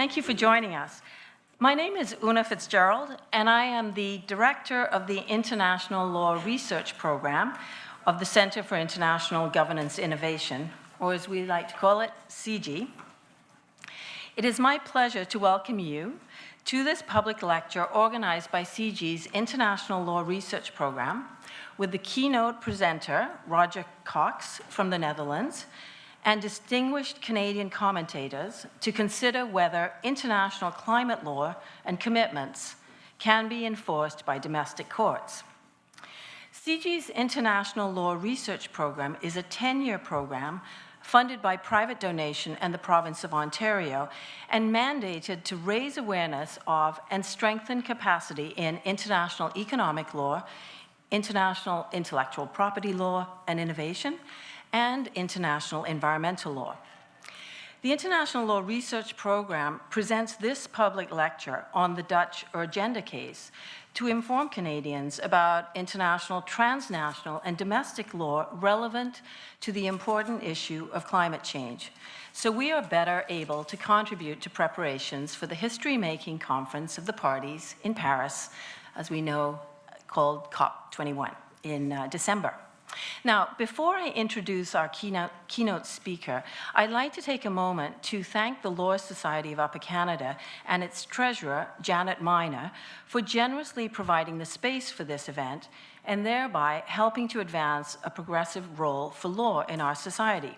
thank you for joining us. My name is Una Fitzgerald, and I am the Director of the International Law Research Program of the Center for International Governance Innovation, or as we like to call it, CIGI. It is my pleasure to welcome you to this public lecture organized by CIGI's International Law Research Program with the keynote presenter, Roger Cox from the Netherlands, and distinguished Canadian commentators to consider whether international climate law and commitments can be enforced by domestic courts. CIGI's International Law Research Program is a 10-year program funded by private donation and the province of Ontario, and mandated to raise awareness of and strengthen capacity in international economic law, international intellectual property law and innovation, and international environmental law. The International Law Research Program presents this public lecture on the Dutch Urgenda case to inform Canadians about international, transnational, and domestic law relevant to the important issue of climate change, so we are better able to contribute to preparations for the history-making conference of the parties in Paris, as we know, called COP21 in December. Now, before I introduce our keynote speaker, I'd like to take a moment to thank the Law Society of Upper Canada and its treasurer, Janet Miner, for generously providing the space for this event and thereby helping to advance a progressive role for law in our society.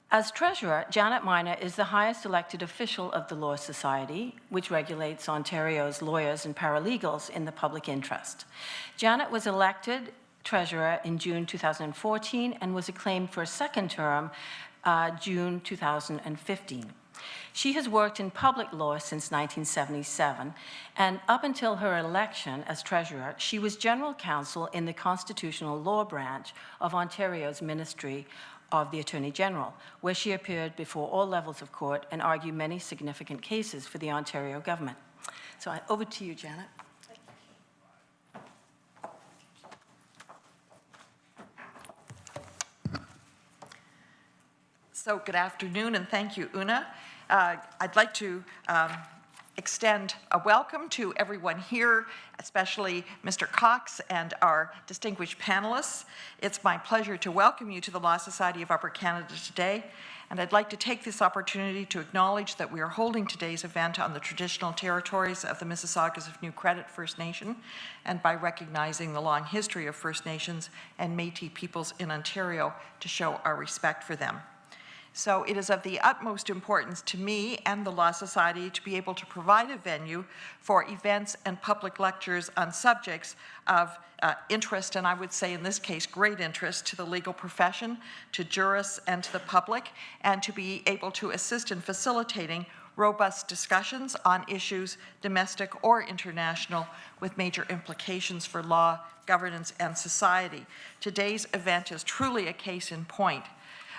As treasurer, Janet Miner is the highest elected official of the Law Society, which regulates Ontario's lawyers and paralegals in the public interest. Janet was elected treasurer in June 2014 and was acclaimed for a second term, June 2015. She has worked in public law since 1977, and up until her election as treasurer, she was general counsel in the Constitutional Law Branch of Ontario's Ministry of the Attorney General, where she appeared before all levels of court and argued many significant cases for the Ontario government. So over to you, Janet. So good afternoon, and thank you, Una. I'd like to extend a welcome to everyone here, especially Mr. Cox and our distinguished panelists. It's my pleasure to welcome you to the Law Society of Upper Canada today, and I'd like to take this opportunity to acknowledge that we are holding today's event on the traditional territories of the Mississaugas of New Credit First Nation, and by recognizing the long history of First Nations and Métis peoples in Ontario to show our respect for them. So it is of the utmost importance to me and the Law Society to be able to provide a venue for events and public lectures on subjects of interest, and I would say in this case, great interest to the legal profession, to jurists, and to the public, and to be able to assist in facilitating robust discussions on issues, domestic or international, with major implications for law, governance, and society. Today's event is truly a case in point.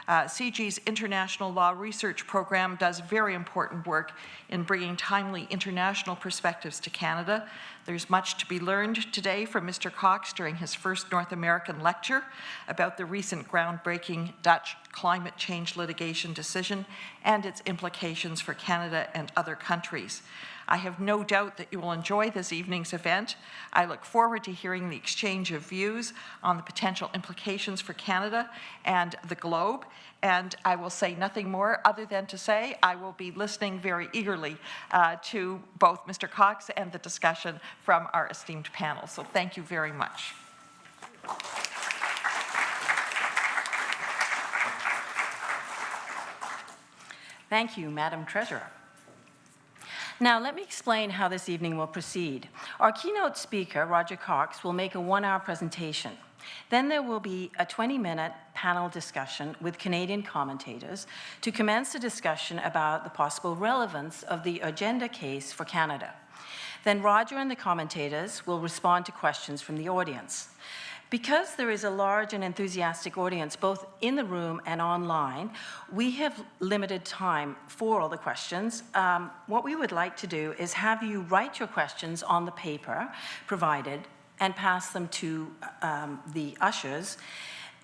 CIGI's International Law Research Program does very important work in bringing timely international perspectives to Canada. There's much to be learned today from Mr. Cox during his first North American lecture about the recent groundbreaking Dutch climate change litigation decision and its implications for Canada and other countries. I have no doubt that you will enjoy this evening's event. I look forward to hearing the exchange of views on the potential implications for Canada and the globe. And I will say nothing more other than to say I will be listening very eagerly to both Mr. Cox and the discussion from our esteemed panel. So thank you very much. Thank you, Madam Treasurer. Now, let me explain how this evening will proceed. Our keynote speaker, Roger Cox, will make a 1-hour presentation. Then there will be a 20-minute panel discussion with Canadian commentators to commence a discussion about the possible relevance of the Urgenda case for Canada. Then Roger and the commentators will respond to questions from the audience. Because there is a large and enthusiastic audience both in the room and online, we have limited time for all the questions. What we would like to do is have you write your questions on the paper provided and pass them to the ushers.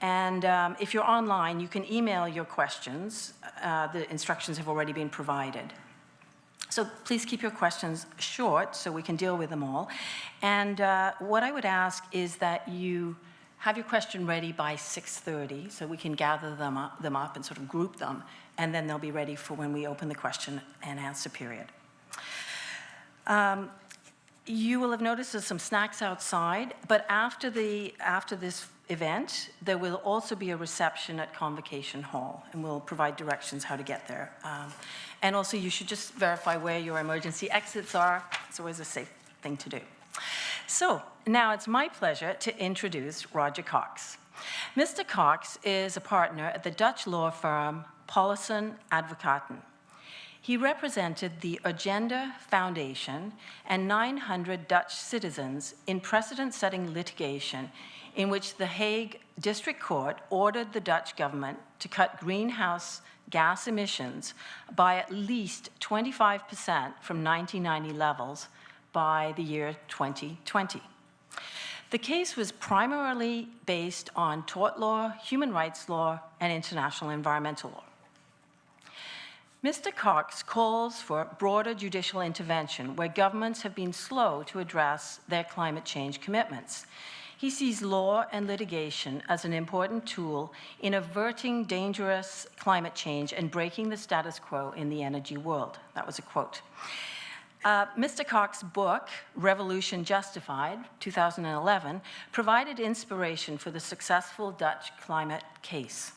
And if you're online, you can email your questions. The instructions have already been provided. So please keep your questions short so we can deal with them all. And what I would ask is that you have your question ready by 6:30 so we can gather them up and sort of group them, and then they'll be ready for when we open the question and answer period. You will have noticed there's some snacks outside, but after this event, there will also be a reception at Convocation Hall, and we'll provide directions how to get there. And also, you should just verify where your emergency exits are. It's always a safe thing to do. So now it's my pleasure to introduce Roger Cox. Mr. Cox is a partner at the Dutch law firm Paulsen Advocaten. He represented the Agenda Foundation and 900 Dutch citizens in precedent-setting litigation in which the Hague District Court ordered the Dutch government to cut greenhouse gas emissions by at least 25% from 1990 levels by the year 2020. The case was primarily based on tort law, human rights law, and international environmental law. Mr. Cox calls for broader judicial intervention where governments have been slow to address their climate change commitments. He sees law and litigation as an important tool in averting dangerous climate change and breaking the status quo in the energy world. That was a quote. Mr. Cox's book, Revolution Justified, 2011, provided inspiration for the successful Dutch climate case.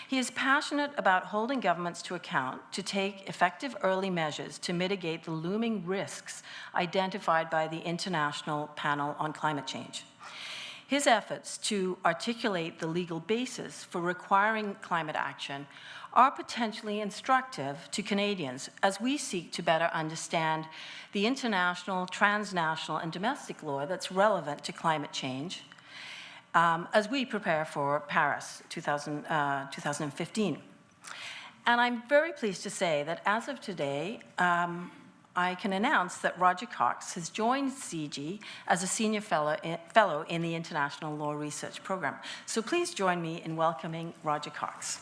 He is passionate about holding governments to account to take effective early measures to mitigate the looming risks identified by the International Panel on Climate Change. His efforts to articulate the legal basis for requiring climate action are potentially instructive to Canadians as we seek to better understand the international, transnational, and domestic law that's relevant to climate change as we prepare for Paris 2015. And I'm very pleased to say that as of today, I can announce that Roger Cox has joined CIGI as a Senior Fellow in the International Law Research Program. So please join me in welcoming Roger Cox.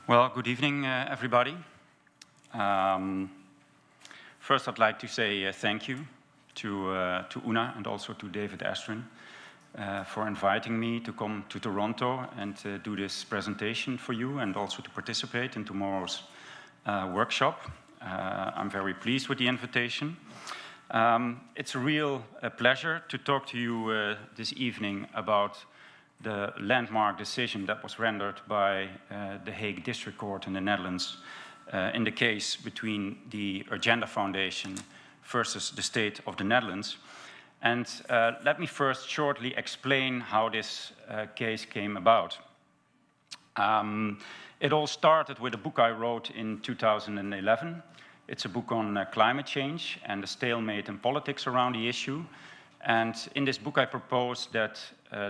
Well, good evening, everybody. First, I'd like to say thank you to Una and also to David Astron for inviting me to come to Toronto and do this presentation for you and also to participate in tomorrow's workshop. I'm very pleased with the invitation. It's a real pleasure to talk to you this evening about the landmark decision that was rendered by the Hague District Court in the Netherlands in the case between the Agenda Foundation versus the State of the Netherlands. And let me first shortly explain how this case came about. It all started with a book I wrote in 2011. It's a book on climate change and the stalemate in politics around the issue. And in this book, I proposed that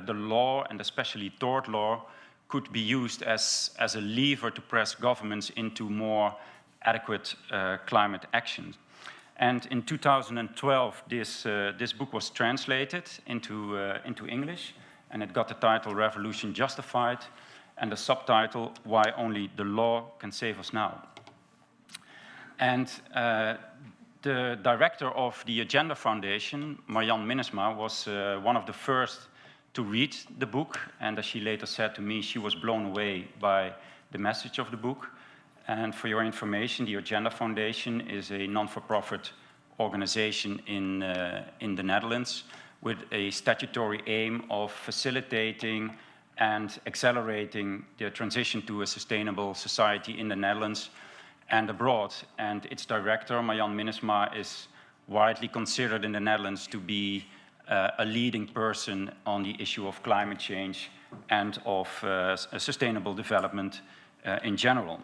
the law, and especially tort law, could be used as a lever to press governments into more adequate climate action. And in 2012, this book was translated into English, and it got the title Revolution Justified, and the subtitle, Why Only the Law Can Save Us Now. And the director of the Agenda Foundation, Marjan Minnesma, was one of the first to read the book, and as she later said to me, she was blown away by the message of the book. And for your information, the Agenda Foundation is a non-for-profit organization in the Netherlands with a statutory aim of facilitating and accelerating the transition to a sustainable society in the Netherlands and abroad. And its director, Marjan Minnesma, is widely considered in the Netherlands to be a leading person on the issue of climate change and of sustainable development in general.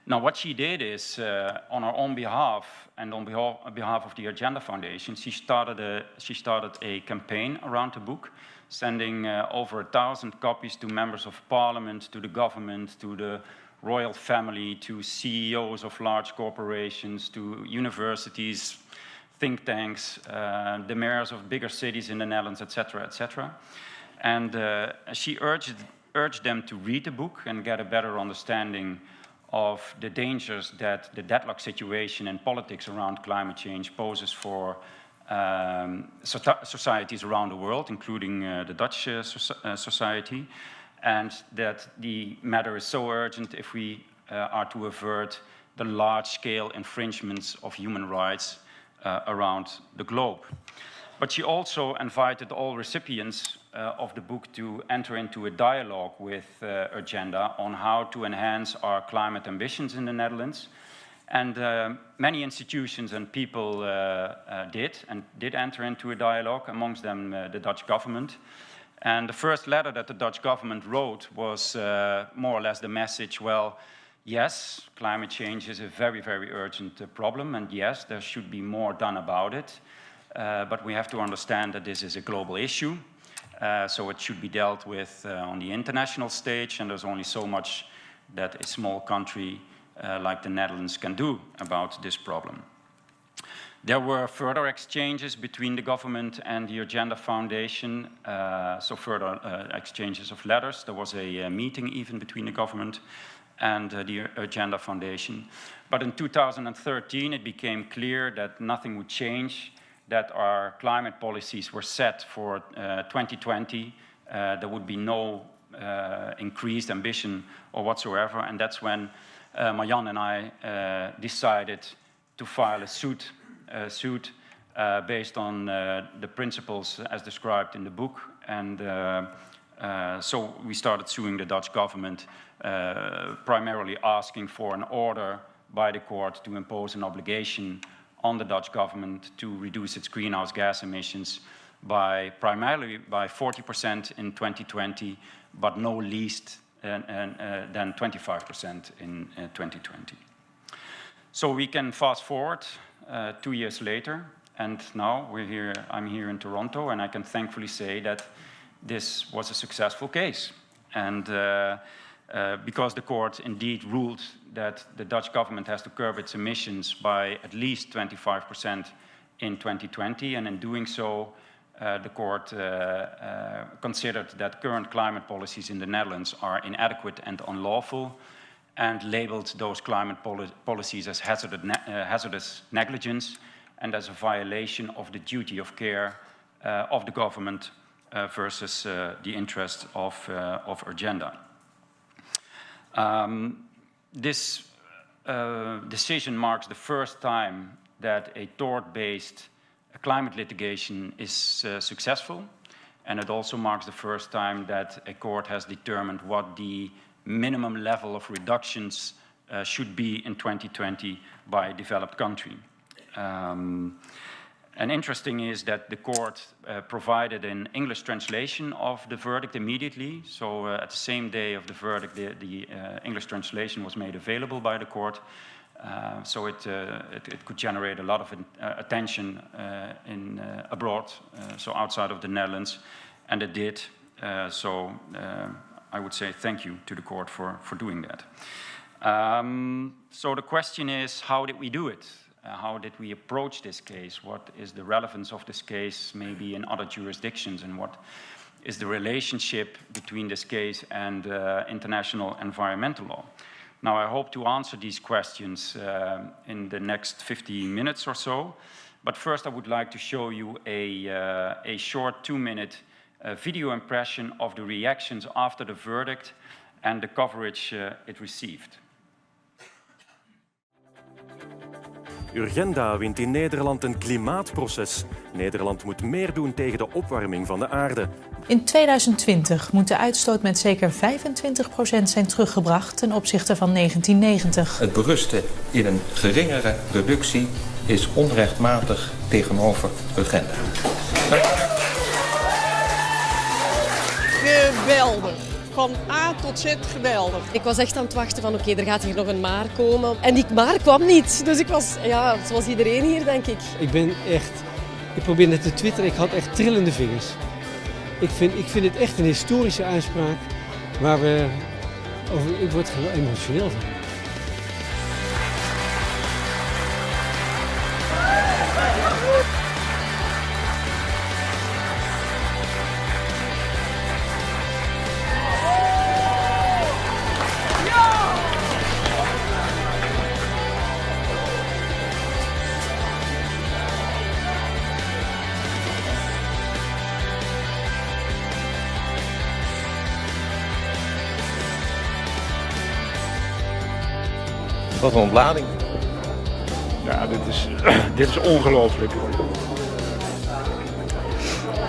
Now, what she did is, on her own behalf and on behalf of the Agenda Foundation, she started a campaign around the book sending over 1,000 copies to members of parliament, to the government, to the royal family, to CEOs of large corporations, to universities, think tanks, the mayors of bigger cities in the Netherlands, etc., etc. And she urged them to read the book and get a better understanding of the dangers that the deadlock situation in politics around climate change poses for societies around the world, including the Dutch society, and that the matter is so urgent if we are to avert the large-scale infringements of human rights around the globe. But she also invited all recipients of the book to enter into a dialogue with Agenda on how to enhance our climate ambitions in the Netherlands. And many institutions and people did enter into a dialogue, amongst them the Dutch government. And the first letter that the Dutch government wrote was more or less the message, well, yes, climate change is a very, very urgent problem, and yes, there should be more done about it. But we have to understand that this is a global issue, so it should be dealt with on the international stage, and there's only so much that a small country like the Netherlands can do about this problem. There were further exchanges between the government and the Agenda Foundation, so further exchanges of letters. There was a meeting even between the government and the Agenda Foundation. But in 2013, it became clear that nothing would change, that our climate policies were set for 2020. There would be no increased ambition or whatsoever, and that's when Marjan and I decided to file a suit based on the principles as described in the book, and so we started suing the Dutch government, primarily asking for an order by the court to impose an obligation on the Dutch government to reduce its greenhouse gas emissions primarily by 40% in 2020, but no least than 25% in 2020. So we can fast forward 2 years later, and now I'm here in Toronto, and I can thankfully say that this was a successful case. And because the court indeed ruled that the Dutch government has to curb its emissions by at least 25% in 2020, and in doing so, the court considered that current climate policies in the Netherlands are inadequate and unlawful, and labeled those climate policies as hazardous negligence and as a violation of the duty of care of the government versus the interests of Agenda. This decision marks the first time that a tort-based climate litigation is successful, and it also marks the first time that a court has determined what the minimum level of reductions should be in 2020 by a developed country. And interesting is that the court provided an English translation of the verdict immediately. So at the same day of the verdict, the English translation was made available by the court. So it could generate a lot of attention abroad, so outside of the Netherlands, and it did. So I would say thank you to the court for doing that. So the question is, how did we do it? How did we approach this case? What is the relevance of this case maybe in other jurisdictions, and what is the relationship between this case and international environmental law? Now, I hope to answer these questions in the next 15 minutes or so, but first I would like to show you a short 2-minute video impression of the reactions after the verdict and the coverage it received. Urgenda wint in Nederland een klimaatproces. Nederland moet meer doen tegen de opwarming van de aarde. In 2020 moet de uitstoot met zeker 25% zijn teruggebracht ten opzichte van 1990. Het berusten in een geringere reductie is onrechtmatig tegenover Urgenda. Geweldig. Van A tot Z geweldig. Ik was echt aan het wachten van oké, er gaat hier nog een maar komen. En die maar kwam niet. Dus ik was, ja, zoals iedereen hier, denk ik. Ik probeerde te twitteren, ik had echt trillende vingers. Ik vind het echt een historische uitspraak waar ik word er wel emotioneel van. Wat een ontlading. Ja, dit is ongelooflijk.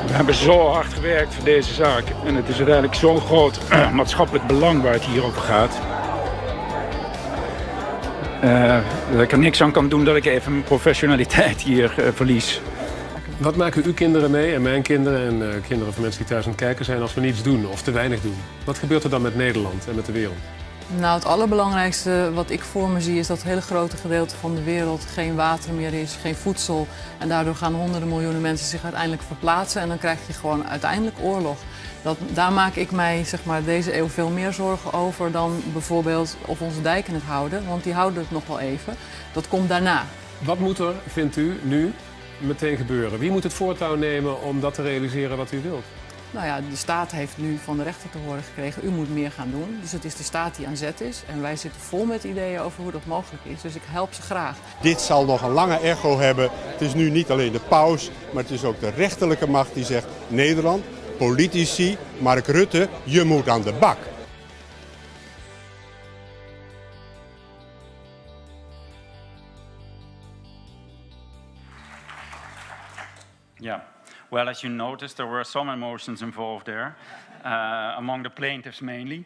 We hebben zo hard gewerkt voor deze zaak. En het is uiteindelijk zo'n groot maatschappelijk belang waar het hier over gaat. Dat ik er niks aan kan doen dat ik even mijn professionaliteit hier verlies. Wat maken uw kinderen mee en mijn kinderen en kinderen van mensen die thuis aan het kijken zijn als we niets doen of te weinig doen? Wat gebeurt er dan met Nederland en met de wereld? Nou, het allerbelangrijkste wat ik voor me zie is dat het hele grote gedeelte van de wereld geen water meer is, geen voedsel. En daardoor gaan honderden miljoenen mensen zich uiteindelijk verplaatsen en dan krijg je gewoon uiteindelijk oorlog. Daar maak ik mij deze eeuw veel meer zorgen over dan bijvoorbeeld of onze dijken het houden, want die houden het nog wel even. Dat komt daarna. Wat moet er, vindt u, nu meteen gebeuren? Wie moet het voortouw nemen om dat te realiseren wat u wilt? Nou ja, de staat heeft nu van de rechter te horen gekregen, u moet meer gaan doen. Dus het is de staat die aan zet is en wij zitten vol met ideeën over hoe dat mogelijk is. Dus ik help ze graag. Dit zal nog een lange echo hebben. Het is nu niet alleen de paus, maar het is ook de rechterlijke macht die zegt: Nederland, politici, Mark Rutte, je moet aan de bak. Yeah. Well, as you noticed, there were some emotions involved there, among the plaintiffs mainly,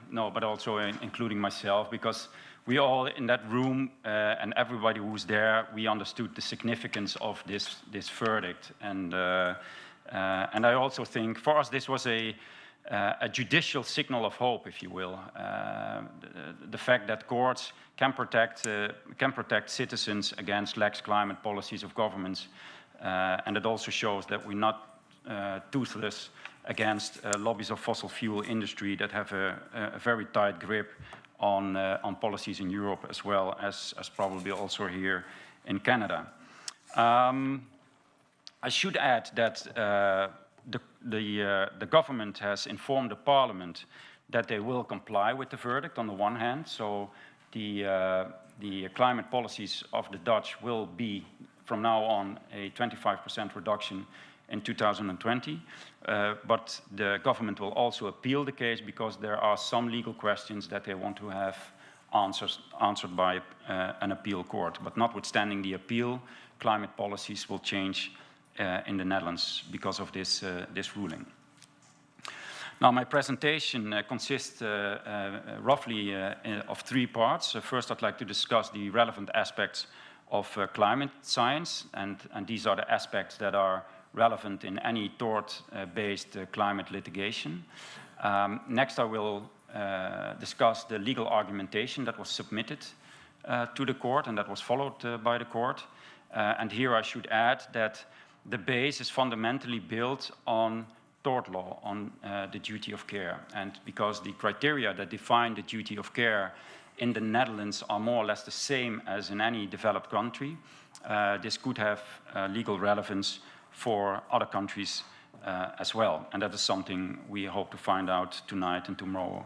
no, but also including myself, because we all in that room and everybody who was there, we understood the significance of this verdict. And I also think for us this was a judicial signal of hope, if you will. The fact that courts can protect citizens against lax climate policies of governments. And it also shows that we're not toothless against lobbies of fossil fuel industry that have a very tight grip on policies in Europe as well as probably also here in Canada. I should add that the government has informed the parliament that they will comply with the verdict on the one hand. So the climate policies of the Dutch will be from now on a 25% reduction in 2020. But the government will also appeal the case because there are some legal questions that they want to have answered by an appeal court. But notwithstanding the appeal, climate policies will change in the Netherlands because of this ruling. Now, my presentation consists roughly of 3 parts. First, I'd like to discuss the relevant aspects of climate science, and these are the aspects that are relevant in any tort-based climate litigation. Next, I will discuss the legal argumentation that was submitted to the court and that was followed by the court. And here I should add that the base is fundamentally built on tort law, on the duty of care. And because the criteria that define the duty of care in the Netherlands are more or less the same as in any developed country, this could have legal relevance for other countries as well. And that is something we hope to find out tonight and tomorrow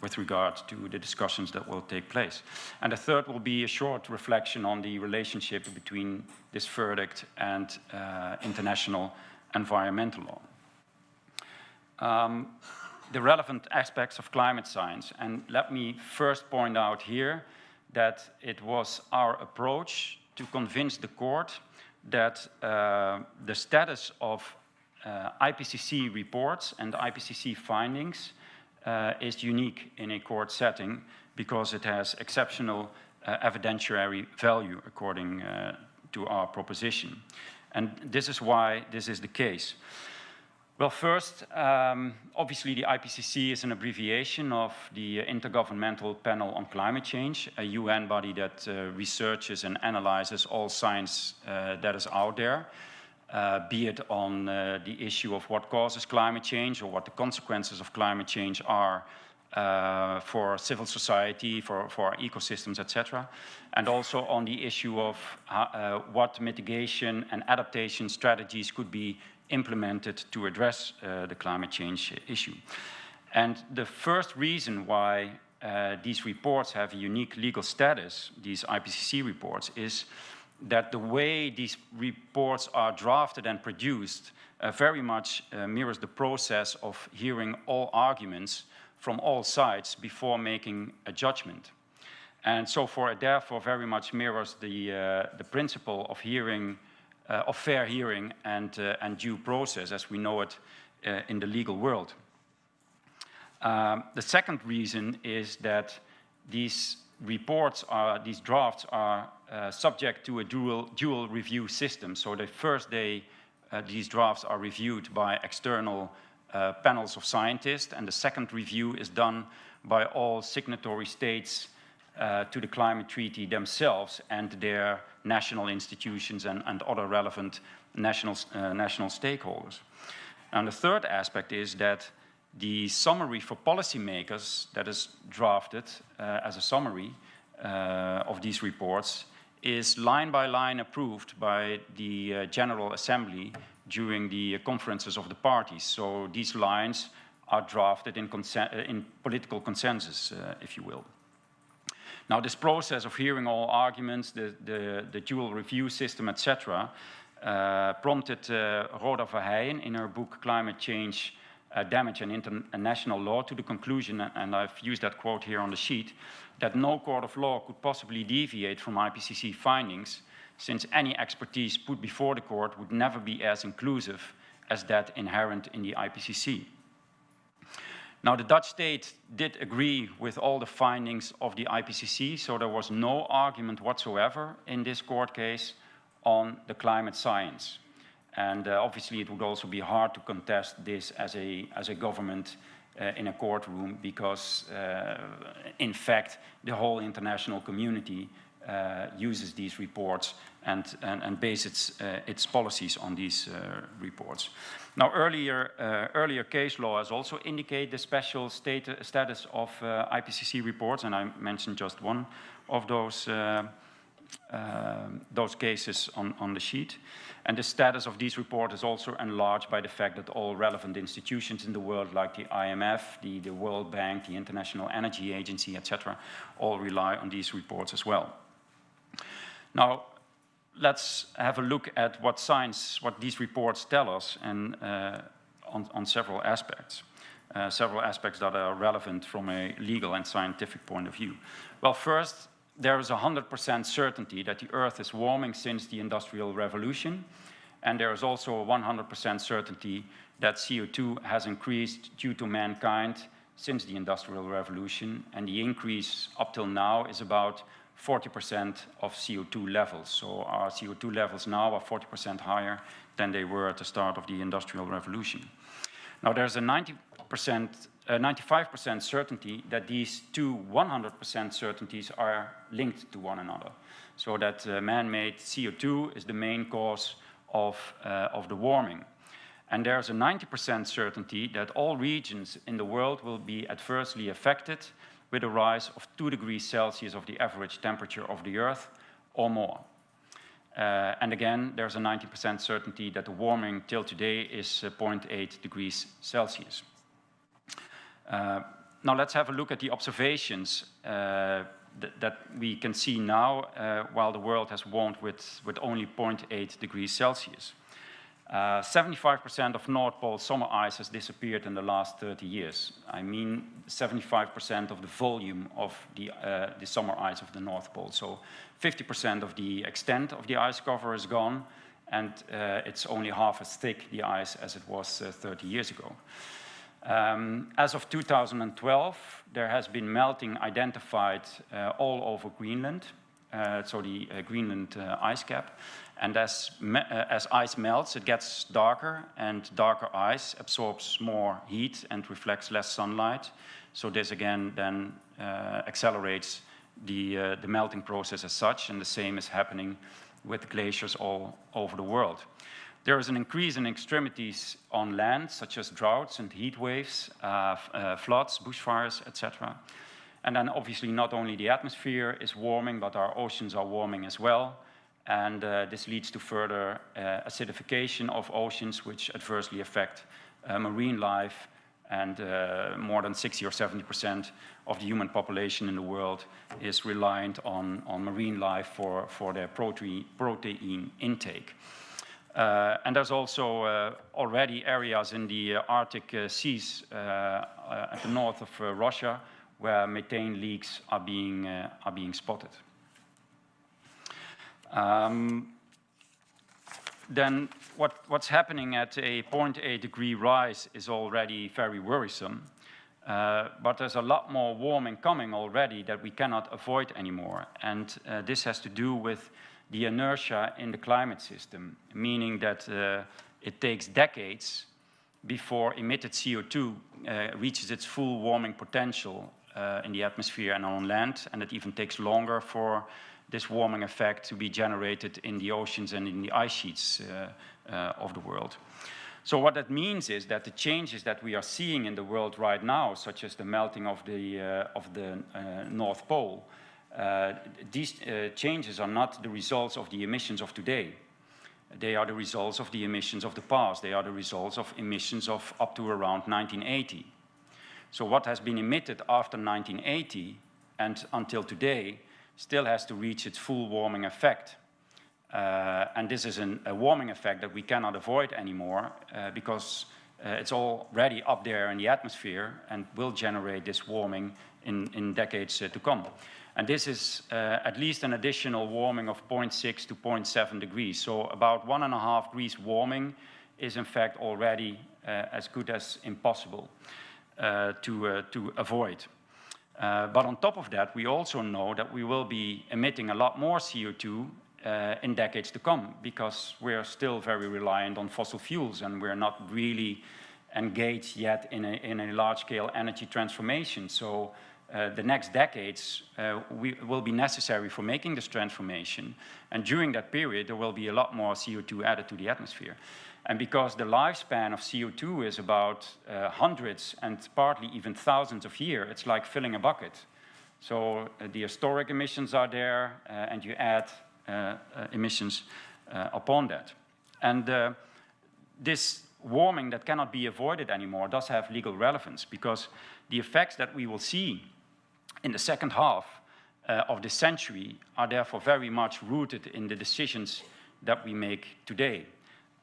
with regard to the discussions that will take place. And the third will be a short reflection on the relationship between this verdict and international environmental law. The relevant aspects of climate science. And let me first point out here that it was our approach to convince the court that the status of IPCC reports and IPCC findings is unique in a court setting because it has exceptional evidentiary value according to our proposition. And this is why this is the case. Well, first, obviously the IPCC is an abbreviation of the Intergovernmental Panel on Climate Change, a UN body that researches and analyzes all science that is out there. be it on the issue of what causes climate change or what the consequences of climate change are for civil society, for our ecosystems, etc. And also on the issue of what mitigation and adaptation strategies could be implemented to address the climate change issue. And the first reason why these reports have a unique legal status, these IPCC reports, is that the way these reports are drafted and produced very much mirrors the process of hearing all arguments from all sides before making a judgment. And so therefore very much mirrors the principle of hearing, of fair hearing and due process as we know it in the legal world. The second reason is that these reports these drafts are subject to a dual review system. So these drafts are reviewed by external panels of scientists, and the second review is done by all signatory states to the climate treaty themselves and their national institutions and other relevant national stakeholders. And the third aspect is that the summary for policymakers that is drafted as a summary of these reports is line by line approved by the General Assembly during the conferences of the parties. So these lines are drafted in political consensus, if you will. Now, this process of hearing all arguments, the dual review system, etc., prompted Rhoda Verheijen in her book Climate Change, Damage and International Law to the conclusion, and I've used that quote here on the sheet, that no court of law could possibly deviate from IPCC findings, since any expertise put before the court would never be as inclusive as that inherent in the IPCC. Now, the Dutch state did agree with all the findings of the IPCC, so there was no argument whatsoever in this court case on the climate science. And obviously it would also be hard to contest this as a government in a courtroom because, in fact, the whole international community uses these reports and bases its policies on these reports. Now, earlier case law has also indicated the special status of IPCC reports, and I mentioned just one of those cases on the sheet. And the status of these reports is also enlarged by the fact that all relevant institutions in the world, like the IMF, the World Bank, the International Energy Agency, etc., all rely on these reports as well. Now, let's have a look at what these reports tell us, and on several aspects that are relevant from a legal and scientific point of view. Well, first, there is 100% certainty that the Earth is warming since the Industrial Revolution, and there is also a 100% certainty that CO2 has increased due to mankind since the Industrial Revolution, and the increase up till now is about 40% of CO2 levels. So our CO2 levels now are 40% higher than they were at the start of the Industrial Revolution. Now, there's a 95% certainty that these two 100% certainties are linked to one another. So that man-made CO2 is the main cause of the warming. And there's a 90% certainty that all regions in the world will be adversely affected with a rise of 2 degrees Celsius of the average temperature of the Earth or more. And again, there's a 90% certainty that the warming till today is 0.8 degrees Celsius. Now let's have a look at the observations that we can see now while the world has warmed with only 0.8 degrees Celsius. 75% of North Pole summer ice has disappeared in the last 30 years. I mean 75% of the volume of the summer ice of the North Pole. So 50% of the extent of the ice cover is gone, and it's only half as thick, the ice, as it was 30 years ago. As of 2012, there has been melting identified all over Greenland, so the Greenland ice cap. And as ice melts, it gets darker, and darker ice absorbs more heat and reflects less sunlight. So this again then accelerates the melting process as such, and the same is happening with glaciers all over the world. There is an increase in extremities on land, such as droughts and heat waves, floods, bushfires, etc. And then obviously not only the atmosphere is warming, but our oceans are warming as well. And this leads to further acidification of oceans, which adversely affect marine life. And more than 60 or 70% of the human population in the world is reliant on marine life for their protein intake. And there's also already areas in the Arctic seas at the north of Russia where methane leaks are being spotted. Then what's happening at a 0.8 degree rise is already very worrisome. But there's a lot more warming coming already that we cannot avoid anymore. And this has to do with the inertia in the climate system, meaning that it takes decades before emitted CO2 reaches its full warming potential in the atmosphere and on land, and it even takes longer for this warming effect to be generated in the oceans and in the ice sheets of the world. So what that means is that the changes that we are seeing in the world right now, such as the melting of the North Pole, these changes are not the results of the emissions of today. They are the results of the emissions of the past. They are the results of emissions of up to around 1980. So what has been emitted after 1980 and until today still has to reach its full warming effect. And this is a warming effect that we cannot avoid anymore because it's already up there in the atmosphere and will generate this warming in decades to come. And this is at least an additional warming of 0.6 to 0.7 degrees. So about 1.5 degrees warming is in fact already as good as impossible to avoid. But on top of that, we also know that we will be emitting a lot more CO2 in decades to come because we're still very reliant on fossil fuels and we're not really engaged yet in a large-scale energy transformation. So the next decades will be necessary for making this transformation. And during that period, there will be a lot more CO2 added to the atmosphere. And because the lifespan of CO2 is about hundreds and partly even thousands of years, it's like filling a bucket. So the historic emissions are there, and you add emissions upon that. And this warming that cannot be avoided anymore does have legal relevance because the effects that we will see in the second half of this century are therefore very much rooted in the decisions that we make today.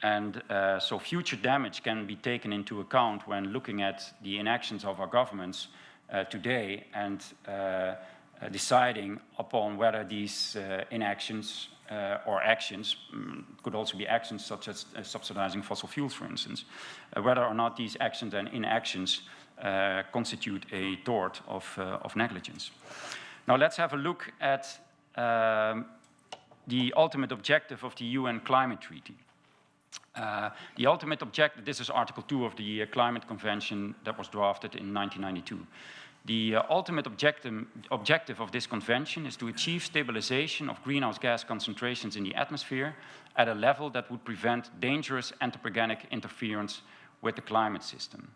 And so future damage can be taken into account when looking at the inactions of our governments today and deciding upon whether these inactions or actions, could also be actions such as subsidizing fossil fuels, for instance, whether or not these actions and inactions constitute a tort of negligence. Now let's have a look at the ultimate objective of the UN Climate Treaty. The ultimate objective, this is Article 2 of the Climate Convention that was drafted in 1992. The ultimate objective of this convention is to achieve stabilization of greenhouse gas concentrations in the atmosphere at a level that would prevent dangerous anthropogenic interference with the climate system.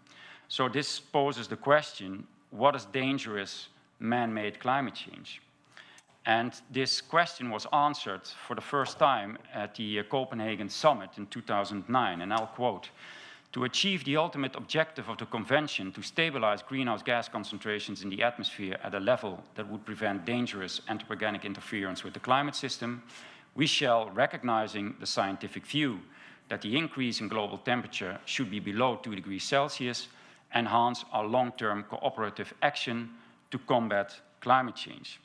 So this poses the question, what is dangerous man-made climate change? And this question was answered for the first time at the Copenhagen summit in 2009, and I'll quote, "To achieve the ultimate objective of the convention to stabilize greenhouse gas concentrations in the atmosphere at a level that would prevent dangerous anthropogenic interference with the climate system, we shall, recognizing the scientific view that the increase in global temperature should be below 2 degrees Celsius, enhance our long-term cooperative action to combat climate change."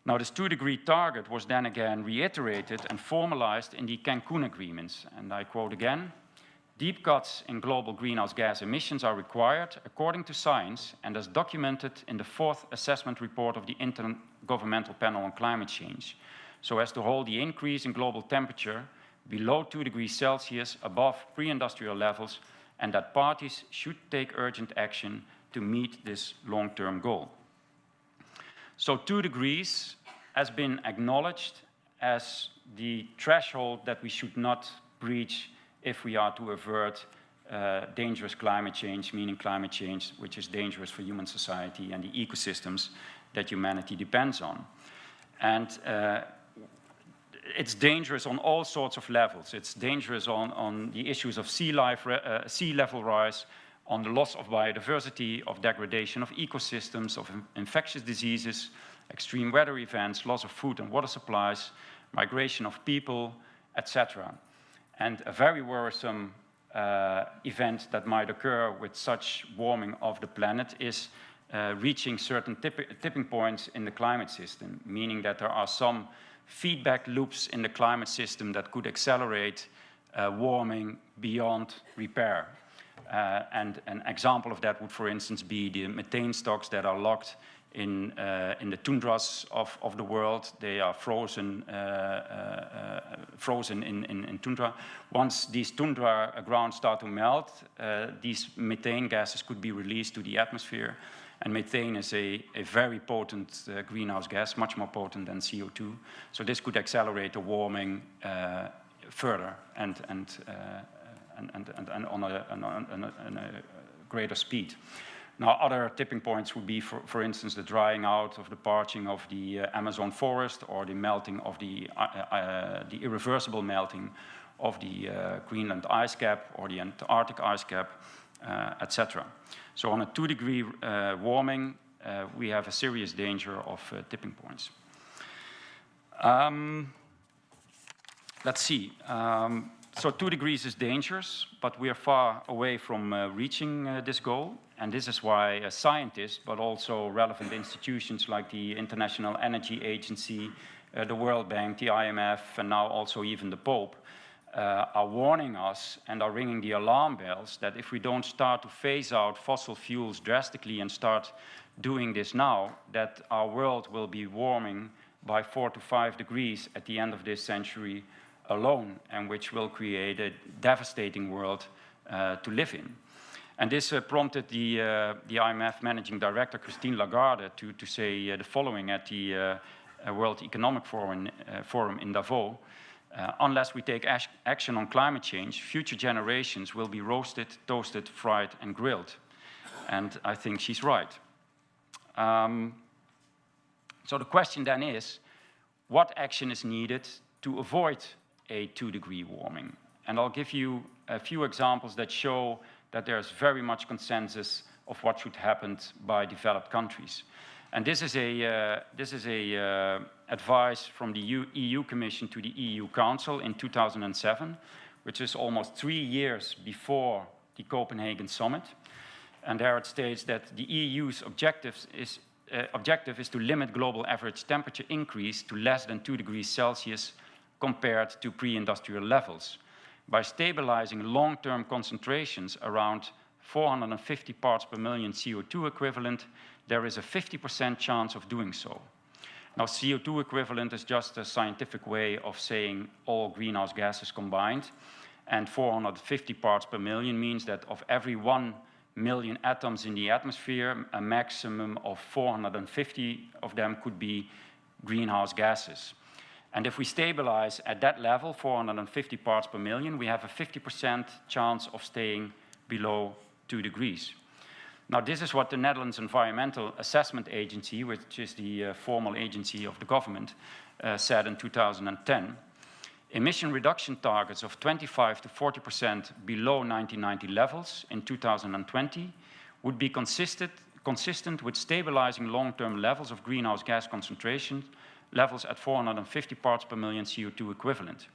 Now, this 2-degree target was then again reiterated and formalized in the Cancun agreements. And I quote again, "Deep cuts in global greenhouse gas emissions are required according to science and as documented in the 4th assessment report of the Intergovernmental Panel on Climate Change, so as to hold the increase in global temperature below 2 degrees Celsius above pre-industrial levels, and that parties should take urgent action to meet this long-term goal." So 2 degrees has been acknowledged as the threshold that we should not breach if we are to avert dangerous climate change, meaning climate change which is dangerous for human society and the ecosystems that humanity depends on. And it's dangerous on all sorts of levels. It's dangerous on the issues of sea level rise, on the loss of biodiversity, of degradation of ecosystems, of infectious diseases, extreme weather events, loss of food and water supplies, migration of people, etc. And a very worrisome event that might occur with such warming of the planet is reaching certain tipping points in the climate system, meaning that there are some feedback loops in the climate system that could accelerate warming beyond repair. And an example of that would, for instance, be the methane stocks that are locked in the tundras of the world. They are frozen in tundra. Once these tundra grounds start to melt, these methane gases could be released to the atmosphere. And methane is a very potent greenhouse gas, much more potent than CO2. So this could accelerate the warming further and on a greater speed. Now, other tipping points would be, for instance, the drying out of the parching of the Amazon forest, or the melting of the irreversible melting of the Greenland ice cap or the Antarctic ice cap, etc. So on a 2-degree warming, we have a serious danger of tipping points. Let's see. So 2 degrees is dangerous, but we are far away from reaching this goal. And this is why scientists, but also relevant institutions like the International Energy Agency, the World Bank, the IMF, and now also even the Pope, are warning us and are ringing the alarm bells that if we don't start to phase out fossil fuels drastically and start doing this now, that our world will be warming by 4 to 5 degrees at the end of this century alone, and which will create a devastating world to live in. And this prompted the IMF Managing Director, Christine Lagarde, to say the following at the World Economic Forum in Davos. Unless we take action on climate change, future generations will be roasted, toasted, fried, and grilled. And I think she's right. So the question then is, what action is needed to avoid a 2-degree warming? And I'll give you a few examples that show that there's very much consensus of what should happen by developed countries. And this is a advice from the EU Commission to the EU Council in 2007, which is almost 3 years before the Copenhagen summit. And there it states that the EU's objective is to limit global average temperature increase to less than 2 degrees Celsius compared to pre-industrial levels, by stabilizing long-term concentrations around 450 parts per million CO2 equivalent. There is a 50% chance of doing so. Now, CO2 equivalent is just a scientific way of saying all greenhouse gases combined, and 450 parts per million means that of every 1 million atoms in the atmosphere, a maximum of 450 of them could be greenhouse gases. And if we stabilize at that level, 450 parts per million, we have a 50% chance of staying below 2 degrees. Now, this is what the Netherlands Environmental Assessment Agency, which is the formal agency of the government, said in 2010. Emission reduction targets of 25 to 40% below 1990 levels in 2020 would be consistent with stabilizing long-term levels of greenhouse gas concentration levels at 450 parts per million CO2 equivalent.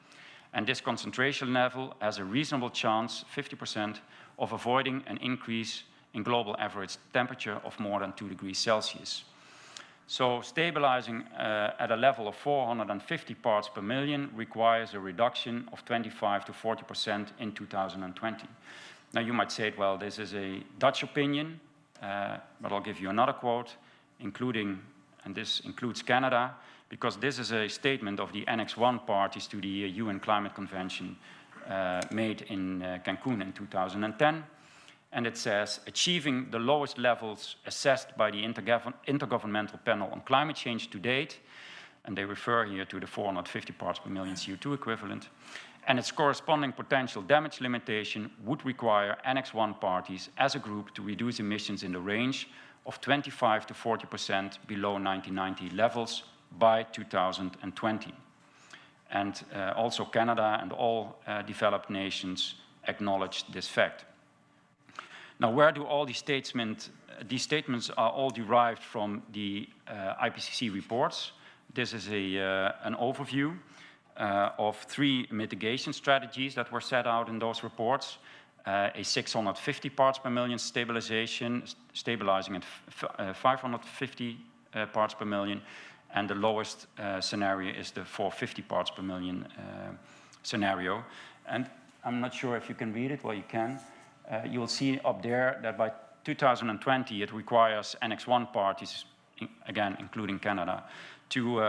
And this concentration level has a reasonable chance, 50%, of avoiding an increase in global average temperature of more than 2 degrees Celsius. So stabilizing at a level of 450 parts per million requires a reduction of 25 to 40% in 2020. Now you might say, well, this is a Dutch opinion, but I'll give you another quote, and this includes Canada, because this is a statement of the Annex 1 parties to the UN Climate Convention made in Cancun in 2010. And it says, achieving the lowest levels assessed by the Intergovernmental Panel on Climate Change to date, and they refer here to the 450 parts per million CO2 equivalent, and its corresponding potential damage limitation would require Annex 1 parties as a group to reduce emissions in the range of 25 to 40% below 1990 levels by 2020. And also Canada and all developed nations acknowledged this fact. Now, where do all these statements are all derived from the IPCC reports. This is an overview of 3 mitigation strategies that were set out in those reports. A 650 parts per million stabilization, stabilizing at 550 parts per million, and the lowest scenario is the 450 parts per million scenario. And I'm not sure if you can read it. Well, you can. You'll see up there that by 2020 it requires Annex 1 parties, again including Canada, to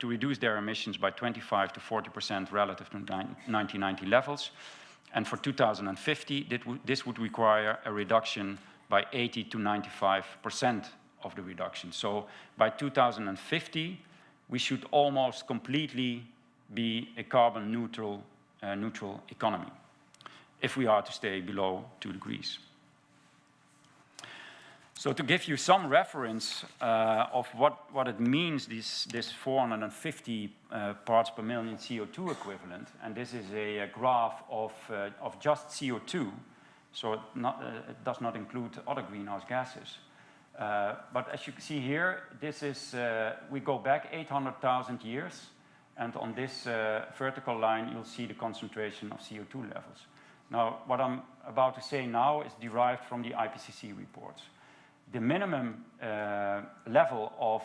reduce their emissions by 25 to 40% relative to 1990 levels. And for 2050, this would require a reduction by 80 to 95% of the reduction. So by 2050, we should almost completely be a carbon neutral economy if we are to stay below 2 degrees. So to give you some reference of what it means, this 450 parts per million CO2 equivalent, and this is a graph of just CO2, so it does not include other greenhouse gases. But as you can see here, this is, we go back 800,000 years, and on this vertical line you'll see the concentration of CO2 levels. Now, what I'm about to say now is derived from the IPCC reports. The minimum level of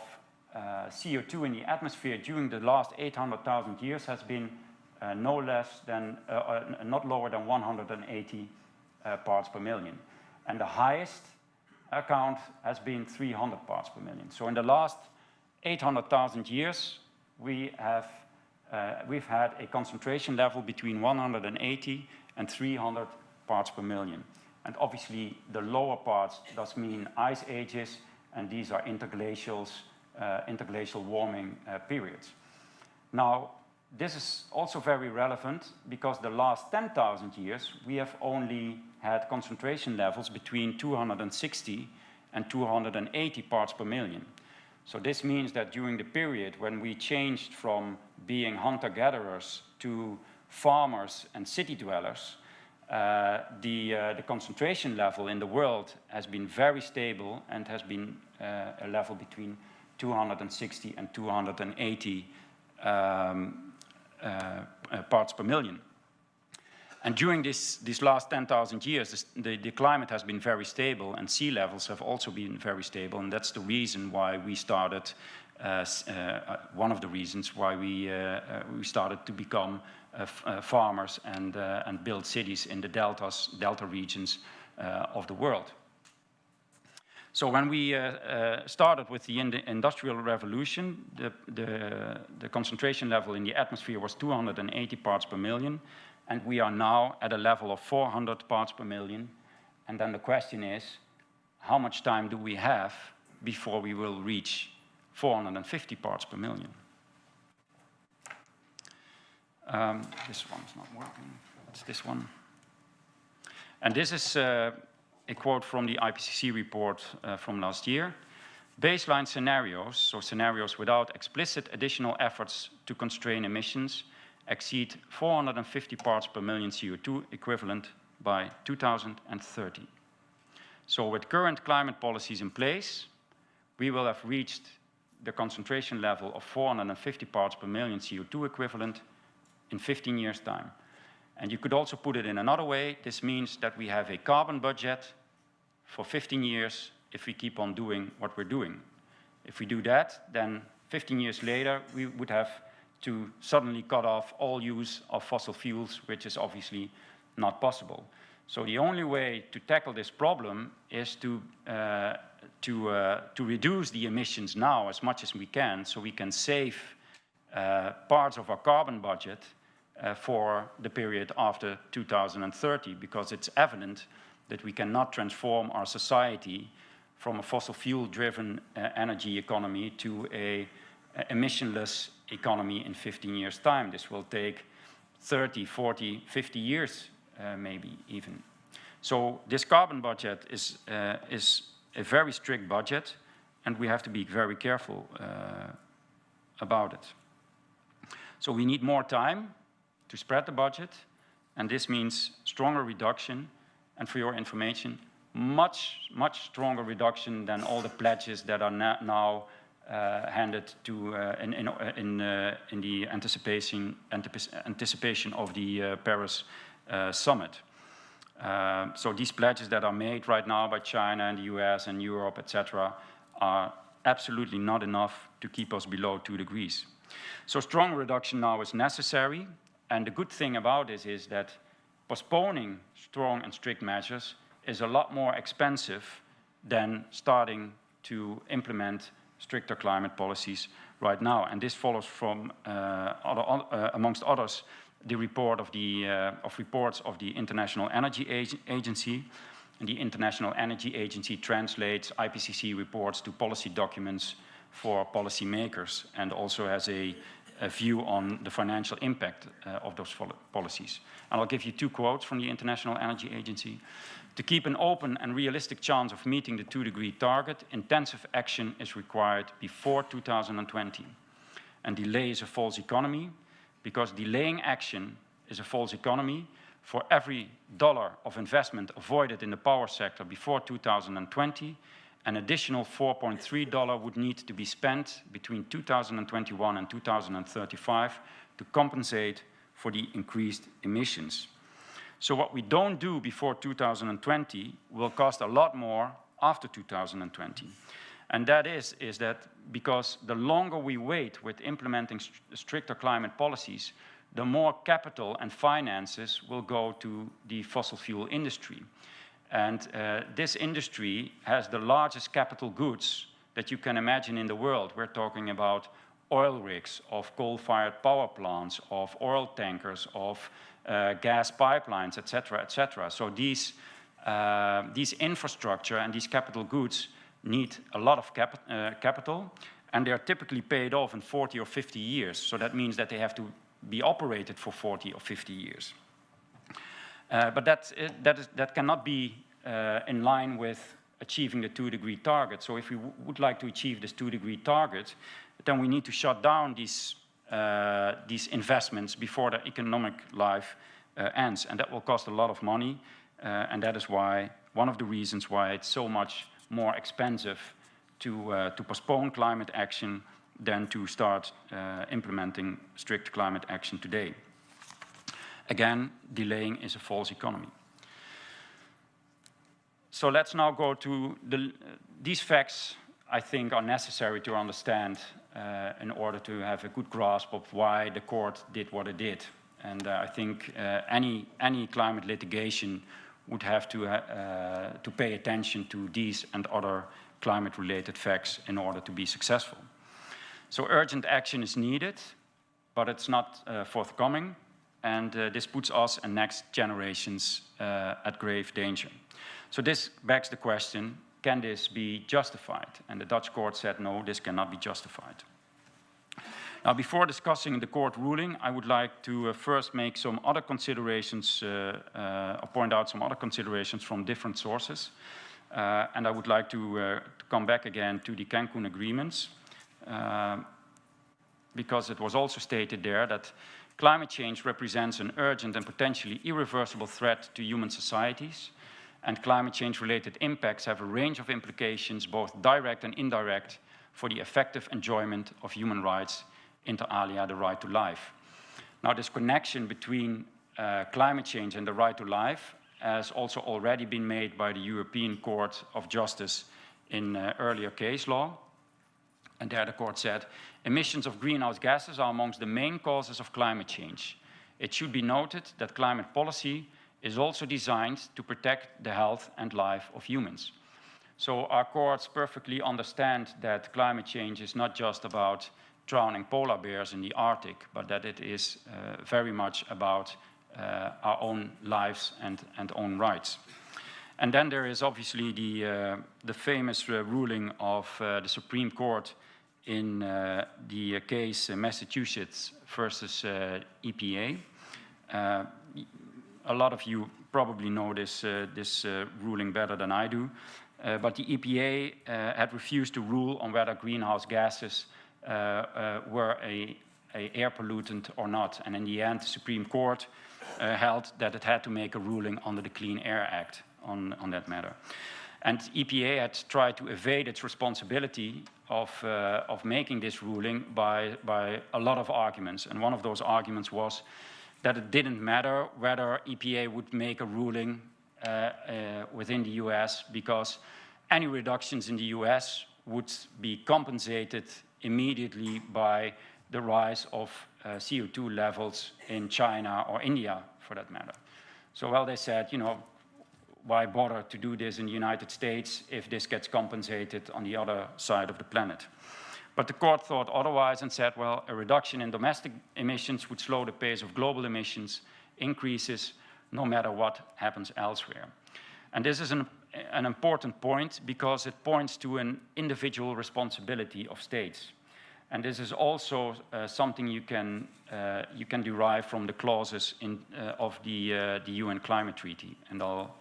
CO2 in the atmosphere during the last 800,000 years has been not lower than 180 parts per million. And the highest account has been 300 parts per million. So in the last 800,000 years, we've had a concentration level between 180 and 300 parts per million. And obviously, the lower parts does mean ice ages, and these are interglacial warming periods. Now, this is also very relevant because the last 10,000 years, we have only had concentration levels between 260 and 280 parts per million. So this means that during the period when we changed from being hunter-gatherers to farmers and city dwellers, the concentration level in the world has been very stable and has been a level between 260 and 280 parts per million. And during these last 10,000 years, the climate has been very stable, and sea levels have also been very stable, and that's the reason why we started, one of the reasons why we started to become farmers and build cities in the delta regions of the world. So when we started with the Industrial Revolution, the concentration level in the atmosphere was 280 parts per million, and we are now at a level of 400 parts per million. And then the question is, how much time do we have before we will reach 450 parts per million? This one's not working. It's this one. And this is a quote from the IPCC report from last year. Baseline scenarios, so scenarios without explicit additional efforts to constrain emissions, exceed 450 parts per million CO2 equivalent by 2030. So with current climate policies in place, we will have reached the concentration level of 450 parts per million CO2 equivalent in 15 years' time. And you could also put it in another way. This means that we have a carbon budget for 15 years if we keep on doing what we're doing. If we do that, then 15 years later, we would have to suddenly cut off all use of fossil fuels, which is obviously not possible. So the only way to tackle this problem is to reduce the emissions now as much as we can, so we can save parts of our carbon budget for the period after 2030, because it's evident that we cannot transform our society from a fossil fuel-driven energy economy to a emissionless economy in 15 years' time. This will take 30, 40, 50 years, maybe even. So this carbon budget is a very strict budget, and we have to be very careful about it. So we need more time to spread the budget, and this means stronger reduction, and for your information, much stronger reduction than all the pledges that are now handed to in the anticipation of the Paris summit. So these pledges that are made right now by China and the US and Europe, etc., are absolutely not enough to keep us below 2 degrees. So strong reduction now is necessary, and the good thing about this is that postponing strong and strict measures is a lot more expensive than starting to implement stricter climate policies right now. And this follows from, amongst others, the report of reports of the International Energy Agency. And the International Energy Agency translates IPCC reports to policy documents for policymakers, and also has a view on the financial impact of those policies. And I'll give you 2 quotes from the International Energy Agency. To keep an open and realistic chance of meeting the 2-degree target, intensive action is required before 2020. And delay is a false economy, because delaying action is a false economy. For every dollar of investment avoided in the power sector before 2020, an additional $4.3 would need to be spent between 2021 and 2035 to compensate for the increased emissions. So what we don't do before 2020 will cost a lot more after 2020. And that is that because the longer we wait with implementing stricter climate policies, the more capital and finances will go to the fossil fuel industry. And this industry has the largest capital goods that you can imagine in the world. We're talking about oil rigs, of coal-fired power plants, of oil tankers, of gas pipelines, etc., etc. So these infrastructure and these capital goods need a lot of capital, and they are typically paid off in 40 or 50 years. So that means that they have to be operated for 40 or 50 years. But that cannot be in line with achieving the 2-degree target. So if we would like to achieve this 2-degree target, then we need to shut down these investments before the economic life ends. And that will cost a lot of money. And that is why, one of the reasons why it's so much more expensive to postpone climate action than to start implementing strict climate action today. Again, delaying is a false economy. So let's now go to these facts. I think are necessary to understand in order to have a good grasp of why the court did what it did. And I think any climate litigation would have to pay attention to these and other climate-related facts in order to be successful. So urgent action is needed, but it's not forthcoming, and this puts us and next generations at grave danger. So this begs the question, can this be justified? And the Dutch court said, no, this cannot be justified. Now, before discussing the court ruling, I would like to first make some other considerations, point out some other considerations from different sources. And I would like to come back again to the Cancun agreements, because it was also stated there that climate change represents an urgent and potentially irreversible threat to human societies, and climate change-related impacts have a range of implications, both direct and indirect, for the effective enjoyment of human rights, inter alia the right to life. Now, this connection between climate change and the right to life has also already been made by the European Court of Justice in earlier case law. And there the court said, emissions of greenhouse gases are amongst the main causes of climate change. It should be noted that climate policy is also designed to protect the health and life of humans. So our courts perfectly understand that climate change is not just about drowning polar bears in the Arctic, but that it is very much about our own lives and own rights. And then there is obviously the famous ruling of the Supreme Court in the case Massachusetts versus EPA. A lot of you probably know this ruling better than I do, but the EPA had refused to rule on whether greenhouse gases were a air pollutant or not. And in the end, the Supreme Court held that it had to make a ruling under the Clean Air Act on that matter. And EPA had tried to evade its responsibility of making this ruling by a lot of arguments. And one of those arguments was that it didn't matter whether EPA would make a ruling within the US, because any reductions in the US would be compensated immediately by the rise of CO2 levels in China or India, for that matter. So, well, they said, you know, why bother to do this in the United States if this gets compensated on the other side of the planet? But the court thought otherwise and said, well, a reduction in domestic emissions would slow the pace of global emissions increases no matter what happens elsewhere. And this is an important point because it points to an individual responsibility of states. And this is also something you can derive from the clauses of the UN Climate Treaty. And I'll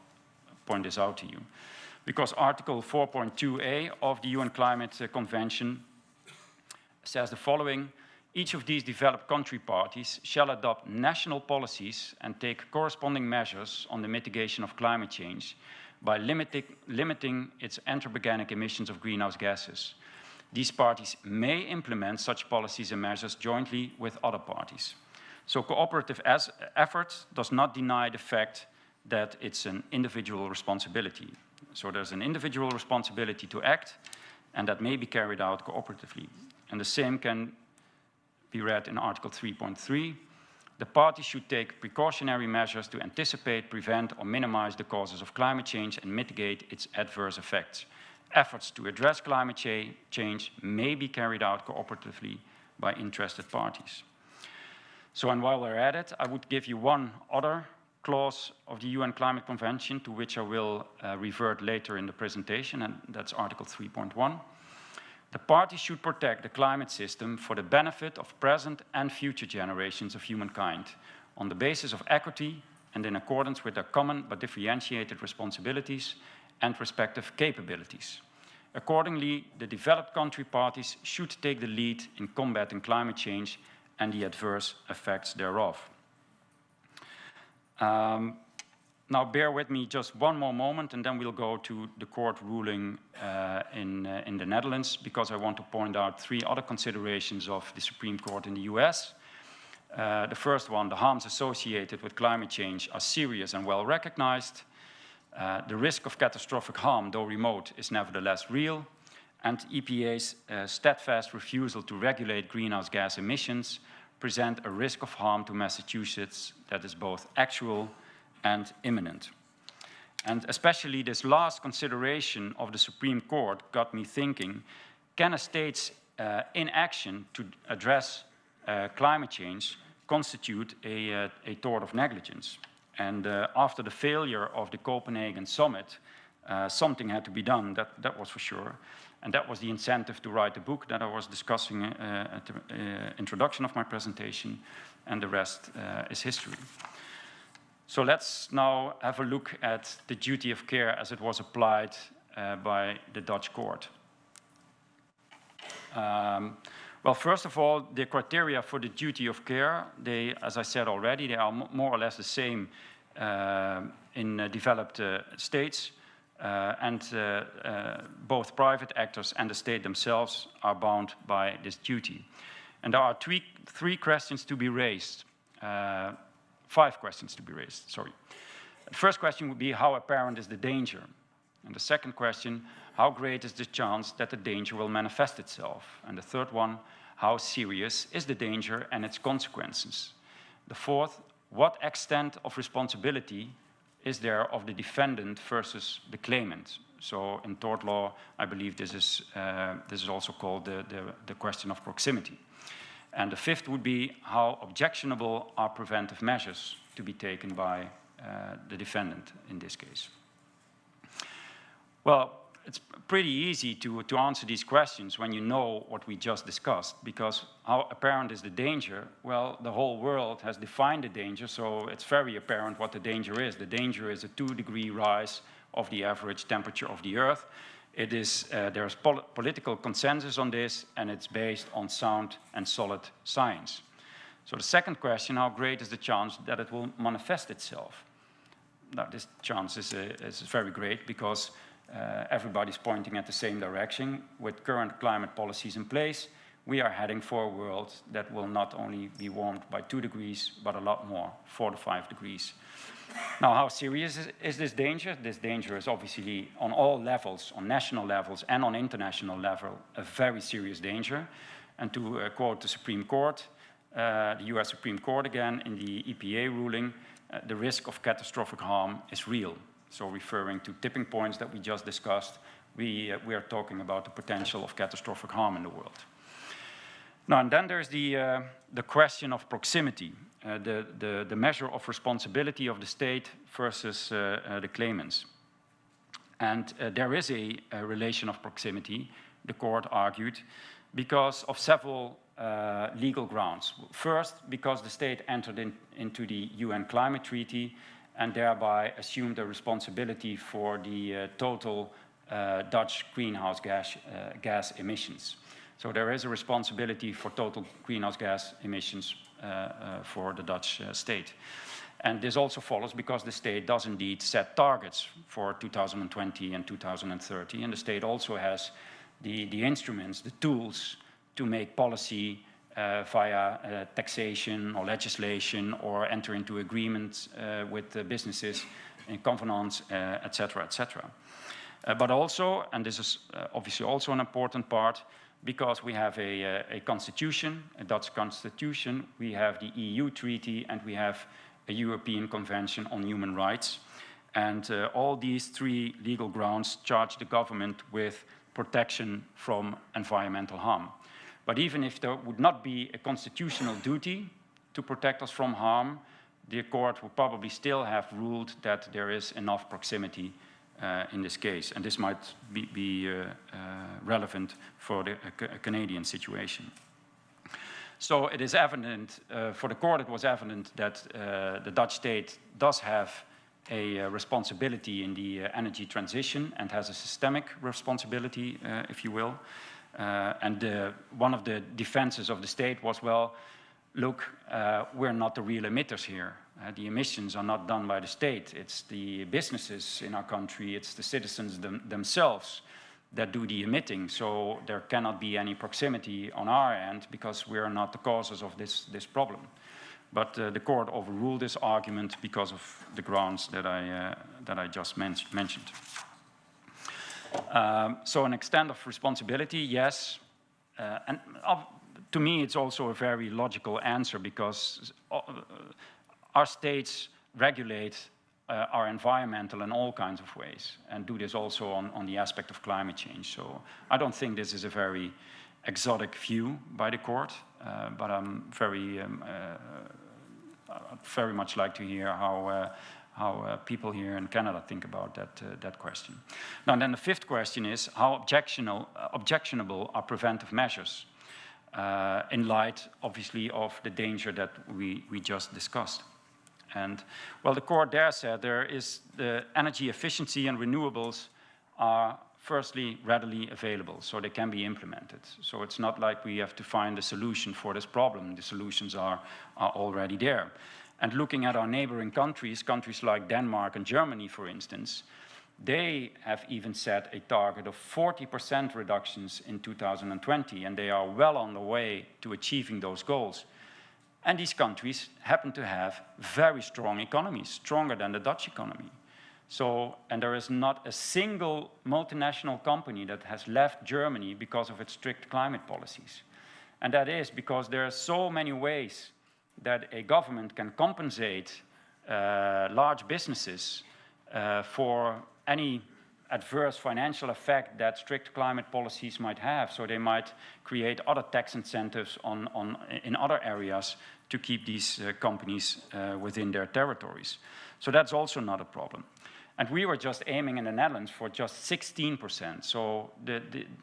point this out to you. Because Article 4.2a of the UN Climate Convention says the following: each of these developed country parties shall adopt national policies and take corresponding measures on the mitigation of climate change by limiting its anthropogenic emissions of greenhouse gases. These parties may implement such policies and measures jointly with other parties. So cooperative effort does not deny the fact that it's an individual responsibility. So there's an individual responsibility to act, and that may be carried out cooperatively. And the same can be read in Article 3.3. The parties should take precautionary measures to anticipate, prevent, or minimize the causes of climate change and mitigate its adverse effects. Efforts to address climate change may be carried out cooperatively by interested parties. So, and while we're at it, I would give you one other clause of the UN Climate Convention to which I will revert later in the presentation, and that's Article 3.1. The parties should protect the climate system for the benefit of present and future generations of humankind on the basis of equity and in accordance with their common but differentiated responsibilities and respective capabilities. Accordingly, the developed country parties should take the lead in combating climate change and the adverse effects thereof. Now, bear with me just one more moment, and then we'll go to the court ruling in the Netherlands, because I want to point out three other considerations of the Supreme Court in the US. The first one, the harms associated with climate change are serious and well recognized. The risk of catastrophic harm, though remote, is nevertheless real. And EPA's steadfast refusal to regulate greenhouse gas emissions present a risk of harm to Massachusetts that is both actual and imminent. And especially this last consideration of the Supreme Court got me thinking, can a state's inaction to address climate change constitute a tort of negligence? And after the failure of the Copenhagen summit, something had to be done, that was for sure. And that was the incentive to write the book that I was discussing at the introduction of my presentation, and the rest is history. So let's now have a look at the duty of care as it was applied by the Dutch court. Well, first of all, the criteria for the duty of care, they, as I said already, they are more or less the same in developed states. Both private actors and the state themselves are bound by this duty. And there are three questions to be raised. 5 questions to be raised, sorry. The first question would be, how apparent is the danger? And the second question, how great is the chance that the danger will manifest itself? And the third one, how serious is the danger and its consequences? The fourth, what extent of responsibility is there of the defendant versus the claimant? So in tort law, I believe this is also called the question of proximity. And the fifth would be, how objectionable are preventive measures to be taken by the defendant in this case? Well, it's pretty easy to answer these questions when you know what we just discussed, because how apparent is the danger? Well, the whole world has defined the danger, so it's very apparent what the danger is. The danger is a 2-degree rise of the average temperature of the Earth. It is, there's political consensus on this, and it's based on sound and solid science. So the second question, how great is the chance that it will manifest itself? Now, this chance is very great because everybody's pointing at the same direction. With current climate policies in place, we are heading for a world that will not only be warmed by 2 degrees, but a lot more, 4 to 5 degrees. Now, how serious is this danger? This danger is obviously on all levels, on national levels and on international level, a very serious danger. And to quote the Supreme Court, the US Supreme Court again, in the EPA ruling, the risk of catastrophic harm is real. So referring to tipping points that we just discussed, we are talking about the potential of catastrophic harm in the world. Now, and then there's the question of proximity, the measure of responsibility of the state versus the claimants. And there is a relation of proximity, the court argued, because of several legal grounds. First, because the state entered into the UN Climate Treaty and thereby assumed a responsibility for the total Dutch greenhouse gas emissions. So there is a responsibility for total greenhouse gas emissions for the Dutch state. And this also follows because the state does indeed set targets for 2020 and 2030, and the state also has the instruments, the tools to make policy via taxation or legislation or enter into agreements with businesses in covenants, et cetera, et cetera. But also, and this is obviously also an important part, because we have a constitution, a Dutch constitution, we have the EU treaty, and we have a European Convention on Human Rights. And all these 3 legal grounds charge the government with protection from environmental harm. But even if there would not be a constitutional duty to protect us from harm, the court would probably still have ruled that there is enough proximity in this case. And this might be relevant for the Canadian situation. So it is evident, for the court it was evident that the Dutch state does have a responsibility in the energy transition and has a systemic responsibility, if you will. And one of the defenses of the state was, well, look, we're not the real emitters here. The emissions are not done by the state. It's the businesses in our country, it's the citizens themselves that do the emitting. So there cannot be any proximity on our end because we are not the causes of this problem. But the court overruled this argument because of the grounds that I just mentioned. So an extent of responsibility, yes. And to me, it's also a very logical answer because our states regulate our environmental in all kinds of ways and do this also on the aspect of climate change. So I don't think this is a very exotic view by the court, but I'm very much like to hear how people here in Canada think about that question. Now, and then the 5th question is, how objectionable are preventive measures in light, obviously, of the danger that we just discussed? And, well, the court there said there is the energy efficiency and renewables are firstly readily available, so they can be implemented. So it's not like we have to find a solution for this problem. The solutions are already there. And looking at our neighboring countries, countries like Denmark and Germany, for instance, they have even set a target of 40% reductions in 2020, and they are well on the way to achieving those goals. And these countries happen to have very strong economies, stronger than the Dutch economy. So, and there is not a single multinational company that has left Germany because of its strict climate policies. And that is because there are so many ways that a government can compensate large businesses for any adverse financial effect that strict climate policies might have. So they might create other tax incentives in other areas to keep these companies within their territories. So that's also not a problem. And we were just aiming in the Netherlands for just 16%. So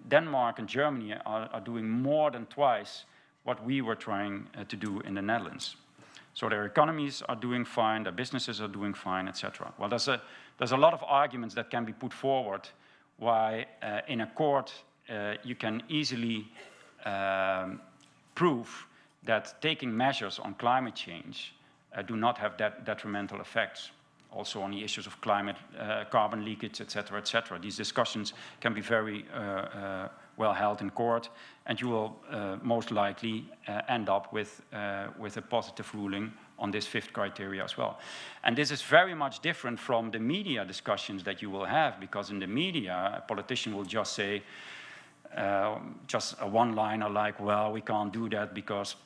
Denmark and Germany are doing more than twice what we were trying to do in the Netherlands. So their economies are doing fine, their businesses are doing fine, etc. Well, there's a lot of arguments that can be put forward why in a court you can easily prove that taking measures on climate change do not have detrimental effects. Also on the issues of climate, carbon leakage, etc., etc. These discussions can be very well held in court, and you will most likely end up with a positive ruling on this fifth criteria as well. And this is very much different from the media discussions that you will have, because in the media, a politician will just say, just a one-liner like, well, we can't do that because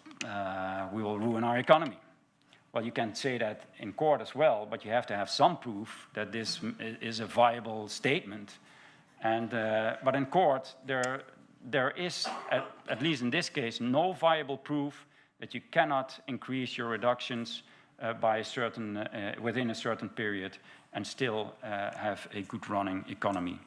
we will ruin our economy. Well, you can say that in court as well, but you have to have some proof that this is a viable statement. And, but in court, there is, at least in this case, no viable proof that you cannot increase your reductions by a certain, within a certain period and still have a good running economy.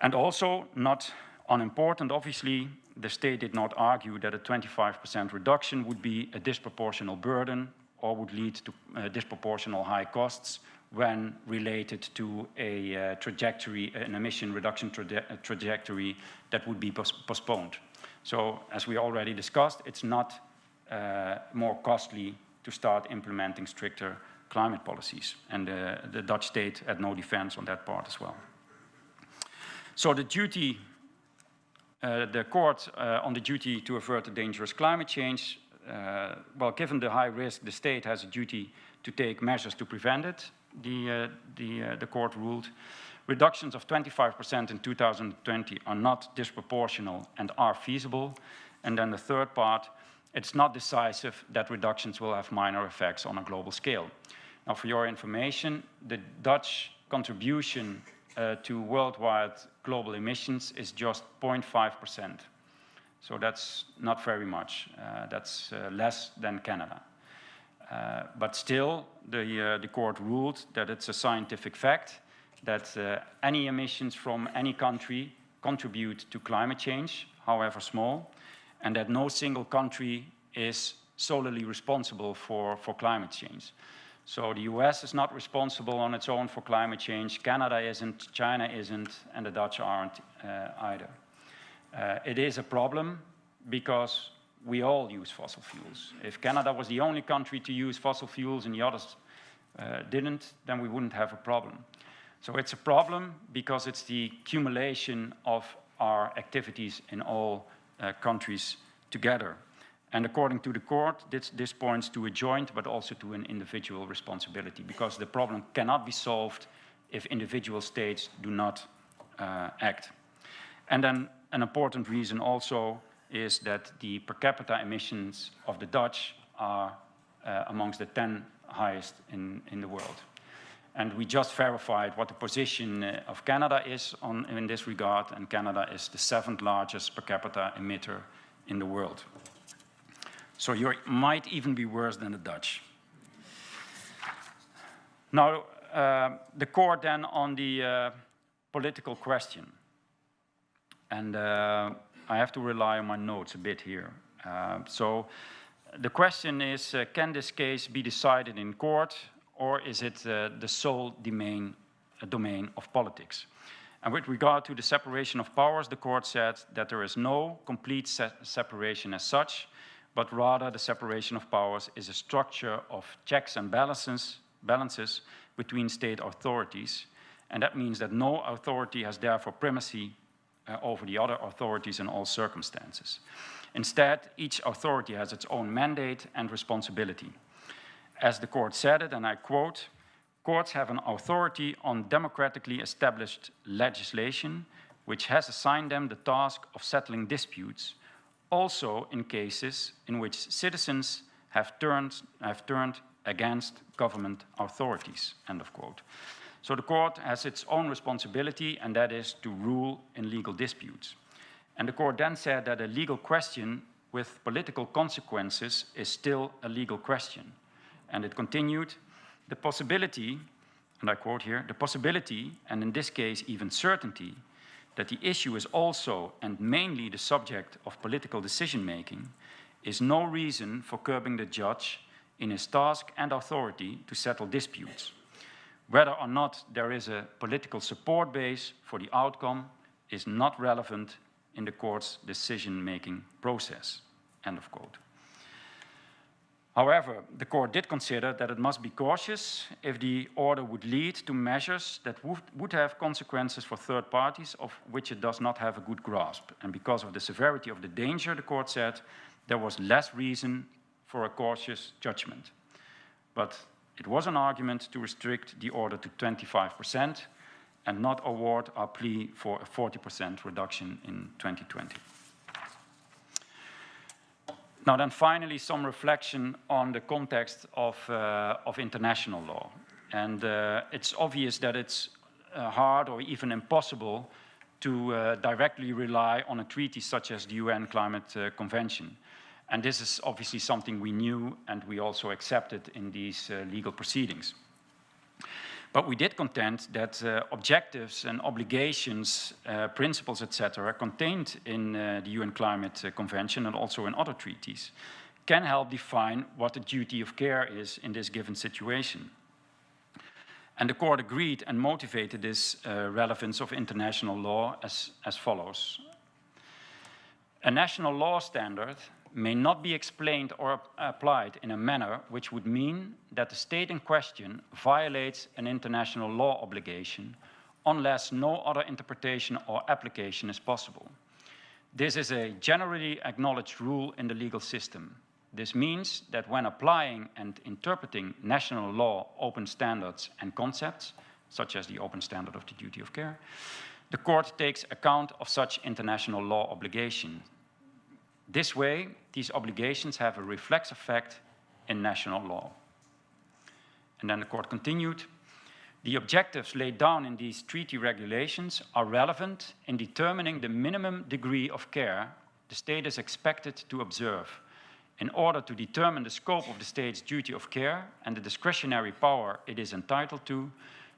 And also, not unimportant, obviously, the state did not argue that a 25% reduction would be a disproportional burden or would lead to disproportional high costs when related to a trajectory, an emission reduction trajectory that would be postponed. So, as we already discussed, it's not more costly to start implementing stricter climate policies, and the Dutch state had no defense on that part as well. So the duty, the court on the duty to avert the dangerous climate change, well, given the high risk, the state has a duty to take measures to prevent it, the court ruled. Reductions of 25% in 2020 are not disproportional and are feasible. And then the third part, it's not decisive that reductions will have minor effects on a global scale. Now, for your information, the Dutch contribution to worldwide global emissions is just 0.5%. So that's not very much. That's less than Canada. But still, the court ruled that it's a scientific fact that any emissions from any country contribute to climate change, however small, and that no single country is solely responsible for climate change. So the US is not responsible on its own for climate change, Canada isn't, China isn't, and the Dutch aren't either. It is a problem because we all use fossil fuels. If Canada was the only country to use fossil fuels and the others didn't, then we wouldn't have a problem. So it's a problem because it's the accumulation of our activities in all countries together. And according to the court, this points to a joint but also to an individual responsibility, because the problem cannot be solved if individual states do not act. And then an important reason also is that the per capita emissions of the Dutch are amongst the 10 highest in the world. And we just verified what the position of Canada is in this regard, and Canada is the 7th largest per capita emitter in the world. So you might even be worse than the Dutch. Now, the court then on the political question. And I have to rely on my notes a bit here. So the question is, can this case be decided in court, or is it the sole domain of politics? And with regard to the separation of powers, the court said that there is no complete separation as such, but rather the separation of powers is a structure of checks and balances between state authorities. And that means that no authority has therefore primacy over the other authorities in all circumstances. Instead, each authority has its own mandate and responsibility. As the court said it, and I quote, "Courts have an authority on democratically established legislation, which has assigned them the task of settling disputes, also in cases in which citizens have turned against government authorities," end of quote. So the court has its own responsibility, and that is to rule in legal disputes. And the court then said that a legal question with political consequences is still a legal question. And it continued, "The possibility and I quote here, "The possibility, and in this case even certainty, that the issue is also and mainly the subject of political decision-making is no reason for curbing the judge in his task and authority to settle disputes. Whether or not there is a political support base for the outcome is not relevant in the court's decision-making process." End of quote. However, the court did consider that it must be cautious if the order would lead to measures that would have consequences for third parties of which it does not have a good grasp. And because of the severity of the danger, the court said, there was less reason for a cautious judgment. But it was an argument to restrict the order to 25% and not award our plea for a 40% reduction in 2020. Now then finally some reflection on the context of international law. And it's obvious that it's hard or even impossible to directly rely on a treaty such as the UN Climate Convention. And this is obviously something we knew and we also accepted in these legal proceedings. But we did contend that objectives and obligations, principles, etc., contained in the UN Climate Convention and also in other treaties can help define what the duty of care is in this given situation. And the court agreed and motivated this relevance of international law as follows. A national law standard may not be explained or applied in a manner which would mean that the state in question violates an international law obligation unless no other interpretation or application is possible. This is a generally acknowledged rule in the legal system. This means that when applying and interpreting national law open standards and concepts, such as the open standard of the duty of care, the court takes account of such international law obligations. This way, these obligations have a reflex effect in national law. And then the court continued, the objectives laid down in these treaty regulations are relevant in determining the minimum degree of care the state is expected to observe. In order to determine the scope of the state's duty of care and the discretionary power it is entitled to,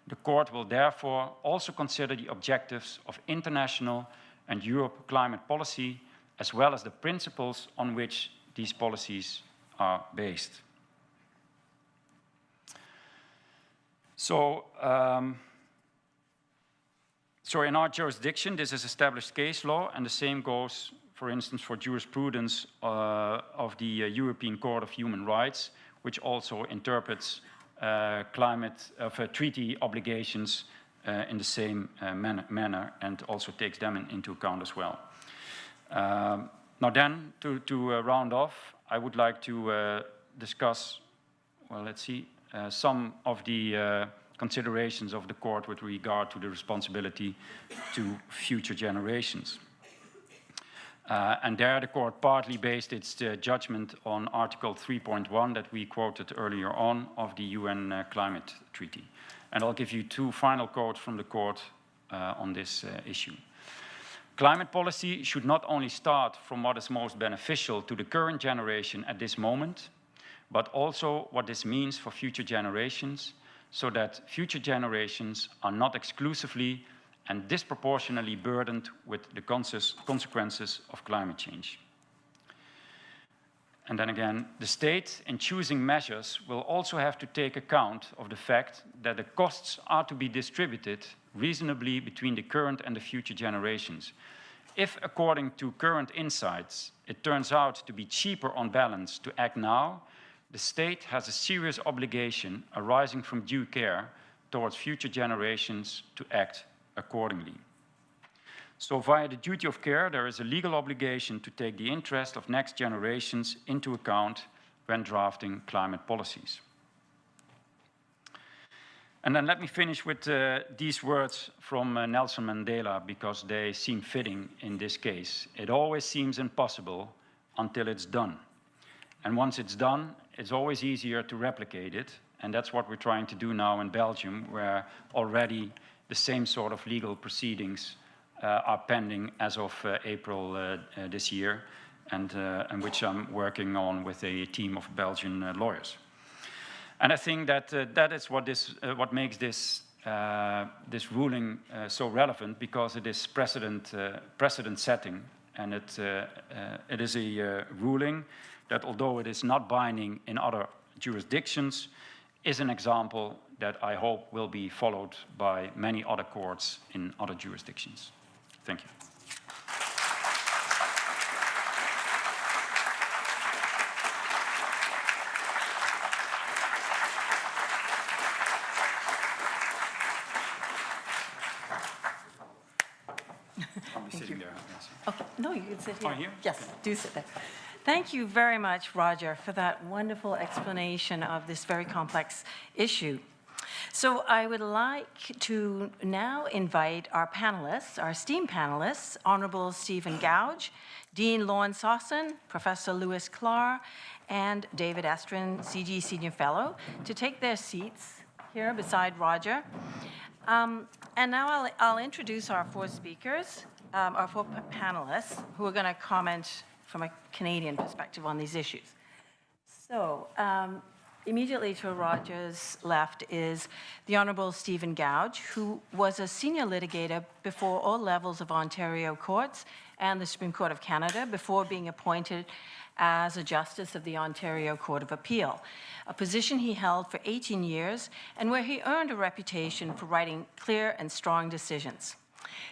the court will therefore also consider the objectives of international and Europe climate policy as well as the principles on which these policies are based. So in our jurisdiction, this is established case law, and the same goes, for instance, for jurisprudence of the European Court of Human Rights, which also interprets treaty obligations in the same manner and also takes them into account as well. Now then, to round off, I would like to discuss, well, let's see, some of the considerations of the court with regard to the responsibility to future generations. And there the court partly based its judgment on Article 3.1 that we quoted earlier on of the UN Climate Treaty. And I'll give you two final quotes from the court on this issue. Climate policy should not only start from what is most beneficial to the current generation at this moment, but also what this means for future generations, so that future generations are not exclusively and disproportionately burdened with the consequences of climate change. And then again, the state, in choosing measures, will also have to take account of the fact that the costs are to be distributed reasonably between the current and the future generations. If, according to current insights, it turns out to be cheaper on balance to act now, the state has a serious obligation arising from due care towards future generations to act accordingly. So via the duty of care, there is a legal obligation to take the interest of next generations into account when drafting climate policies. And then let me finish with these words from Nelson Mandela, because they seem fitting in this case. It always seems impossible until it's done. And once it's done, it's always easier to replicate it. And that's what we're trying to do now in Belgium, where already the same sort of legal proceedings are pending as of April this year, and which I'm working on with a team of Belgian lawyers. And I think that that is what makes this ruling so relevant, because it is precedent setting, and it is a ruling that, although it is not binding in other jurisdictions, is an example that I hope will be followed by many other courts in other jurisdictions. Thank you. Okay. No, you can sit here. Oh, here? Yes, do sit there. Thank you very much, Roger, for that wonderful explanation of this very complex issue. So I would like to now invite our panelists, our esteemed panelists, Honorable Stephen Gouge, Dean Lorne Sossin, Professor Louis Clark, and David Estrin, CIGI Senior Fellow, to take their seats here beside Roger. And now I'll introduce our four speakers, our four panelists, who are going to comment from a Canadian perspective on these issues. So immediately to Roger's left is the Honourable Stephen Gouge, who was a senior litigator before all levels of Ontario courts and the Supreme Court of Canada before being appointed as a Justice of the Ontario Court of Appeal, a position he held for 18 years and where he earned a reputation for writing clear and strong decisions.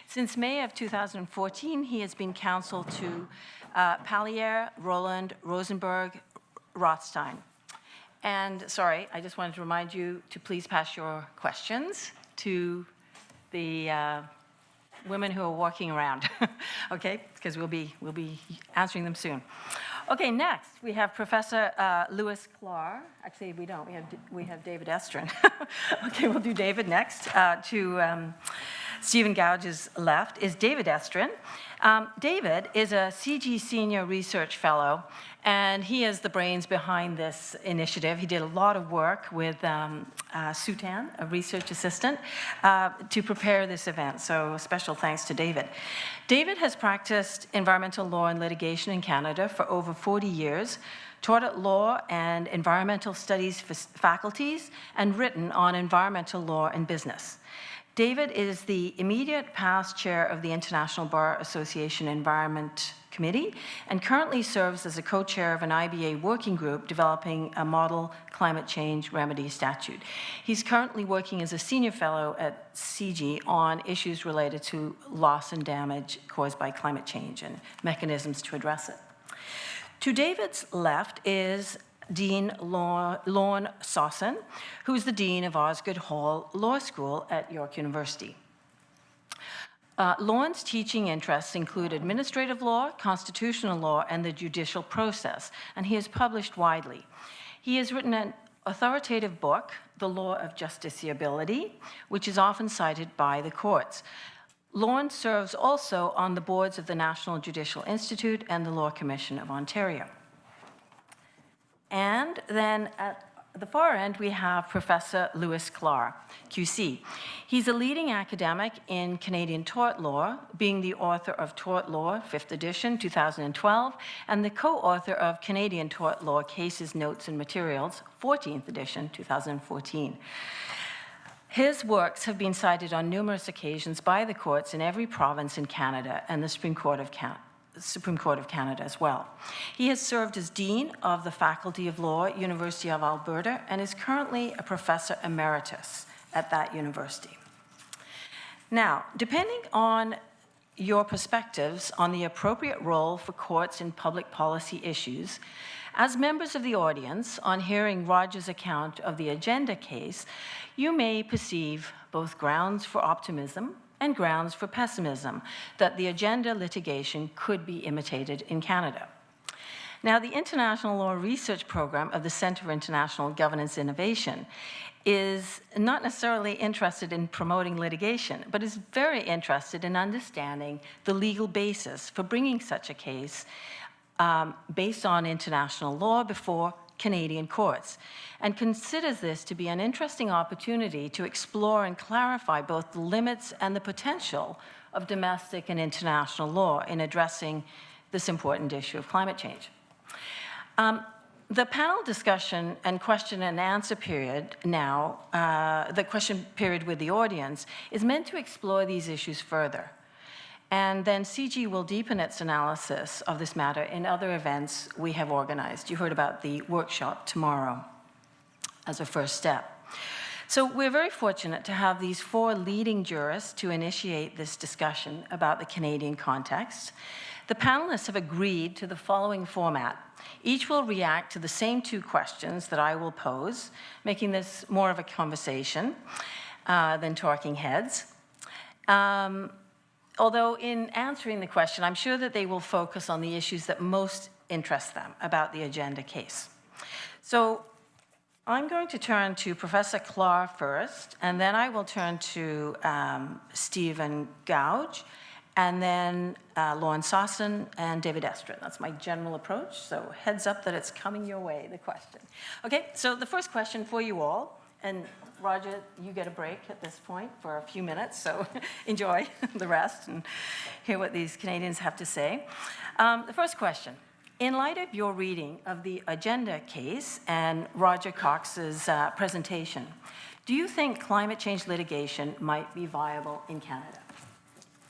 Since May of 2014, he has been counsel to Pallier, Roland, Rosenberg, Rothstein. And sorry, I just wanted to remind you to please pass your questions to the women who are walking around, okay? Because we'll be answering them soon. Okay, next we have Professor Louis Clark. Actually, we don't. We have David Estrin. Okay, we'll do David next. To Stephen Gouge's left is David Estrin. David is a CIGI Senior Research Fellow, and he is the brains behind this initiative. He did a lot of work with Sutan, a research assistant, to prepare this event. So special thanks to David. David has practiced environmental law and litigation in Canada for over 40 years, taught at law and environmental studies faculties, and written on environmental law and business. David is the immediate past chair of the International Bar Association Environment Committee and currently serves as a co-chair of an IBA working group developing a model climate change remedy statute. He's currently working as a senior fellow at CIGI on issues related to loss and damage caused by climate change and mechanisms to address it. To David's left is Dean Lorne Sossin, who is the Dean of Osgoode Hall Law School at York University. Lorne's teaching interests include administrative law, constitutional law, and the judicial process, and he has published widely. He has written an authoritative book, The Law of Justiciability, which is often cited by the courts. Lorne serves also on the boards of the National Judicial Institute and the Law Commission of Ontario. And then at the far end, we have Professor Louis Clark, QC. He's a leading academic in Canadian tort law, being the author of Tort Law, 5th edition, 2012, and the co-author of Canadian Tort Law Cases, Notes, and Materials, 14th edition, 2014. His works have been cited on numerous occasions by the courts in every province in Canada and the Supreme Court of Canada as well. He has served as Dean of the Faculty of Law, University of Alberta, and is currently a Professor Emeritus at that university. Now, depending on your perspectives on the appropriate role for courts in public policy issues, as members of the audience, on hearing Roger's account of the agenda case, you may perceive both grounds for optimism and grounds for pessimism that the agenda litigation could be imitated in Canada. Now, the International Law Research Program of the Centre for International Governance Innovation is not necessarily interested in promoting litigation, but is very interested in understanding the legal basis for bringing such a case based on international law before Canadian courts, and considers this to be an interesting opportunity to explore and clarify both the limits and the potential of domestic and international law in addressing this important issue of climate change. The panel discussion and question and answer period now, the question period with the audience, is meant to explore these issues further. And then CIGI will deepen its analysis of this matter in other events we have organized. You heard about the workshop tomorrow as a first step. So we're very fortunate to have these 4 leading jurists to initiate this discussion about the Canadian context. The panelists have agreed to the following format. Each will react to the same 2 questions that I will pose, making this more of a conversation than talking heads. Although in answering the question, I'm sure that they will focus on the issues that most interest them about the agenda case. So I'm going to turn to Professor Clark first, and then I will turn to Stephen Gouge, and then Lauren Sossin and David Estrin. That's my general approach, so heads up that it's coming your way, the question. Okay, so the first question for you all, and Roger, you get a break at this point for a few minutes, so enjoy the rest and hear what these Canadians have to say. The first question. In light of your reading of the agenda case and Roger Cox's presentation, do you think climate change litigation might be viable in Canada?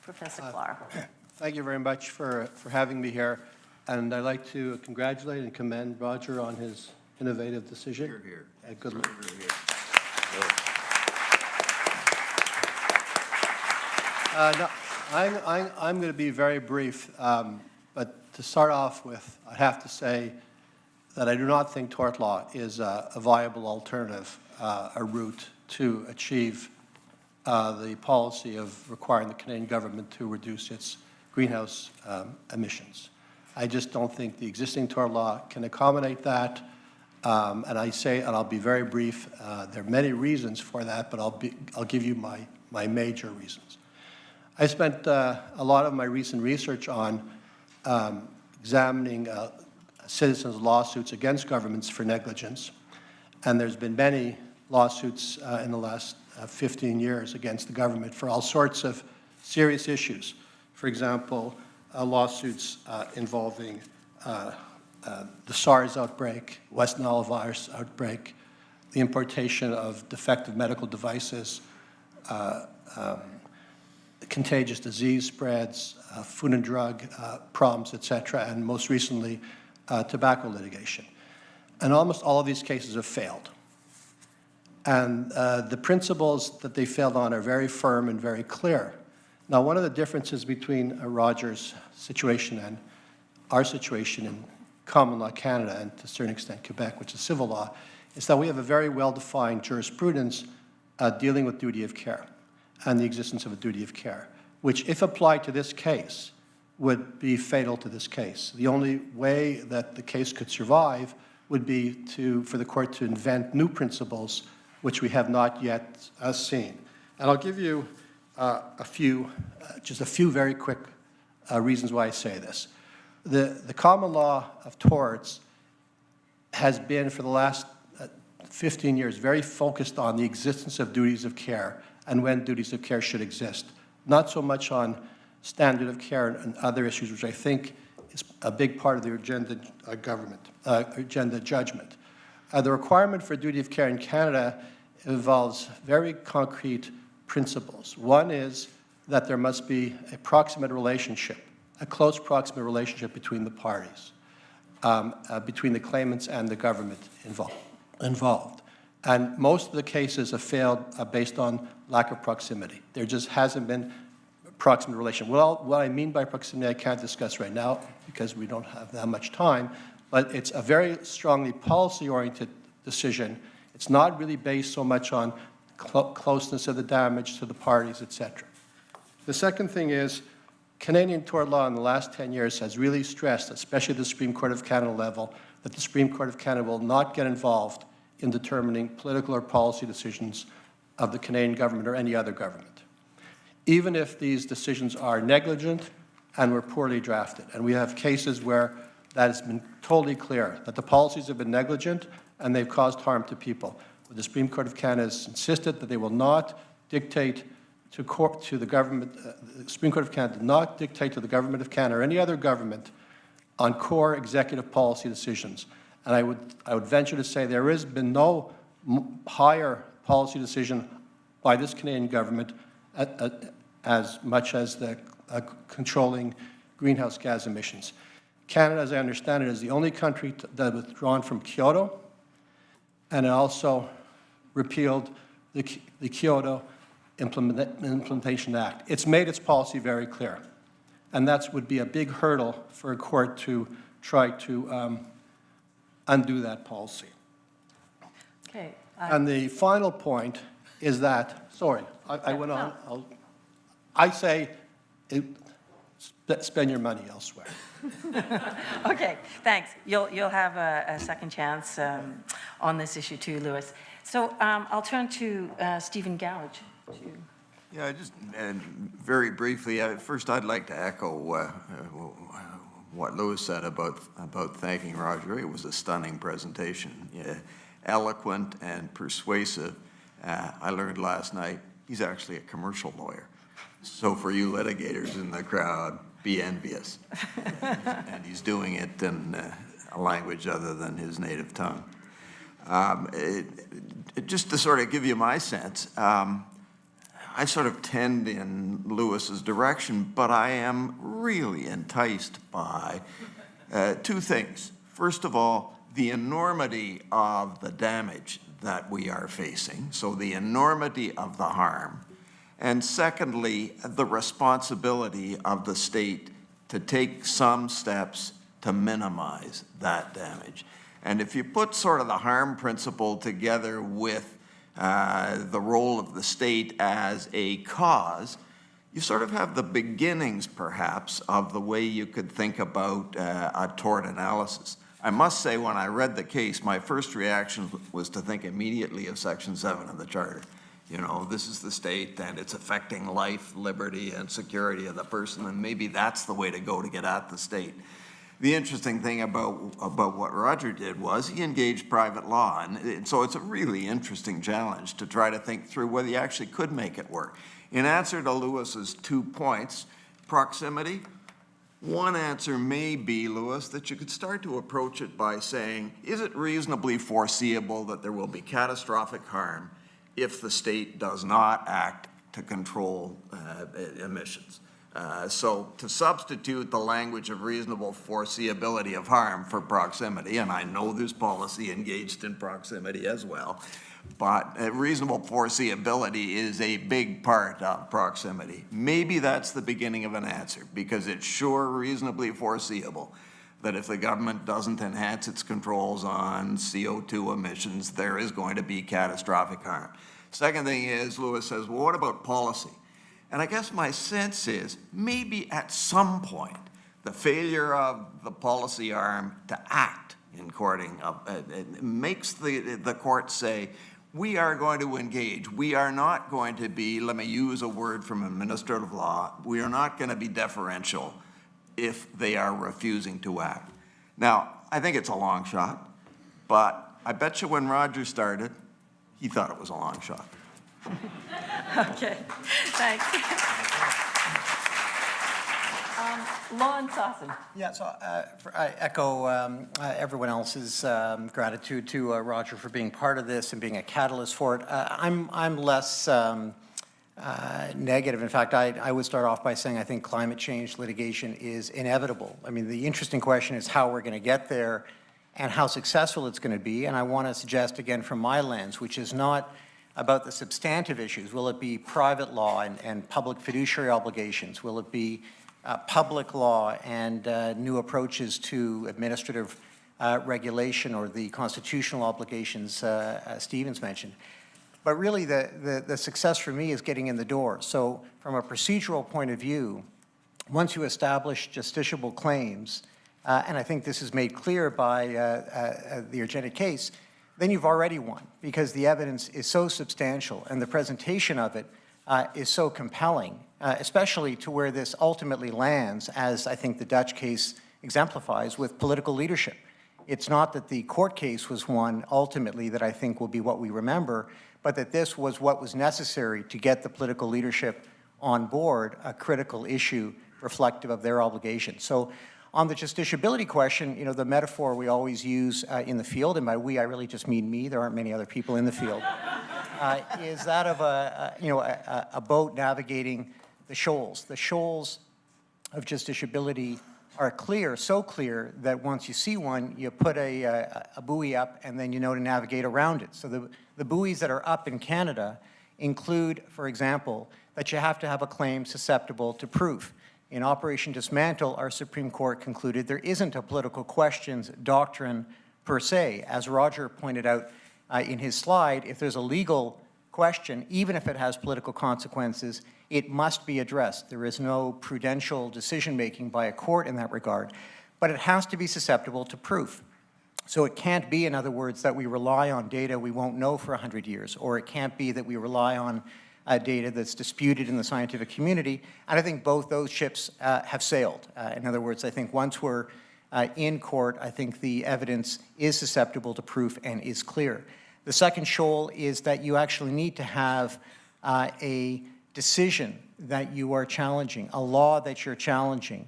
Professor Clark. Thank you very much for having me here. And I'd like to congratulate and commend Roger on his innovative decision. Hear, hear. Good luck. No, I'm going to be very brief. But to start off with, I have to say that I do not think tort law is a viable alternative, a route to achieve the policy of requiring the Canadian government to reduce its greenhouse emissions. I just don't think the existing tort law can accommodate that. And I say, and I'll be very brief, there are many reasons for that, but I'll give you my major reasons. I spent a lot of my recent research on examining citizens' lawsuits against governments for negligence. And there's been many lawsuits in the last 15 years against the government for all sorts of serious issues. For example, lawsuits involving the SARS outbreak, West Nile virus outbreak, the importation of defective medical devices, contagious disease spreads, food and drug problems, etc., and most recently, tobacco litigation. And almost all of these cases have failed. And the principles that they failed on are very firm and very clear. Now, one of the differences between Roger's situation and our situation in common law Canada, and to a certain extent Quebec, which is civil law, is that we have a very well-defined jurisprudence dealing with duty of care and the existence of a duty of care, which, if applied to this case, would be fatal to this case. The only way that the case could survive would be for the court to invent new principles, which we have not yet seen. And I'll give you just a few very quick reasons why I say this. The common law of torts has been, for the last 15 years, very focused on the existence of duties of care and when duties of care should exist, not so much on standard of care and other issues, which I think is a big part of the agenda agenda judgment. The requirement for duty of care in Canada involves very concrete principles. One is that there must be a proximate relationship, a close proximate relationship between the parties, between the claimants and the government involved. And most of the cases have failed based on lack of proximity. There just hasn't been a proximate relation. Well, what I mean by proximity I can't discuss right now because we don't have that much time, but it's a very strongly policy-oriented decision. It's not really based so much on closeness of the damage to the parties, etc. The second thing is Canadian tort law in the last 10 years has really stressed, especially at the Supreme Court of Canada level, that the Supreme Court of Canada will not get involved in determining political or policy decisions of the Canadian government or any other government, even if these decisions are negligent and were poorly drafted. And we have cases where that has been totally clear, that the policies have been negligent and they've caused harm to people. The Supreme Court of Canada has insisted that they will not dictate to the government, the Supreme Court of Canada did not dictate to the government of Canada or any other government on core executive policy decisions. And I would venture to say there has been no higher policy decision by this Canadian government as much as the controlling greenhouse gas emissions. Canada, as I understand it, is the only country that has withdrawn from Kyoto, and it also repealed the Kyoto Implementation Act. It's made its policy very clear, and that would be a big hurdle for a court to try to undo that policy. Okay. And the final point is that, sorry, I went on. I say, spend your money elsewhere. Okay, thanks. You'll have a second chance on this issue too, Louis. So I'll turn to Stephen Gowage. Yeah, just very briefly, first I'd like to echo what Louis said about thanking Roger. It was a stunning presentation, eloquent and persuasive. I learned last night he's actually a commercial lawyer. So for you litigators in the crowd, be envious. And he's doing it in a language other than his native tongue. Just to sort of give you my sense, I sort of tend in Louis's direction, but I am really enticed by two things. First of all, the enormity of the damage that we are facing, so the enormity of the harm. And secondly, the responsibility of the state to take some steps to minimize that damage. And if you put sort of the harm principle together with the role of the state as a cause, you sort of have the beginnings, perhaps, of the way you could think about a tort analysis. I must say, when I read the case, my first reaction was to think immediately of Section 7 of the Charter. You know, this is the state, and it's affecting life, liberty, and security of the person, and maybe that's the way to go to get at the state. The interesting thing about what Roger did was he engaged private law, and so it's a really interesting challenge to try to think through whether you actually could make it work. In answer to Louis's 2 points, proximity, one answer may be, Louis, that you could start to approach it by saying, is it reasonably foreseeable that there will be catastrophic harm if the state does not act to control emissions? So to substitute the language of reasonable foreseeability of harm for proximity, and I know there's policy engaged in proximity as well, but reasonable foreseeability is a big part of proximity. Maybe that's the beginning of an answer, because it's sure reasonably foreseeable that if the government doesn't enhance its controls on CO2 emissions, there is going to be catastrophic harm. Second thing is, Louis says, well, what about policy? And I guess my sense is maybe at some point, the failure of the policy arm to act in courting it makes the court say, we are going to engage. We are not going to be, let me use a word from administrative law, we are not going to be deferential if they are refusing to act. Now, I think it's a long shot, but I bet you when Roger started, he thought it was a long shot. Okay, thanks. Lon Sossin. Yeah, so I echo everyone else's gratitude to Roger for being part of this and being a catalyst for it. I'm less negative. In fact, I would start off by saying I think climate change litigation is inevitable. I mean, the interesting question is how we're going to get there and how successful it's going to be. And I want to suggest again from my lens, which is not about the substantive issues. Will it be private law and public fiduciary obligations? Will it be public law and new approaches to administrative regulation or the constitutional obligations Stevens mentioned? But really the success for me is getting in the door. So from a procedural point of view, once you establish justiciable claims, and I think this is made clear by the Urgenta case, then you've already won because the evidence is so substantial and the presentation of it is so compelling, especially to where this ultimately lands, as I think the Dutch case exemplifies, with political leadership. It's not that the court case was won ultimately that I think will be what we remember, but that this was what was necessary to get the political leadership on board, a critical issue reflective of their obligations. So On the justiciability question, you know, the metaphor we always use in the field, and by we I really just mean me, there aren't many other people in the field, is that of a boat navigating the shoals. The shoals of justiciability are clear, so clear that once you see one, you put a buoy up and then you know to navigate around it. So the buoys that are up in Canada include, for example, that you have to have a claim susceptible to proof. In Operation Dismantle, our Supreme Court concluded there isn't a political questions doctrine per se. As Roger pointed out in his slide, if there's a legal question, even if it has political consequences, it must be addressed. There is no prudential decision-making by a court in that regard, but it has to be susceptible to proof. So it can't be, in other words, that we rely on data we won't know for 100 years, or it can't be that we rely on data that's disputed in the scientific community, and I think both those ships have sailed. In other words, I think once we're in court, I think the evidence is susceptible to proof and is clear. The second shoal is that you actually need to have a decision that you are challenging, a law that you're challenging,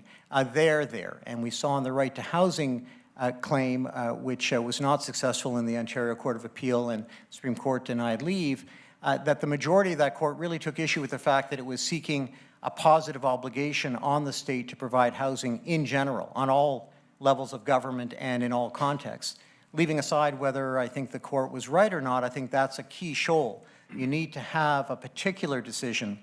there. And we saw in the right to housing claim, which was not successful in the Ontario Court of Appeal and Supreme Court denied leave, that the majority of that court really took issue with the fact that it was seeking a positive obligation on the state to provide housing in general, on all levels of government and in all contexts. Leaving aside whether I think the court was right or not, I think that's a key shoal. You need to have a particular decision,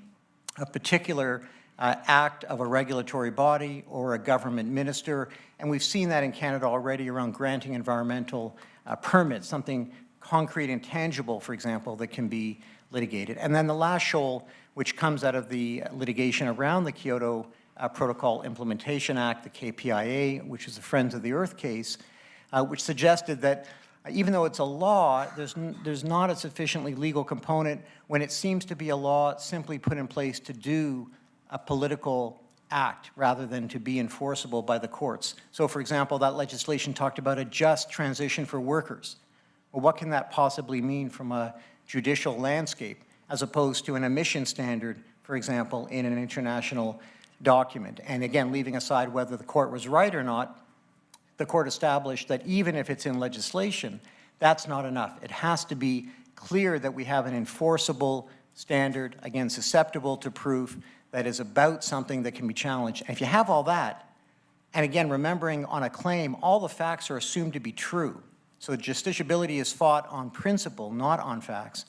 a particular act of a regulatory body or a government minister, and we've seen that in Canada already around granting environmental permits, something concrete and tangible, for example, that can be litigated. And then the last shoal, which comes out of the litigation around the Kyoto Protocol Implementation Act, the KPIA, which is the Friends of the Earth case, which suggested that even though it's a law, there's not a sufficiently legal component when it seems to be a law simply put in place to do a political act rather than to be enforceable by the courts. So, for example, that legislation talked about a just transition for workers. Well, what can that possibly mean from a judicial landscape as opposed to an emission standard, for example, in an international document? And again, leaving aside whether the court was right or not, the court established that even if it's in legislation, that's not enough. It has to be clear that we have an enforceable standard, again, susceptible to proof, that is about something that can be challenged. And if you have all that, and again, remembering on a claim, all the facts are assumed to be true. So justiciability is fought on principle, not on facts.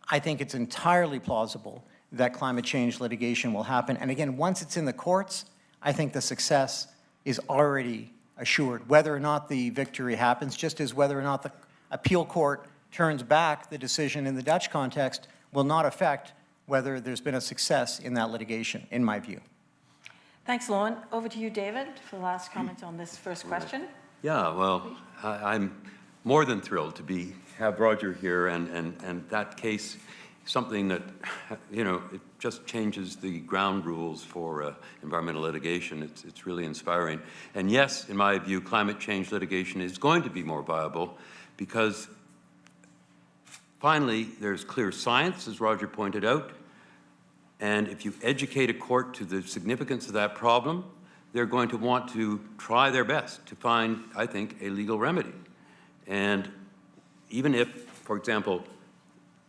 I think it's entirely plausible that climate change litigation will happen. And again, once it's in the courts, I think the success is already assured. Whether or not the victory happens, just as whether or not the appeal court turns back the decision in the Dutch context, will not affect whether there's been a success in that litigation, in my view. Thanks, Lauren. Over to you, David, for the last comment on this first question. Yeah, well, I'm more than thrilled to have Roger here, and that case, something that, you know, it just changes the ground rules for environmental litigation. It's really inspiring. And yes, in my view, climate change litigation is going to be more viable because finally, there's clear science, as Roger pointed out, and if you educate a court to the significance of that problem, they're going to want to try their best to find, I think, a legal remedy. And even if, for example,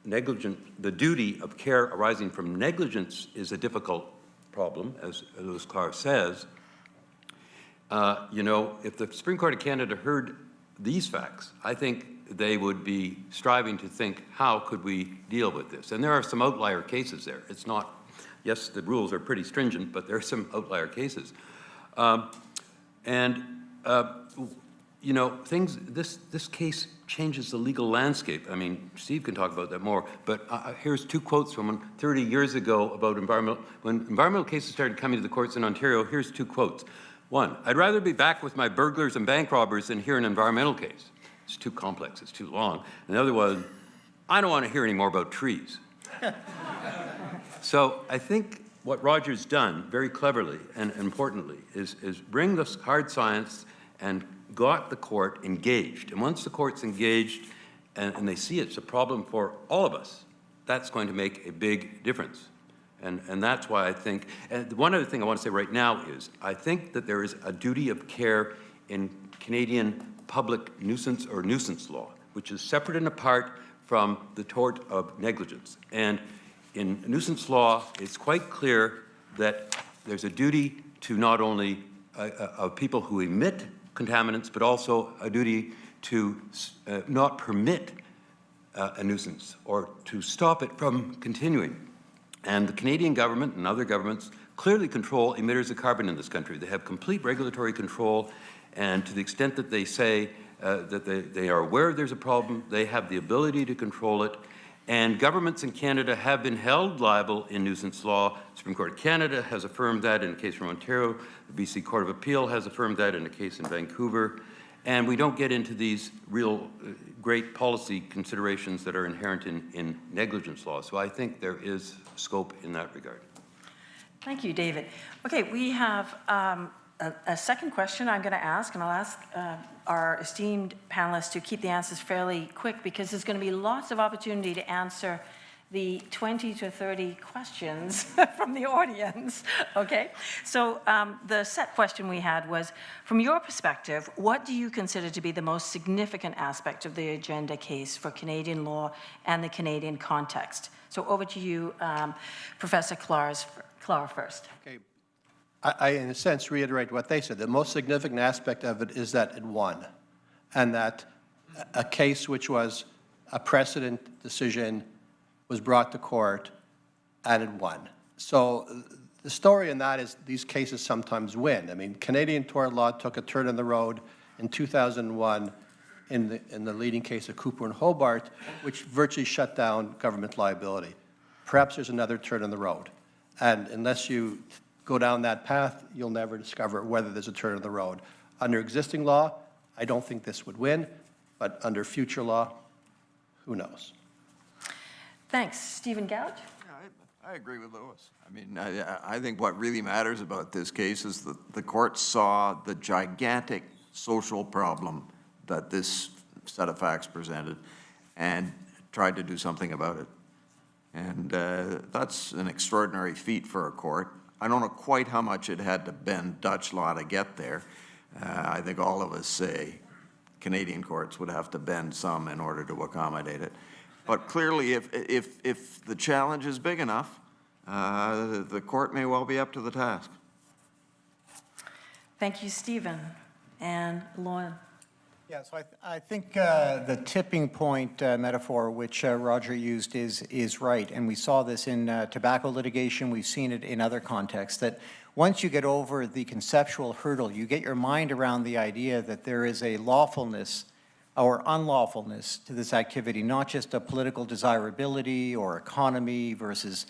the duty of care arising from negligence is a difficult problem, as Lewis Clark says, you know, if the Supreme Court of Canada heard these facts, I think they would be striving to think, how could we deal with this? And there are some outlier cases there. It's not, yes, the rules are pretty stringent, but there are some outlier cases. You know, this case changes the legal landscape. I mean, Steve can talk about that more, but here's two quotes from 30 years ago about when environmental cases started coming to the courts in Ontario. Here's two quotes. One, I'd rather be back with my burglars and bank robbers than hear an environmental case. It's too complex, it's too long. And the other one, I don't want to hear any more about trees. So I think what Roger's done very cleverly and importantly is bring this hard science and got the court engaged. And once the court's engaged and they see it's a problem for all of us, that's going to make a big difference. And that's why I think, and one other thing I want to say right now is, I think that there is a duty of care in Canadian public nuisance or nuisance law, which is separate and apart from the tort of negligence. And in nuisance law, it's quite clear that there's a duty to not only of people who emit contaminants, but also a duty to not permit a nuisance or to stop it from continuing. And the Canadian government and other governments clearly control emitters of carbon in this country. They have complete regulatory control, and to the extent that they say that they are aware there's a problem, they have the ability to control it. And governments in Canada have been held liable in nuisance law. The Supreme Court of Canada has affirmed that in a case from Ontario. The BC Court of Appeal has affirmed that in a case in Vancouver. And we don't get into these real great policy considerations that are inherent in negligence law. So I think there is scope in that regard. Thank you, David. Okay, we have a second question I'm going to ask, and I'll ask our esteemed panelists to keep the answers fairly quick, because there's going to be lots of opportunity to answer the 20 to 30 questions from the audience, okay? So the set question we had was, from your perspective, what do you consider to be the most significant aspect of the agenda case for Canadian law and the Canadian context? So over to you, Professor Klar first. Okay. I, in a sense, reiterate what they said. The most significant aspect of it is that it won, and that a case which was a precedent decision was brought to court, and it won. So the story in that is these cases sometimes win. I mean, Canadian tort law took a turn in the road in 2001 in the leading case of Cooper and Hobart, which virtually shut down government liability. Perhaps there's another turn in the road, and unless you go down that path, you'll never discover whether there's a turn in the road. Under existing law, I don't think this would win, but under future law, who knows? Thanks. Stephen Gouge? Yeah, I agree with Louis. I mean, I think what really matters about this case is that the court saw the gigantic social problem that this set of facts presented and tried to do something about it. And that's an extraordinary feat for a court. I don't know quite how much it had to bend Dutch law to get there. I think all of us say Canadian courts would have to bend some in order to accommodate it. But clearly, if the challenge is big enough, the court may well be up to the task. Thank you, Stephen. And Lauren? Yeah, so I think the tipping point metaphor which Roger used is right, and we saw this in tobacco litigation. We've seen it in other contexts, that once you get over the conceptual hurdle, you get your mind around the idea that there is a lawfulness or unlawfulness to this activity, not just a political desirability or economy versus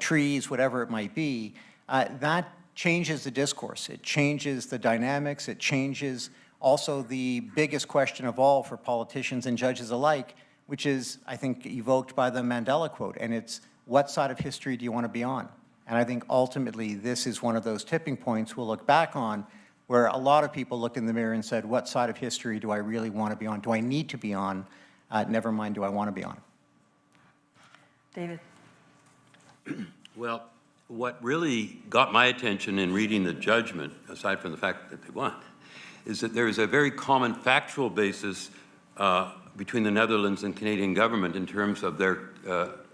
trees, whatever it might be. That changes the discourse. It changes the dynamics. It changes also the biggest question of all for politicians and judges alike, which is, I think, evoked by the Mandela quote, and it's, what side of history do you want to be on? And I think ultimately this is one of those tipping points we'll look back on, where a lot of people looked in the mirror and said, what side of history do I really want to be on? Do I need to be on? Never mind, do I want to be on? David? Well, what really got my attention in reading the judgment, aside from the fact that they won, is that there is a very common factual basis between the Netherlands and Canadian government in terms of their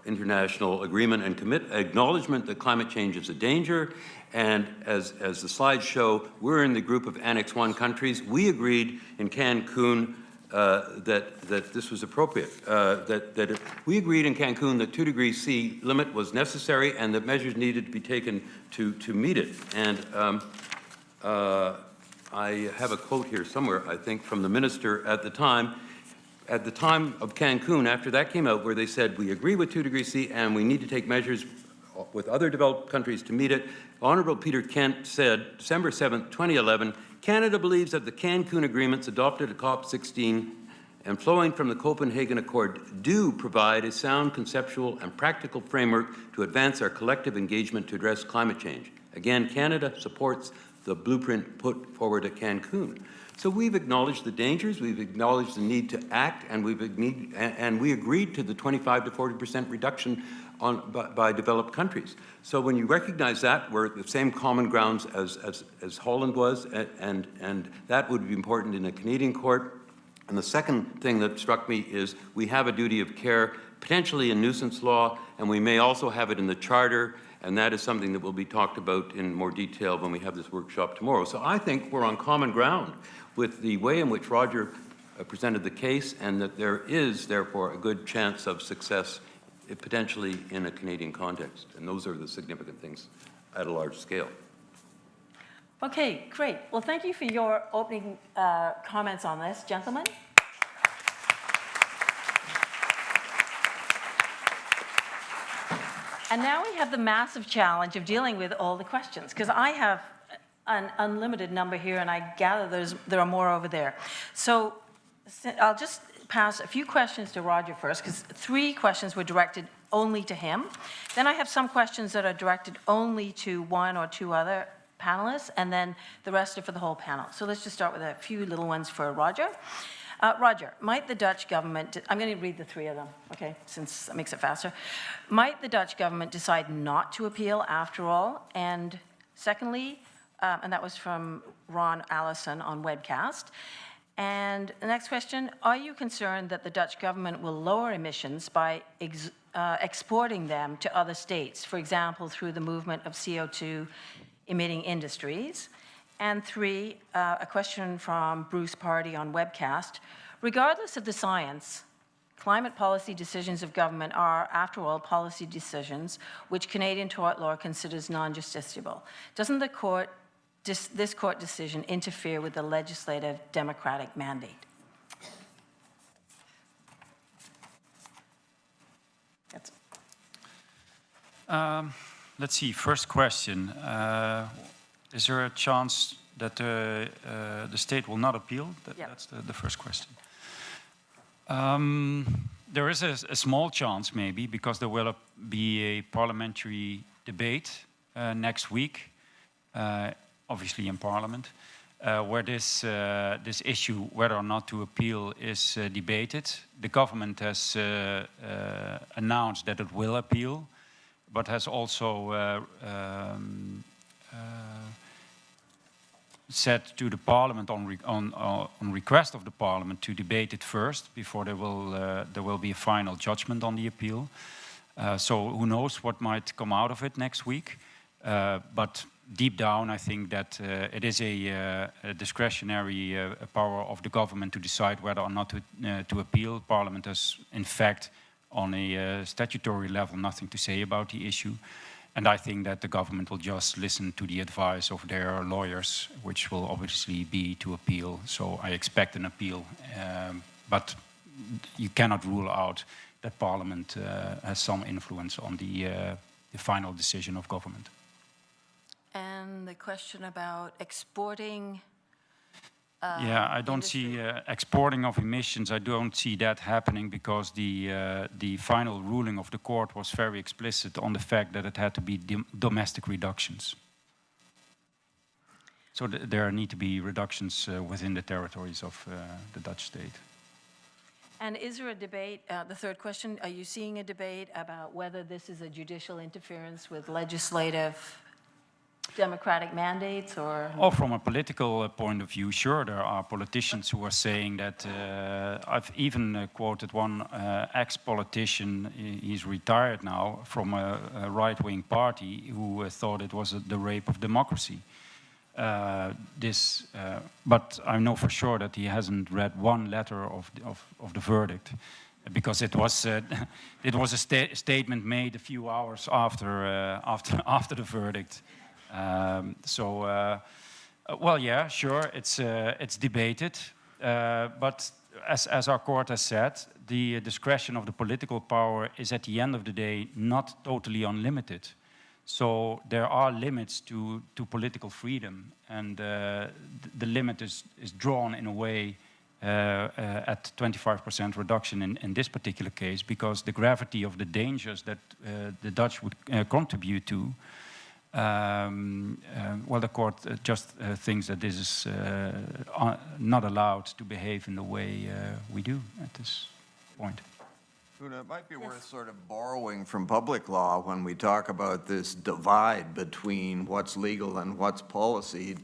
international agreement and acknowledgement that climate change is a danger. And as the slides show, we're in the group of Annex I countries. We agreed in Cancun that this was appropriate. We agreed in Cancun that 2 degrees C limit was necessary and that measures needed to be taken to meet it. And I have a quote here somewhere, I think, from the minister at the time of Cancun, after that came out, where they said, we agree with 2 degrees C and we need to take measures with other developed countries to meet it. Honorable Peter Kent said, December 7th, 2011, Canada believes that the Cancun agreements adopted at COP16 and flowing from the Copenhagen Accord do provide a sound conceptual and practical framework to advance our collective engagement to address climate change. Again, Canada supports the blueprint put forward at Cancun. So we've acknowledged the dangers, we've acknowledged the need to act, and we agreed to the 25 to 40% reduction by developed countries. So when you recognize that, we're at the same common grounds as Holland was, and that would be important in a Canadian court. And the second thing that struck me is we have a duty of care, potentially in nuisance law, and we may also have it in the Charter, and that is something that will be talked about in more detail when we have this workshop tomorrow. So I think we're on common ground with the way in which Roger presented the case, and that there is, therefore, a good chance of success, potentially in a Canadian context. And those are the significant things at a large scale. Okay, great. Well, thank you for your opening comments on this, gentlemen. And now we have the massive challenge of dealing with all the questions, because I have an unlimited number here, and I gather there are more over there. So I'll just pass a few questions to Roger first, because 3 questions were directed only to him. Then I have some questions that are directed only to 1 or 2 other panelists, and then the rest are for the whole panel. So let's just start with a few little ones for Roger. Roger, might the Dutch government, I'm going to read the 3 of them, okay, since that makes it faster. Might the Dutch government decide not to appeal after all? And secondly, and that was from Ron Allison on webcast. And the next question, are you concerned that the Dutch government will lower emissions by exporting them to other states, for example, through the movement of CO2 emitting industries? And 3, a question from Bruce Pardy on webcast. Regardless of the science, climate policy decisions of government are, after all, policy decisions which Canadian tort law considers non-justiciable. Doesn't the court, this court decision interfere with the legislative democratic mandate? That's Let's see, first question. Is there a chance that the state will not appeal? That's the first question. There is a small chance, maybe, because there will be a parliamentary debate next week, obviously in Parliament, where this issue, whether or not to appeal, is debated. The government has announced that it will appeal, but has also said to the Parliament on request of the Parliament to debate it first before there will be a final judgment on the appeal. So who knows what might come out of it next week? But deep down, I think that it is a discretionary power of the government to decide whether or not to appeal. Parliament has, in fact, on a statutory level, nothing to say about the issue. And I think that the government will just listen to the advice of their lawyers, which will obviously be to appeal. So I expect an appeal. But you cannot rule out that Parliament has some influence on the final decision of government. And the question about exporting... I don't see exporting of emissions. I don't see that happening because the final ruling of the court was very explicit on the fact that it had to be domestic reductions. So there need to be reductions within the territories of the Dutch state. And is there a debate, the third question, are you seeing a debate about whether this is a judicial interference with legislative democratic mandates, or? Oh, from a political point of view, sure, there are politicians who are saying that. I've even quoted one ex-politician, he's retired now, from a right-wing party who thought it was the rape of democracy. But I know for sure that he hasn't read one letter of the verdict, because it was a statement made a few hours after the verdict. Well, yeah, sure, it's debated, but as our court has said, the discretion of the political power is at the end of the day not totally unlimited. So there are limits to political freedom, and the limit is drawn in a way at 25% reduction in this particular case, because the gravity of the dangers that the Dutch would contribute to well, the court just thinks that this is not allowed to behave in the way we do at this point. Una, it might be worth sort of borrowing from public law when we talk about this divide between what's legal and what's policy.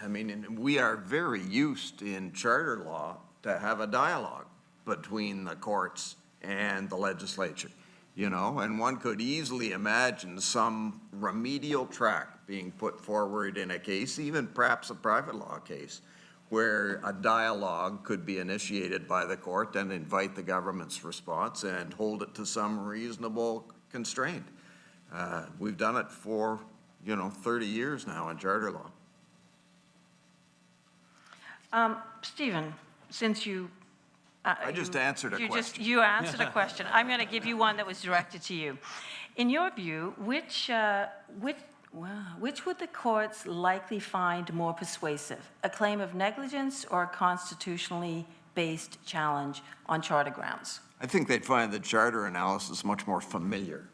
I mean, we are very used in charter law to have a dialogue between the courts and the legislature, you know, and one could easily imagine some remedial track being put forward in a case, even perhaps a private law case, where a dialogue could be initiated by the court and invite the government's response and hold it to some reasonable constraint. We've done it for, 30 years now in charter law. Stephen, since you... I just answered a question. You answered a question. I'm going to give you one that was directed to you. In your view, which would the courts likely find more persuasive, a claim of negligence or a constitutionally based challenge on charter grounds? I think they'd find the charter analysis much more familiar,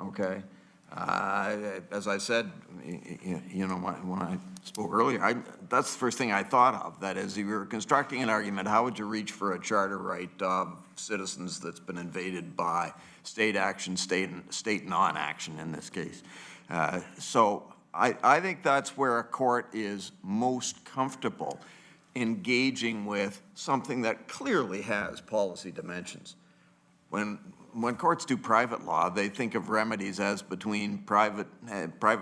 okay? As I said, when I spoke earlier, that's the first thing I thought of. That is, if you were constructing an argument, how would you reach for a charter right of citizens that's been invaded by state action, state non-action in this case? So I think that's where a court is most comfortable engaging with something that clearly has policy dimensions. When courts do private law, they think of remedies as between private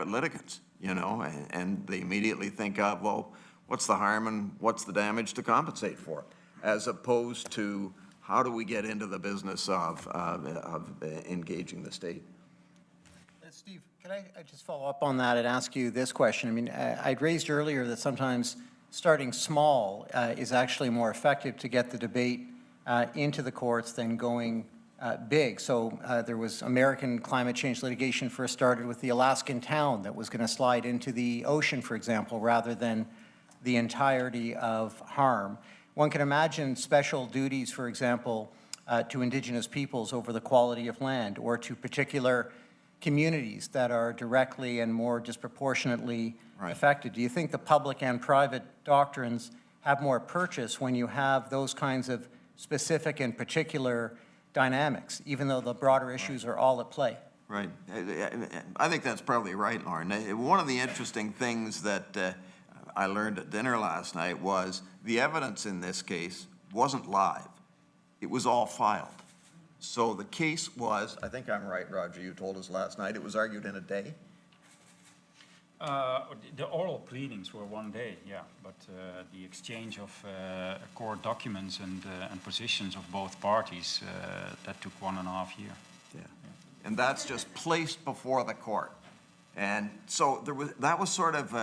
litigants, and they immediately think of, well, what's the harm and what's the damage to compensate for it, as opposed to how do we get into the business of engaging the state. Steve, can I just follow up on that and ask you this question? I mean, I'd raised earlier that sometimes starting small is actually more effective to get the debate into the courts than going big. So there was American climate change litigation first started with the Alaskan town that was going to slide into the ocean, for example, rather than the entirety of harm. One can imagine special duties, for example, to Indigenous peoples over the quality of land, or to particular communities that are directly and more disproportionately affected. Do you think the public and private doctrines have more purchase when you have those kinds of specific and particular dynamics, even though the broader issues are all at play? Right. I think that's probably right, Lauren. One of the interesting things that I learned at dinner last night was the evidence in this case wasn't live. It was all filed. So the case was, I think I'm right, Roger, you told us last night, it was argued in a day? The oral pleadings were one day, yeah, but the exchange of court documents and positions of both parties, that took 1.5 years. Yeah. And that's just placed before the court. And so that was sort of,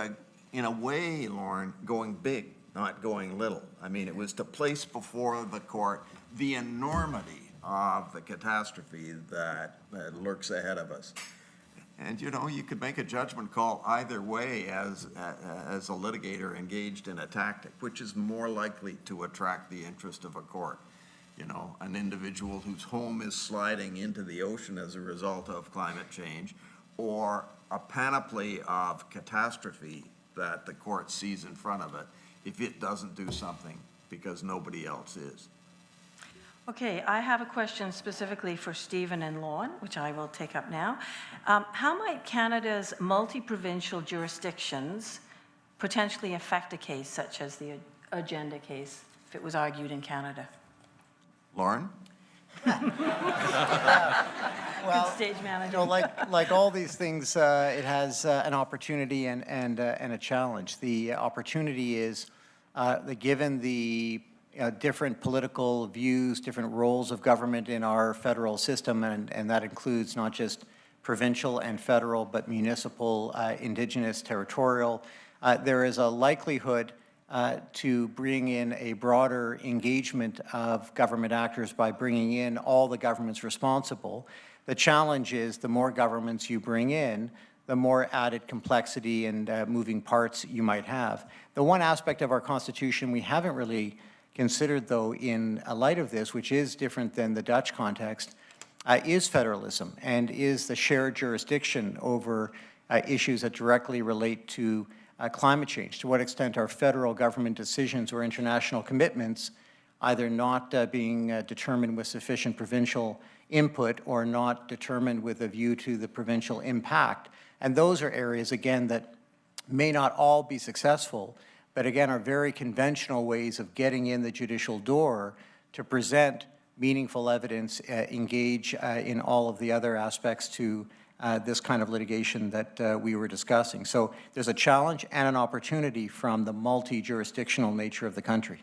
in a way, Lauren, going big, not going little. I mean, it was to place before the court the enormity of the catastrophe that lurks ahead of us. And you could make a judgment call either way as a litigator engaged in a tactic, which is more likely to attract the interest of a court. An individual whose home is sliding into the ocean as a result of climate change, or a panoply of catastrophe that the court sees in front of it if it doesn't do something because nobody else is. Okay, I have a question specifically for Stephen and Lauren, which I will take up now. How might Canada's multi-provincial jurisdictions potentially affect a case such as the agenda case if it was argued in Canada? Lauren? Well, good stage manager. Like all these things, it has an opportunity and a challenge. The opportunity is that given the different political views, different roles of government in our federal system, and that includes not just provincial and federal, but municipal, Indigenous, territorial, there is a likelihood to bring in a broader engagement of government actors by bringing in all the governments responsible. The challenge is the more governments you bring in, the more added complexity and moving parts you might have. The one aspect of our Constitution we haven't really considered, though, in light of this, which is different than the Dutch context, is federalism and is the shared jurisdiction over issues that directly relate to climate change. To what extent are federal government decisions or international commitments either not being determined with sufficient provincial input or not determined with a view to the provincial impact? And those are areas, again, that may not all be successful, but again are very conventional ways of getting in the judicial door to present meaningful evidence, engage in all of the other aspects to this kind of litigation that we were discussing. So there's a challenge and an opportunity from the multi-jurisdictional nature of the country.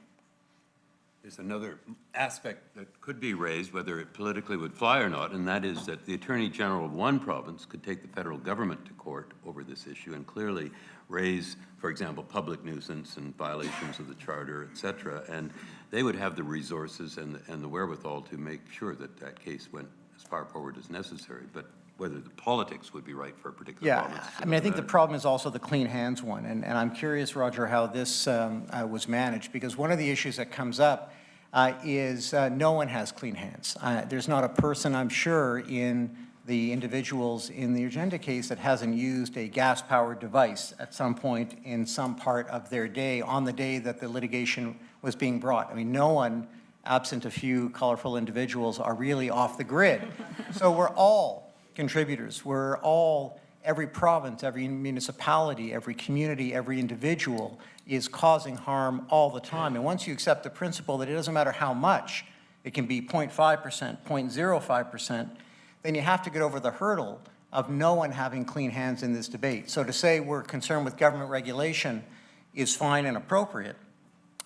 There's another aspect that could be raised, whether it politically would fly or not, and that is that the Attorney General of one province could take the federal government to court over this issue and clearly raise, for example, public nuisance and violations of the Charter, et cetera, and they would have the resources and the wherewithal to make sure that that case went as far forward as necessary. But whether the politics would be right for a particular province. I mean, I think the problem is also the clean hands one, and I'm curious, Roger, how this was managed, because one of the issues that comes up is no one has clean hands. There's not a person, I'm sure, in the individuals in the agenda case that hasn't used a gas-powered device at some point in some part of their day on the day that the litigation was being brought. I mean, no one, absent a few colorful individuals, are really off the grid. So we're all contributors. We're all, every province, every municipality, every community, every individual is causing harm all the time. And once you accept the principle that it doesn't matter how much, it can be 0.5%, 0.05%, then you have to get over the hurdle of no one having clean hands in this debate. So to say we're concerned with government regulation is fine and appropriate,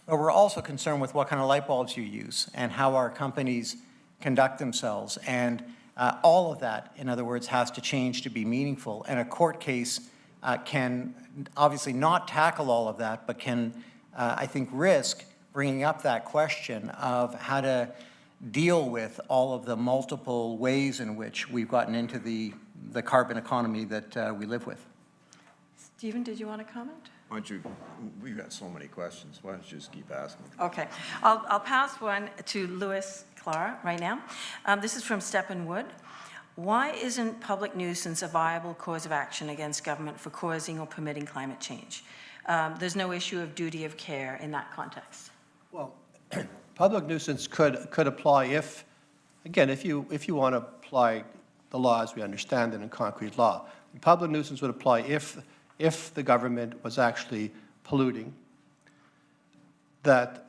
but we're also concerned with what kind of light bulbs you use and how our companies conduct themselves. And all of that, in other words, has to change to be meaningful. And a court case can obviously not tackle all of that, but can, I think, risk bringing up that question of how to deal with all of the multiple ways in which we've gotten into the carbon economy that we live with. Stephen, did you want to comment? Why don't you, we've got so many questions, why don't you just keep asking? Okay, I'll pass one to Louis Clara right now. This is from Steppenwood. Why isn't public nuisance a viable cause of action against government for causing or permitting climate change? There's no issue of duty of care in that context. Well, public nuisance could apply if, again, if you want to apply the law as we understand it in concrete law. Public nuisance would apply if the government was actually polluting, that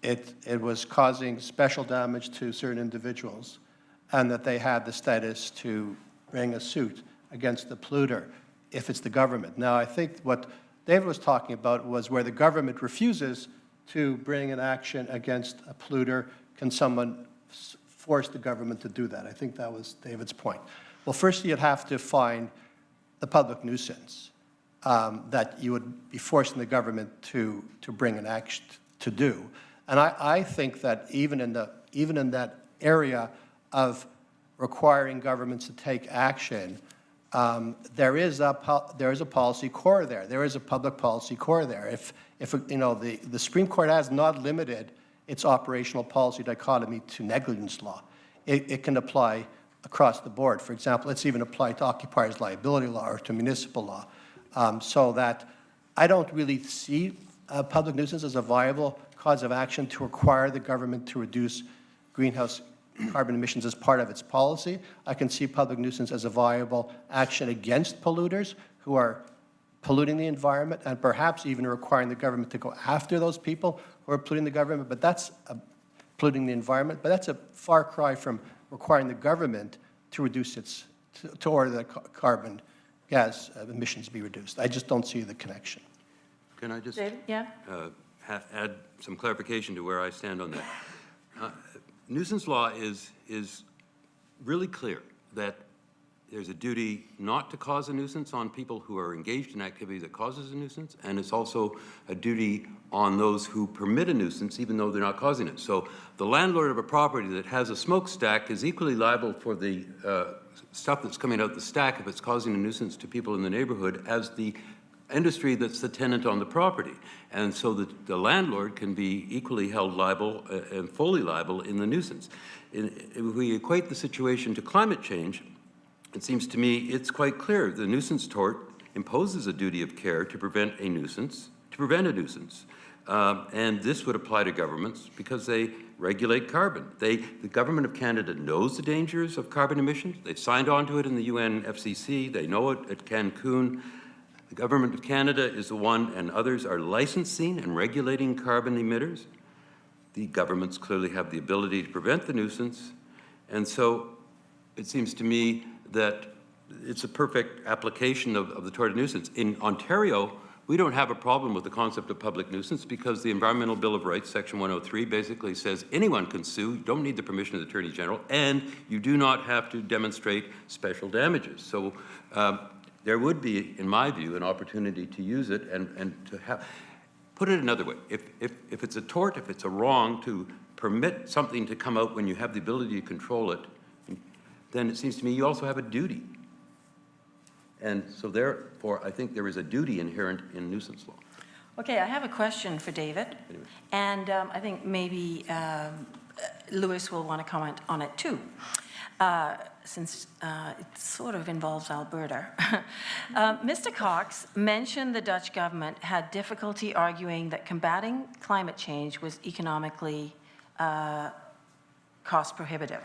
it was causing special damage to certain individuals, and that they had the status to bring a suit against the polluter if it's the government. Now, I think what David was talking about was where the government refuses to bring an action against a polluter, can someone force the government to do that? I think that was David's point. Well, first you'd have to find the public nuisance that you would be forcing the government to bring an action to do. And I think that even in that area of requiring governments to take action, there is a policy core there. There is a public policy core there. If you know, the Supreme Court has not limited its operational policy dichotomy to negligence law. It can apply across the board. For example, it's even applied to occupiers' liability law or to municipal law. So that I don't really see public nuisance as a viable cause of action to require the government to reduce greenhouse carbon emissions as part of its policy. I can see public nuisance as a viable action against polluters who are polluting the environment, and perhaps even requiring the government to go after those people who are polluting the government, but that's polluting the environment. But that's a far cry from requiring the government to reduce to order the carbon gas emissions be reduced. I just don't see the connection. Can I just David? Yeah. Add some clarification to where I stand on that? Nuisance law is really clear that there's a duty not to cause a nuisance on people who are engaged in activity that causes a nuisance, and it's also a duty on those who permit a nuisance even though they're not causing it. So the landlord of a property that has a smokestack is equally liable for the stuff that's coming out the stack if it's causing a nuisance to people in the neighborhood as the industry that's the tenant on the property. And so the landlord can be equally held liable and fully liable in the nuisance. If we equate the situation to climate change, it seems to me it's quite clear the nuisance tort imposes a duty of care to prevent a nuisance, and this would apply to governments because they regulate carbon. The Government of Canada knows the dangers of carbon emissions. They've signed on to it in the UN FCC. They know it at Cancun. The Government of Canada is the one, and others are licensing and regulating carbon emitters. The governments clearly have the ability to prevent the nuisance. And so it seems to me that it's a perfect application of the tort of nuisance. In Ontario, we don't have a problem with the concept of public nuisance because the Environmental Bill of Rights, Section 103, basically says anyone can sue, you don't need the permission of the Attorney General, and you do not have to demonstrate special damages. So there would be, in my view, an opportunity to use it and to have, put it another way, if it's a tort, if it's a wrong to permit something to come out when you have the ability to control it, then it seems to me you also have a duty. And so therefore, I think there is a duty inherent in nuisance law. Okay, I have a question for David, and I think maybe Louis will want to comment on it too, since it sort of involves Alberta. Mr. Cox mentioned the Dutch government had difficulty arguing that combating climate change was economically cost prohibitive.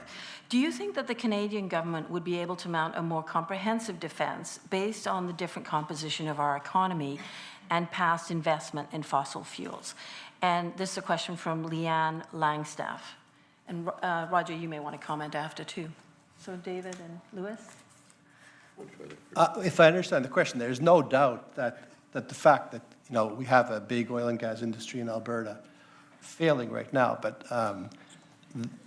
Do you think that the Canadian government would be able to mount a more comprehensive defense based on the different composition of our economy and past investment in fossil fuels? And this is a question from Leanne Langstaff. And Roger, you may want to comment after too. So David and Louis? If I understand the question, there's no doubt that the fact that we have a big oil and gas industry in Alberta failing right now, but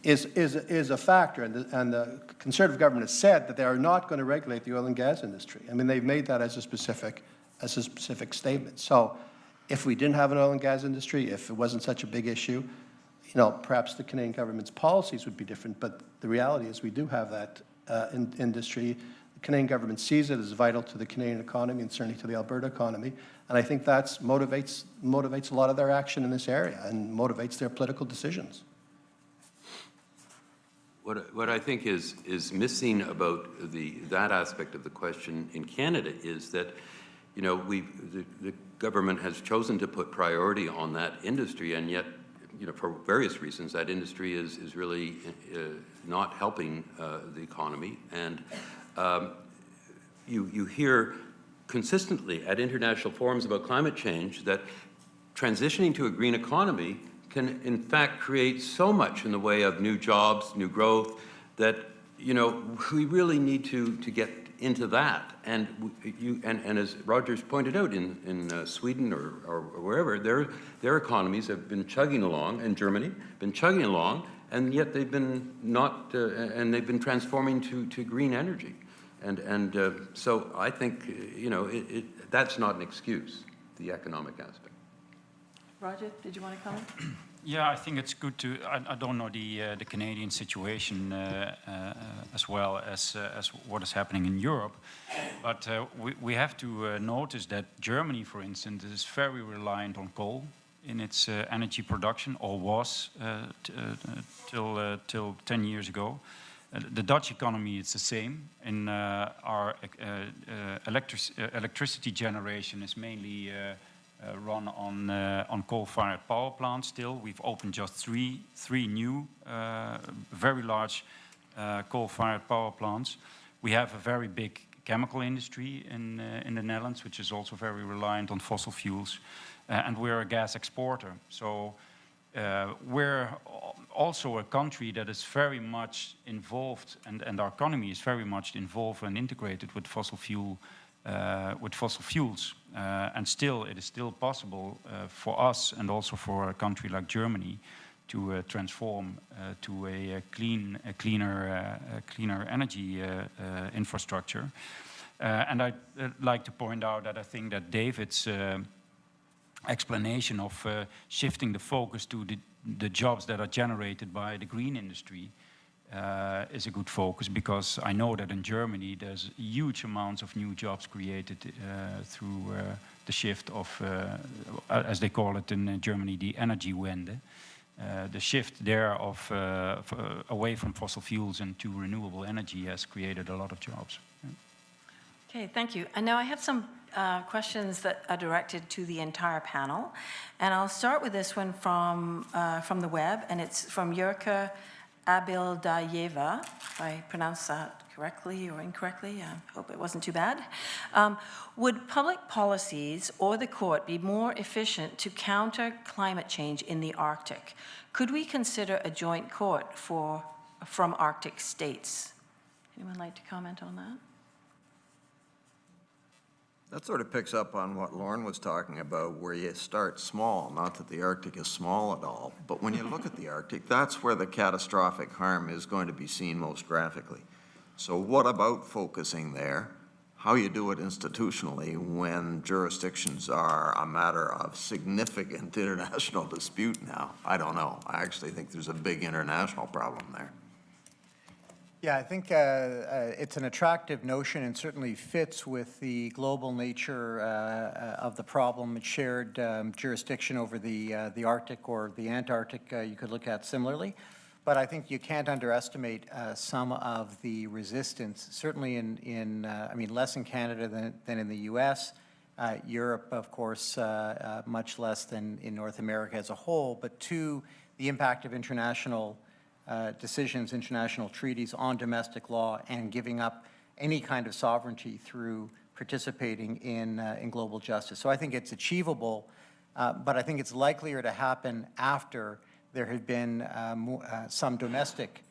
is a factor, and the Conservative government has said that they are not going to regulate the oil and gas industry. I mean, they've made that as a specific statement. So, if we didn't have an oil and gas industry, if it wasn't such a big issue, perhaps the Canadian government's policies would be different. But the reality is, we do have that industry. The Canadian government sees it as vital to the Canadian economy and certainly to the Alberta economy. And I think that motivates a lot of their action in this area and motivates their political decisions. What I think is missing about that aspect of the question in Canada is that, the government has chosen to put priority on that industry, and yet, for various reasons, that industry is really not helping the economy. And you hear consistently at international forums about climate change that transitioning to a green economy can in fact create so much in the way of new jobs, new growth, that we really need to get into that. And as Roger's pointed out, in Sweden or wherever, their economies have been chugging along, and Germany been chugging along, and yet they've been and they've been transforming to green energy. And so I think that's not an excuse, the economic aspect. Roger, did you want to comment? Yeah, I think it's good to. I don't know the Canadian situation as well as what is happening in Europe, but we have to notice that Germany, for instance, is very reliant on coal in its energy production, or was till 10 years ago. The Dutch economy is the same. In our electricity generation is mainly run on coal-fired power plants still. We've opened just three new, very large coal-fired power plants. We have a very big chemical industry in the Netherlands, which is also very reliant on fossil fuels. And we're a gas exporter. So we're also a country that is very much involved, and our economy is very much involved and integrated with fossil fuels. And still, it is still possible for us and also for a country like Germany to transform to a cleaner energy infrastructure. And I'd like to point out that I think that David's explanation of shifting the focus to the jobs that are generated by the green industry is a good focus, because I know that in Germany there's huge amounts of new jobs created through the shift of, as they call it in Germany, the Energiewende, the shift there of away from fossil fuels and to renewable energy has created a lot of jobs. Okay, thank you. And now I have some questions that are directed to the entire panel. And I'll start with this one from the web, and it's from Yurka Abildayeva, if I pronounced that correctly or incorrectly. I hope it wasn't too bad. Would public policies or the court be more efficient to counter climate change in the Arctic? Could we consider a joint court from Arctic states? Anyone like to comment on that? That sort of picks up on what Lauren was talking about, where you start small. Not that the Arctic is small at all, but when you look at the Arctic, that's where the catastrophic harm is going to be seen most graphically. So what about focusing there? How you do it institutionally when jurisdictions are a matter of significant international dispute now, I don't know. I actually think there's a big international problem there. Yeah, I think it's an attractive notion and certainly fits with the global nature of the problem. It's shared jurisdiction over the Arctic or the Antarctic you could look at similarly. But I think you can't underestimate some of the resistance, certainly I mean, less in Canada than in the US. Europe, of course, much less than in North America as a whole, but to the impact of international decisions, international treaties on domestic law, and giving up any kind of sovereignty through participating in global justice. So I think it's achievable, but I think it's likelier to happen after there had been some domestic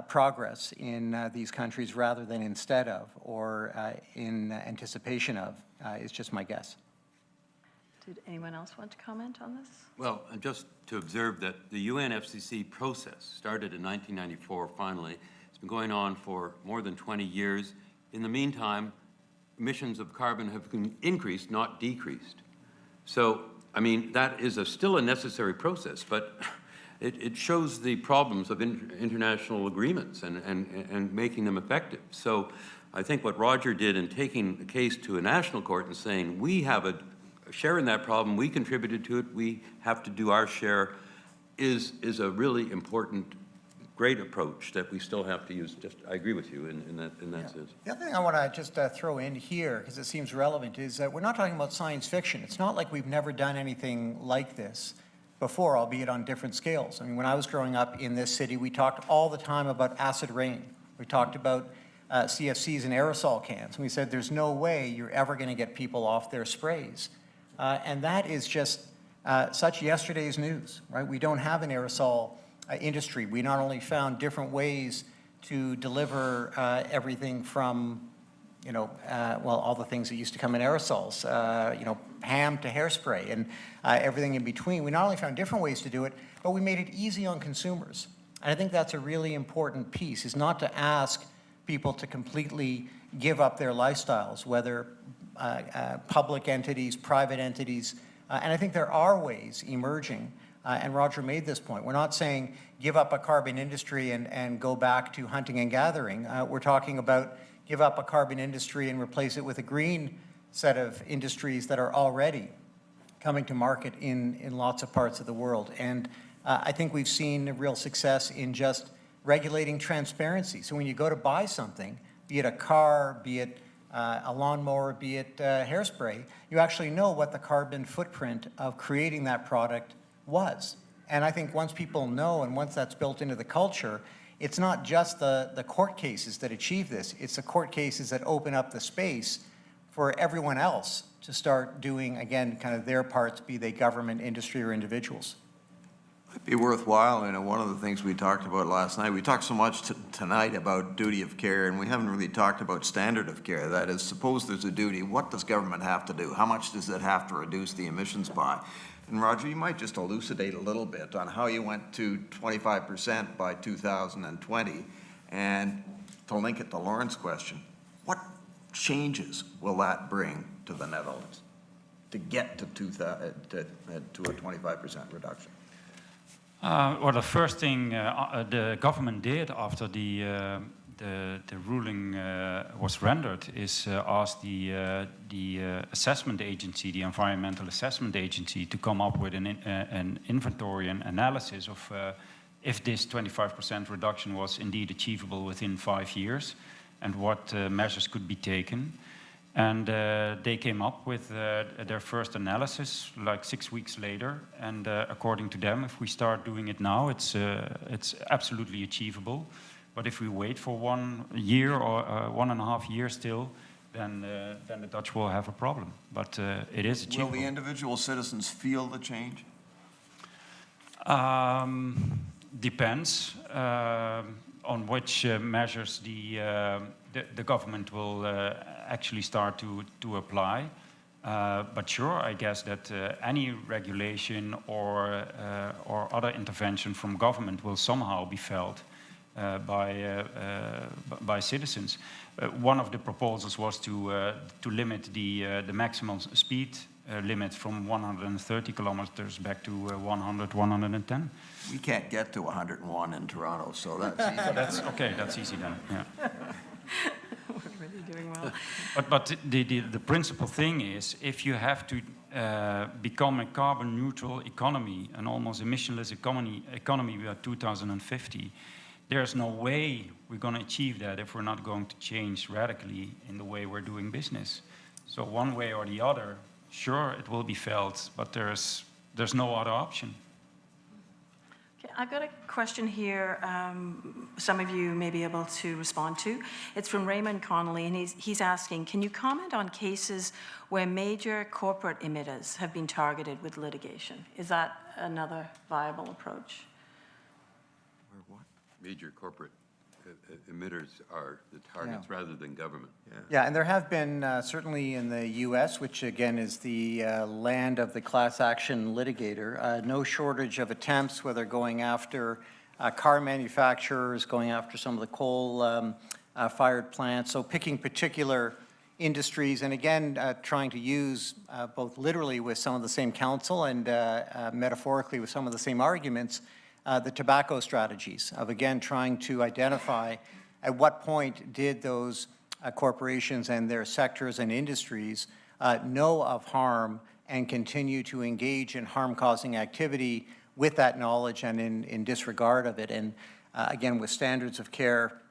progress in these countries rather than instead of or in anticipation of, is just my guess. Did anyone else want to comment on this? Well, just to observe that the UNFCCC process started in 1994 finally. It's been going on for more than 20 years. In the meantime, emissions of carbon have increased, not decreased. So, I mean, that is still a necessary process, but it shows the problems of international agreements and making them effective. So I think what Roger did in taking the case to a national court and saying, we have a share in that problem, we contributed to it, we have to do our share, is a really important, great approach that we still have to use. I agree with you in that sense. The other thing I want to just throw in here, because it seems relevant, is that we're not talking about science fiction. It's not like we've never done anything like this before, albeit on different scales. I mean, when I was growing up in this city, we talked all the time about acid rain. We talked about CFCs and aerosol cans. And we said, there's no way you're ever going to get people off their sprays. And that is just such yesterday's news, right? We don't have an aerosol industry. We not only found different ways to deliver everything from, well, all the things that used to come in aerosols, ham to hairspray and everything in between. We not only found different ways to do it, but we made it easy on consumers. And I think that's a really important piece, is not to ask people to completely give up their lifestyles, whether public entities, private entities, and I think there are ways emerging, and Roger made this point. We're not saying give up a carbon industry and go back to hunting and gathering. We're talking about give up a carbon industry and replace it with a green set of industries that are already coming to market in lots of parts of the world. And I think we've seen a real success in just regulating transparency. So when you go to buy something, be it a car, be it a lawnmower, be it hairspray, you actually know what the carbon footprint of creating that product was. And I think once people know and once that's built into the culture, it's not just the court cases that achieve this, it's the court cases that open up the space for everyone else to start doing, again, kind of their parts, be they government, industry, or individuals. It'd be worthwhile, one of the things we talked about last night, we talked so much tonight about duty of care, and we haven't really talked about standard of care. That is, suppose there's a duty, what does government have to do? How much does it have to reduce the emissions by? And Roger, you might just elucidate a little bit on how you went to 25% by 2020, and to link it to Lauren's question, what changes will that bring to the Netherlands to get to a 25% reduction? Well, the first thing the government did after the the ruling was rendered is asked the assessment agency, the environmental assessment agency, to come up with an inventory and analysis of if this 25% reduction was indeed achievable within 5 years, and what measures could be taken. And they came up with their first analysis like 6 weeks later. And according to them, if we start doing it now, it's absolutely achievable. But if we wait for 1 year or 1.5 years still, then the Dutch will have a problem. But it is achievable. Will the individual citizens feel the change? Depends on which measures the government will actually start to apply. But sure, I guess that any regulation or other intervention from government will somehow be felt by citizens. One of the proposals was to limit the maximum speed limit from 130 kilometers back to 100, 110. We can't get to 101 in Toronto, so that's easy. So that's okay. That's easy then. Yeah. We're really doing well. But the principal thing is, if you have to become a carbon neutral economy, an almost emissionless economy by 2050, there's no way we're going to achieve that if we're not going to change radically in the way we're doing business. So one way or the other, sure, it will be felt, but there's no other option. Okay, I've got a question here some of you may be able to respond to. It's from Raymond Connolly, and he's asking, can you comment on cases where major corporate emitters have been targeted with litigation? Is that another viable approach? Where what? Major corporate emitters are the targets rather than government. Yeah, and there have been, certainly in the U.S., which again is the land of the class action litigator, no shortage of attempts, whether going after car manufacturers, going after some of the coal-fired plants, so picking particular industries, and again, trying to use both literally with some of the same counsel and metaphorically with some of the same arguments, the tobacco strategies of, again, trying to identify at what point did those corporations and their sectors and industries know of harm and continue to engage in harm-causing activity with that knowledge and in disregard of it. And again, with standards of care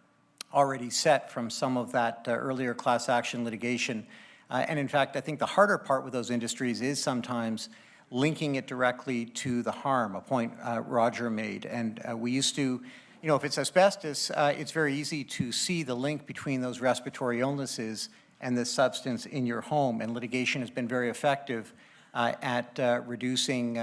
already set from some of that earlier class action litigation. And in fact, I think the harder part with those industries is sometimes linking it directly to the harm, a point Roger made. And we used to, if it's asbestos, it's very easy to see the link between those respiratory illnesses and the substance in your home. And litigation has been very effective at reducing,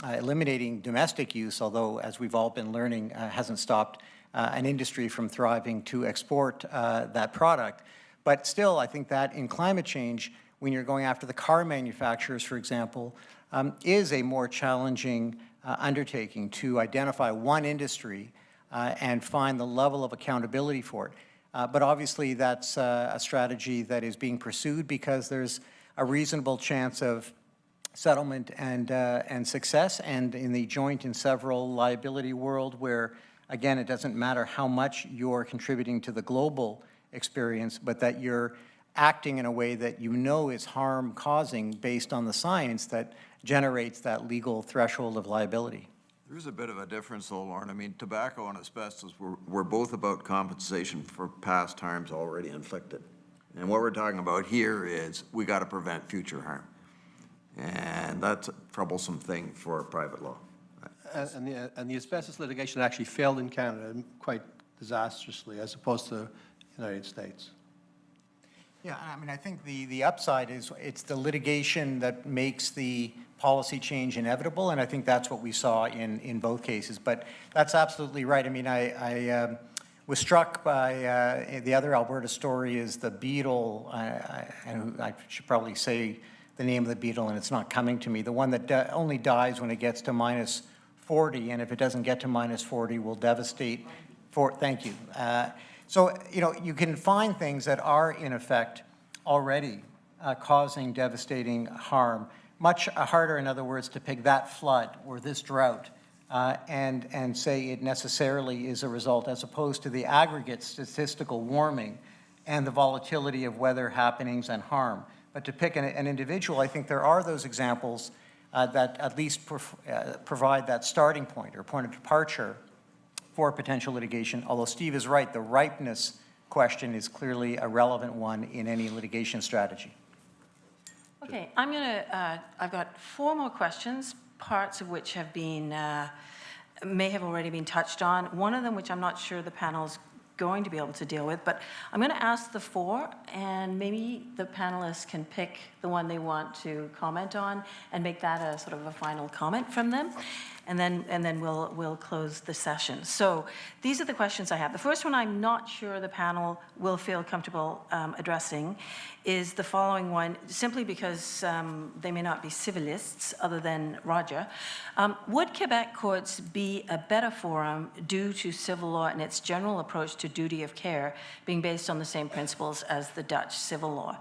eliminating domestic use, although, as we've all been learning, hasn't stopped an industry from thriving to export that product. But still, I think that in climate change, when you're going after the car manufacturers, for example, is a more challenging undertaking to identify one industry and find the level of accountability for it. But obviously that's a strategy that is being pursued because there's a reasonable chance of settlement and success, and in the joint and several liability world where, again, it doesn't matter how much you're contributing to the global experience, but that you're acting in a way that you know is harm causing based on the science that generates that legal threshold of liability. There's a bit of a difference though, Lauren. I mean, tobacco and asbestos were both about compensation for past harms already inflicted. And what we're talking about here is we got to prevent future harm. And that's a troublesome thing for private law. And the asbestos litigation actually failed in Canada quite disastrously as opposed to the United States. Yeah, I mean, I think the upside is it's the litigation that makes the policy change inevitable, and I think that's what we saw in both cases. But that's absolutely right. I mean, I was struck by the other Alberta story is the beetle, and I should probably say the name of the beetle, and it's not coming to me, the one that only dies when it gets to -40, and if it doesn't get to -40 will devastate. Thank you. So, you can find things that are, in effect, already causing devastating harm. Much harder, in other words, to pick that flood or this drought and say it necessarily is a result, as opposed to the aggregate statistical warming and the volatility of weather happenings and harm. But to pick an individual, I think there are those examples that at least provide that starting point or point of departure for potential litigation, although Steve is right, the ripeness question is clearly a relevant one in any litigation strategy. Okay, I've got 4 more questions, parts of which have been, may have already been touched on. One of them, which I'm not sure the panel's going to be able to deal with, but I'm going to ask the 4, and maybe the panelists can pick the one they want to comment on and make that a sort of a final comment from them, and then we'll close the session. So these are the questions I have. The first one I'm not sure the panel will feel comfortable addressing is the following one, simply because they may not be civilists other than Roger. Would Quebec courts be a better forum due to civil law and its general approach to duty of care being based on the same principles as the Dutch civil law?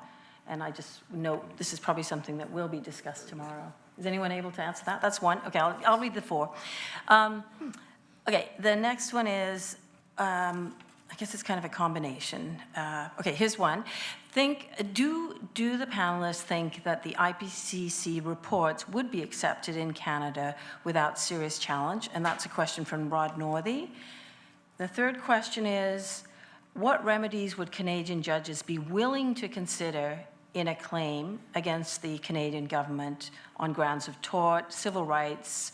And I just note this is probably something that will be discussed tomorrow. Is anyone able to answer that? That's one. Okay, I'll read the 4. Okay, the next one is, I guess it's kind of a combination. Okay, here's one. Do the panelists think that the IPCC reports would be accepted in Canada without serious challenge? And that's a question from Rod Northey. The third question is, what remedies would Canadian judges be willing to consider in a claim against the Canadian government on grounds of tort, civil rights,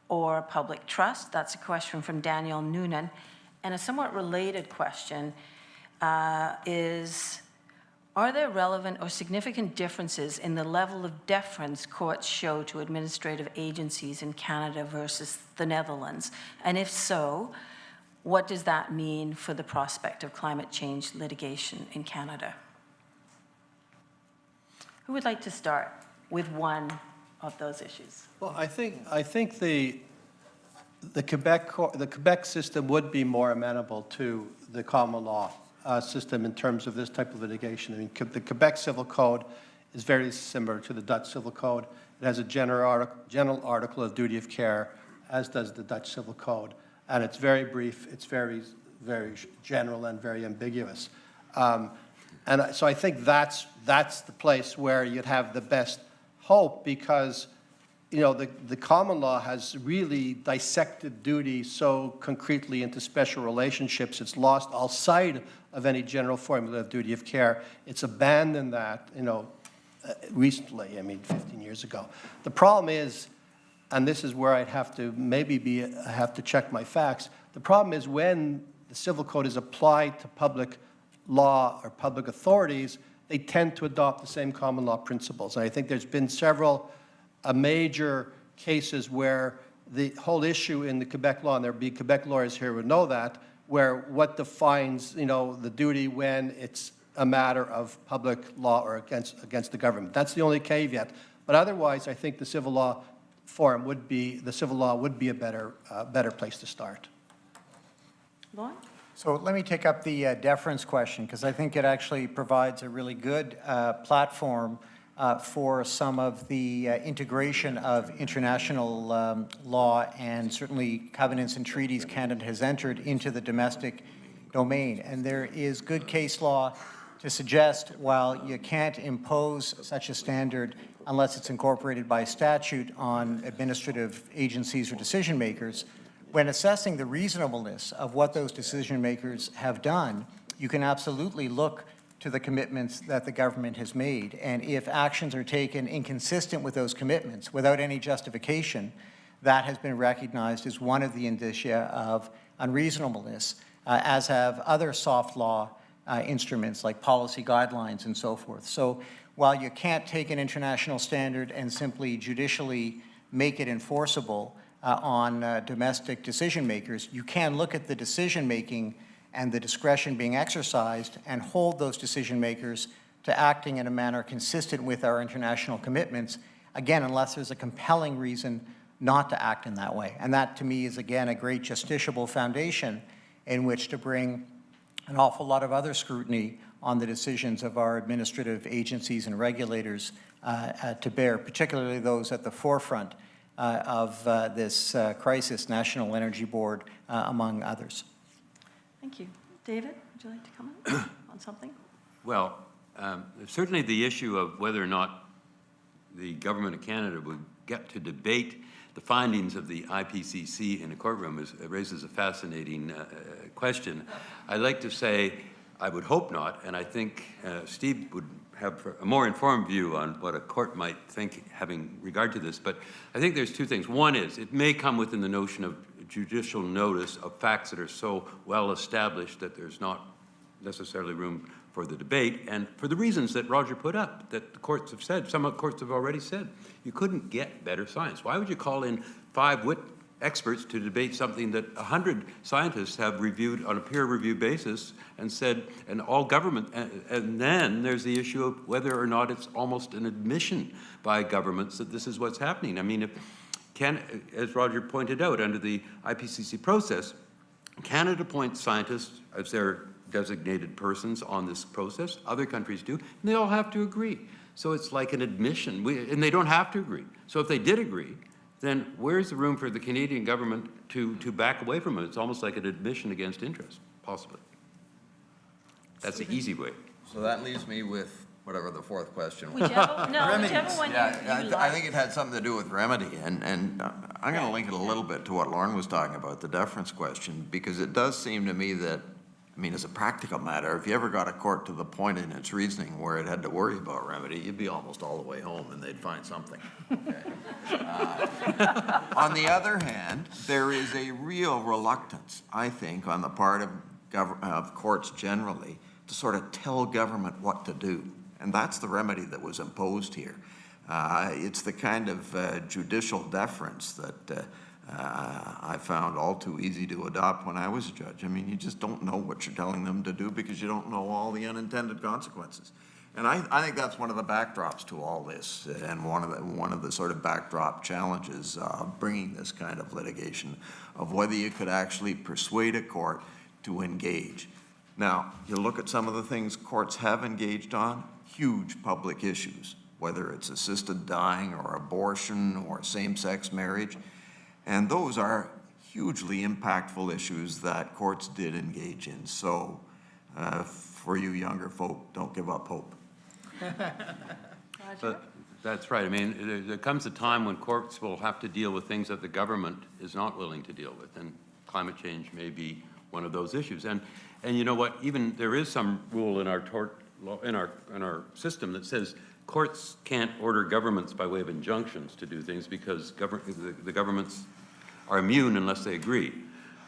or public trust? That's a question from Daniel Noonan. And a somewhat related question is, are there relevant or significant differences in the level of deference courts show to administrative agencies in Canada versus the Netherlands? And if so, what does that mean for the prospect of climate change litigation in Canada? Who would like to start with one of those issues? Well, I think the Quebec system would be more amenable to the common law system in terms of this type of litigation. I mean, the Quebec Civil Code is very similar to the Dutch Civil Code. It has a general article of duty of care, as does the Dutch Civil Code, and it's very brief. It's very, very general and very ambiguous. And so I think that's the place where you'd have the best hope, because, you know, the common law has really dissected duty so concretely into special relationships. It's lost all sight of any general formula of duty of care. It's abandoned that, you know, recently, I mean, 15 years ago. The problem is, and this is where I'd have to I have to check my facts. The problem is when the civil code is applied to public law or public authorities, they tend to adopt the same common law principles. And I think there's been several major cases where the whole issue in the Quebec law, and there'll be Quebec lawyers here who know that, where what defines, you know, the duty when it's a matter of public law or against the government. That's the only caveat. But otherwise, I think the civil law forum would be, the civil law would be a better place to start. Lauren? So let me take up the deference question, because I think it actually provides a really good platform for some of the integration of international law and certainly covenants and treaties Canada has entered into the domestic domain. And there is good case law to suggest, while you can't impose such a standard unless it's incorporated by statute on administrative agencies or decision makers, when assessing the reasonableness of what those decision makers have done, you can absolutely look to the commitments that the government has made. And if actions are taken inconsistent with those commitments without any justification, that has been recognized as one of the indicia of unreasonableness, as have other soft law instruments like policy guidelines and so forth. So while you can't take an international standard and simply judicially make it enforceable on domestic decision makers, you can look at the decision making and the discretion being exercised and hold those decision makers to acting in a manner consistent with our international commitments, again, unless there's a compelling reason not to act in that way. And that, to me, is, again, a great justiciable foundation in which to bring an awful lot of other scrutiny on the decisions of our administrative agencies and regulators to bear, particularly those at the forefront. of this crisis, National Energy Board, among others. Thank you. David, would you like to comment on something? Well, certainly the issue of whether or not the government of Canada would get to debate the findings of the IPCC in a courtroom raises a fascinating question. I'd like to say I would hope not, and I think Steve would have a more informed view on what a court might think having regard to this. But I think there's two things. One is it may come within the notion of judicial notice of facts that are so well established that there's not necessarily room for the debate, and for the reasons that Roger put up, that the courts have said, some courts have already said, you couldn't get better science. Why would you call in 5 experts to debate something that 100 scientists have reviewed on a peer review basis and said, and all government, and then there's the issue of whether or not it's almost an admission by governments that this is what's happening. I mean, if as Roger pointed out, under the IPCC process, Canada appoints scientists as their designated persons on this process. Other countries do, and they all have to agree. So it's like an admission, and they don't have to agree. So if they did agree, then where's the room for the Canadian government to back away from it? It's almost like an admission against interest, possibly. That's the easy way. So that leaves me with whatever the fourth question was. Whichever one Yeah, you I think it had something to do with remedy, and I'm going to link it a little bit to what Lauren was talking about, the deference question, because it does seem to me that, I mean, as a practical matter, if you ever got a court to the point in its reasoning where it had to worry about remedy, you'd be almost all the way home and they'd find something. Okay. On the other hand, there is a real reluctance, I think, on the part of courts generally to sort of tell government what to do. And that's the remedy that was imposed here. It's the kind of judicial deference that I found all too easy to adopt when I was a judge. I mean, you just don't know what you're telling them to do because you don't know all the unintended consequences. And I think that's one of the backdrops to all this, and one of the sort of backdrop challenges of bringing this kind of litigation, of whether you could actually persuade a court to engage. Now, you look at some of the things courts have engaged on, huge public issues, whether it's assisted dying or abortion or same-sex marriage. And those are hugely impactful issues that courts did engage in. So for you younger folk, don't give up hope. That's right. I mean, there comes a time when courts will have to deal with things that the government is not willing to deal with, and climate change may be one of those issues. And you know what? Even there is some rule in our tort law, in our system that says courts can't order governments by way of injunctions to do things because the governments are immune unless they agree.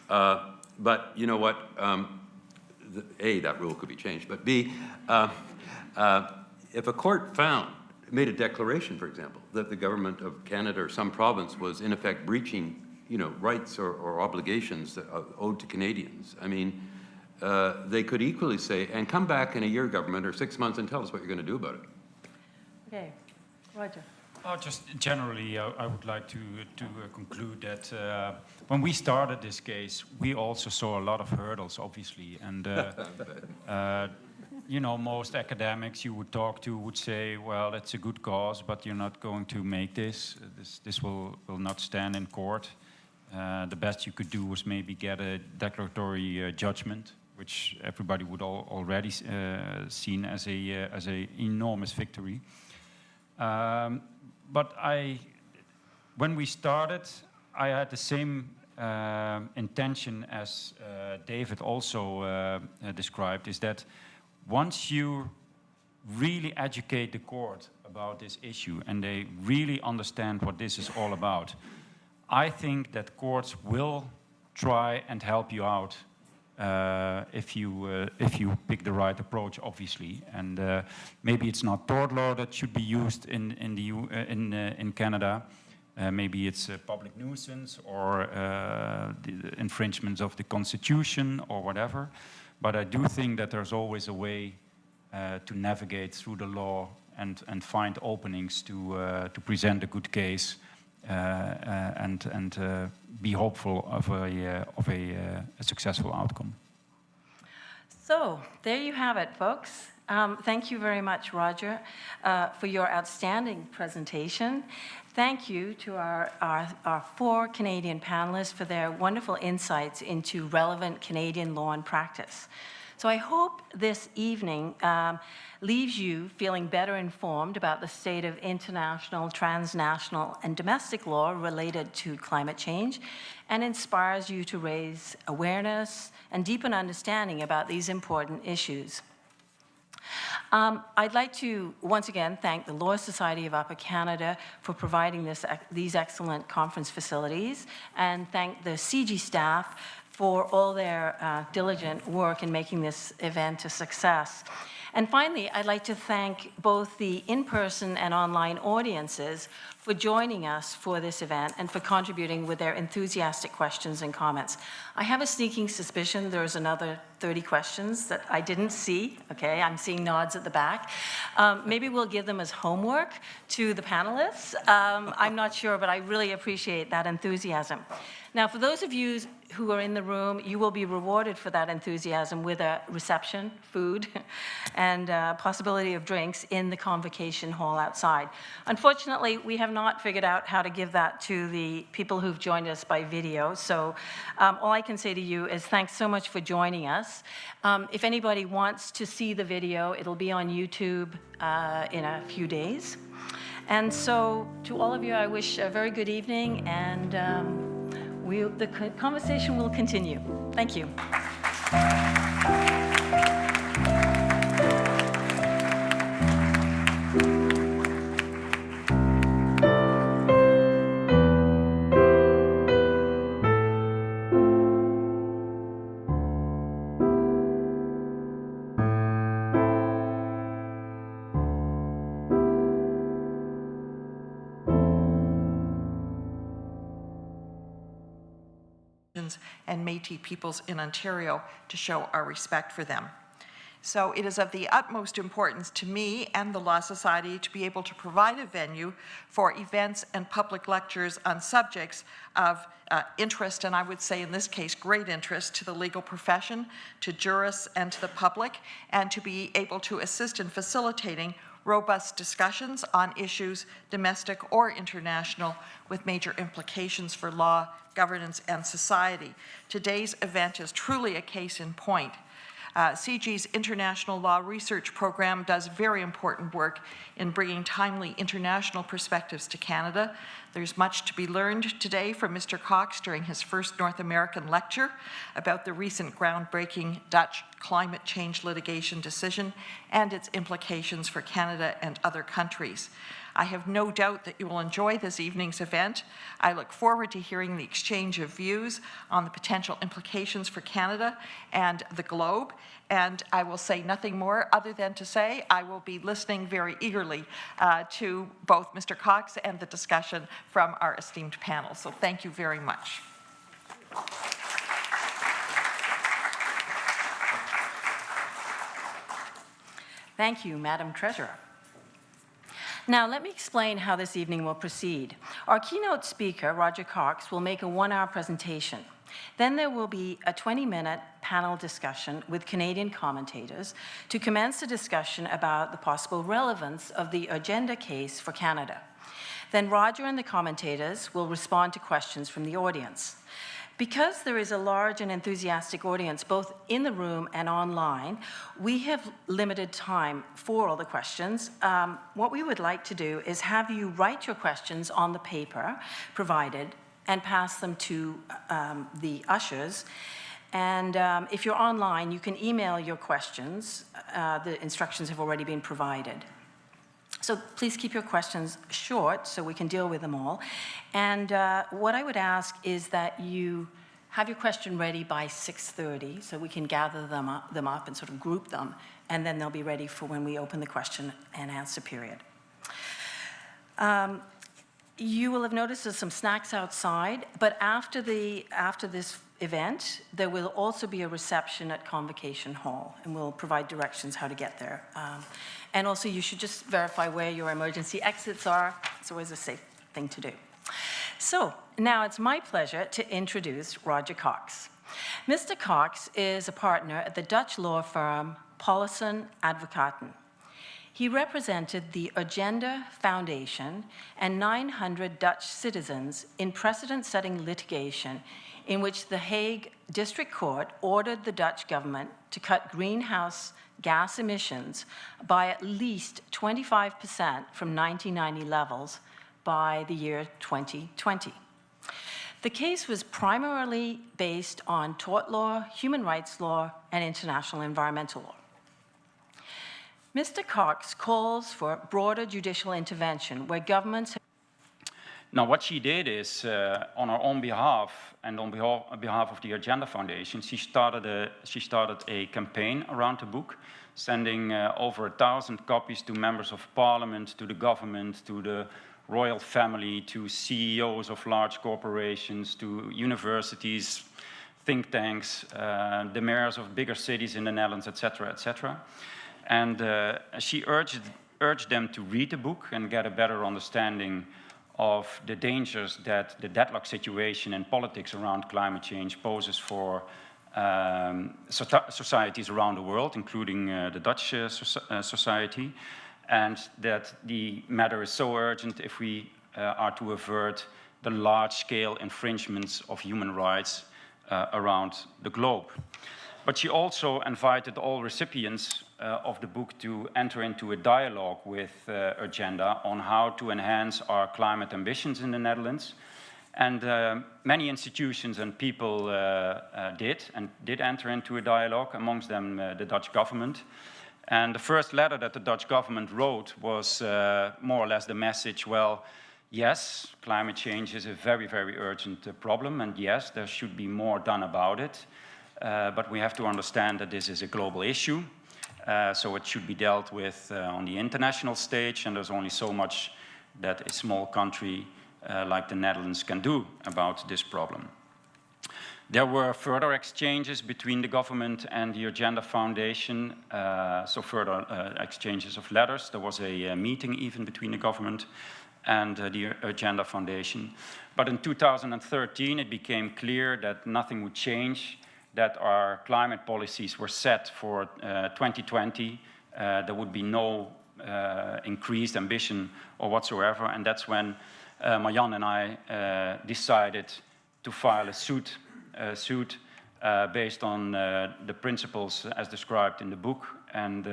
But you know what? A, that rule could be changed, but B, if a court made a declaration, for example, that the government of Canada or some province was in effect breaching, rights or obligations that are owed to Canadians, I mean, they could equally say, and come back in a year, government, or 6 months and tell us what you're going to do about it. Okay, Roger. Just generally, I would like to conclude that when we started this case, we also saw a lot of hurdles, obviously, and most academics you would talk to would say, well, it's a good cause, but you're not going to make this. This will not stand in court. The best you could do was maybe get a declaratory judgment, which everybody would already seen as a enormous victory. But when we started, I had the same intention as David also described, is that once you really educate the court about this issue and they really understand what this is all about, I think that courts will try and help you out if you pick the right approach, obviously. And maybe it's not tort law that should be used in Canada. Maybe it's a public nuisance or the infringements of the Constitution or whatever. But I do think that there's always a way to navigate through the law and find openings to present a good case and be hopeful of a successful outcome. So there you have it, folks. Thank you very much, Roger, for your outstanding presentation. Thank you to our 4 Canadian panelists for their wonderful insights into relevant Canadian law and practice. So I hope this evening leaves you feeling better informed about the state of international, transnational, and domestic law related to climate change, and inspires you to raise awareness and deepen understanding about these important issues. I'd like to once again thank the Law Society of Upper Canada for providing these excellent conference facilities, and thank the CIGI staff for all their diligent work in making this event a success. And finally, I'd like to thank both the in-person and online audiences for joining us for this event and for contributing with their enthusiastic questions and comments. I have a sneaking suspicion there's another 30 questions that I didn't see. Okay, I'm seeing nods at the back. Maybe we'll give them as homework to the panelists. I'm not sure, but I really appreciate that enthusiasm. Now, for those of you who are in the room, you will be rewarded for that enthusiasm with a reception, food, and possibility of drinks in the convocation hall outside. Unfortunately, we have not figured out how to give that to the people who've joined us by video, so all I can say to you is thanks so much for joining us. If anybody wants to see the video, it'll be on YouTube in a few days. And so, to all of you, I wish a very good evening, and the conversation will continue. Thank you. and Métis peoples in Ontario to show our respect for them. So it is of the utmost importance to me and the Law Society to be able to provide a venue for events and public lectures on subjects of interest, and I would say in this case great interest, to the legal profession, to jurists, and to the public, and to be able to assist in facilitating robust discussions on issues, domestic or international, with major implications for law, governance, and society. Today's event is truly a case in point. CIGI's International Law Research Program does very important work in bringing timely international perspectives to Canada. There's much to be learned today from Mr. Cox during his first North American lecture about the recent groundbreaking Dutch climate change litigation decision and its implications for Canada and other countries. I have no doubt that you will enjoy this evening's event. I look forward to hearing the exchange of views on the potential implications for Canada and the globe. And I will say nothing more other than to say I will be listening very eagerly to both Mr. Cox and the discussion from our esteemed panel. So thank you very much. Thank you, Madam Treasurer. Now, let me explain how this evening will proceed. Our keynote speaker, Roger Cox, will make a 1-hour presentation. Then there will be a 20-minute panel discussion with Canadian commentators to commence a discussion about the possible relevance of the agenda case for Canada. Then Roger and the commentators will respond to questions from the audience. Because there is a large and enthusiastic audience both in the room and online, we have limited time for all the questions. What we would like to do is have you write your questions on the paper provided and pass them to the ushers. And if you're online, you can email your questions. The instructions have already been provided. So please keep your questions short so we can deal with them all. And what I would ask is that you have your question ready by 6:30 so we can gather them up and sort of group them, and then they'll be ready for when we open the question and answer period. You will have noticed there's some snacks outside, but after this event, there will also be a reception at Convocation Hall, and we'll provide directions how to get there. And also, you should just verify where your emergency exits are. It's always a safe thing to do. So, now it's my pleasure to introduce Roger Cox. Mr. Cox is a partner at the Dutch law firm Paulsen Advocaten. He represented the Agenda Foundation and 900 Dutch citizens in precedent-setting litigation in which the Hague District Court ordered the Dutch government to cut greenhouse gas emissions by at least 25% from 1990 levels by the year 2020. The case was primarily based on tort law, human rights law, and international environmental law. Mr. Cox calls for broader judicial intervention where governments... Now, what she did is, on her own behalf and on behalf of the Agenda Foundation, she started a campaign around the book, sending over 1,000 copies to members of parliament, to the government, to the royal family, to CEOs of large corporations, to universities, think tanks, the mayors of bigger cities in the Netherlands, etc., etc. And she urged them to read the book and get a better understanding of the dangers that the deadlock situation in politics around climate change poses for societies around the world, including the Dutch society, and that the matter is so urgent if we are to avert the large-scale infringements of human rights around the globe. But she also invited all recipients of the book to enter into a dialogue with Agenda on how to enhance our climate ambitions in the Netherlands. And many institutions and people did enter into a dialogue, amongst them the Dutch government. And the first letter that the Dutch government wrote was more or less the message, well, yes, climate change is a very, very urgent problem, and yes, there should be more done about it. But we have to understand that this is a global issue, so it should be dealt with on the international stage, and there's only so much that a small country like the Netherlands can do about this problem. There were further exchanges between the government and the Agenda Foundation, so further exchanges of letters. There was a meeting even between the government and the Agenda Foundation. But in 2013, it became clear that nothing would change, that our climate policies were set for 2020. There would be no increased ambition or whatsoever, and that's when Marjan and I decided to file a suit based on the principles as described in the book. And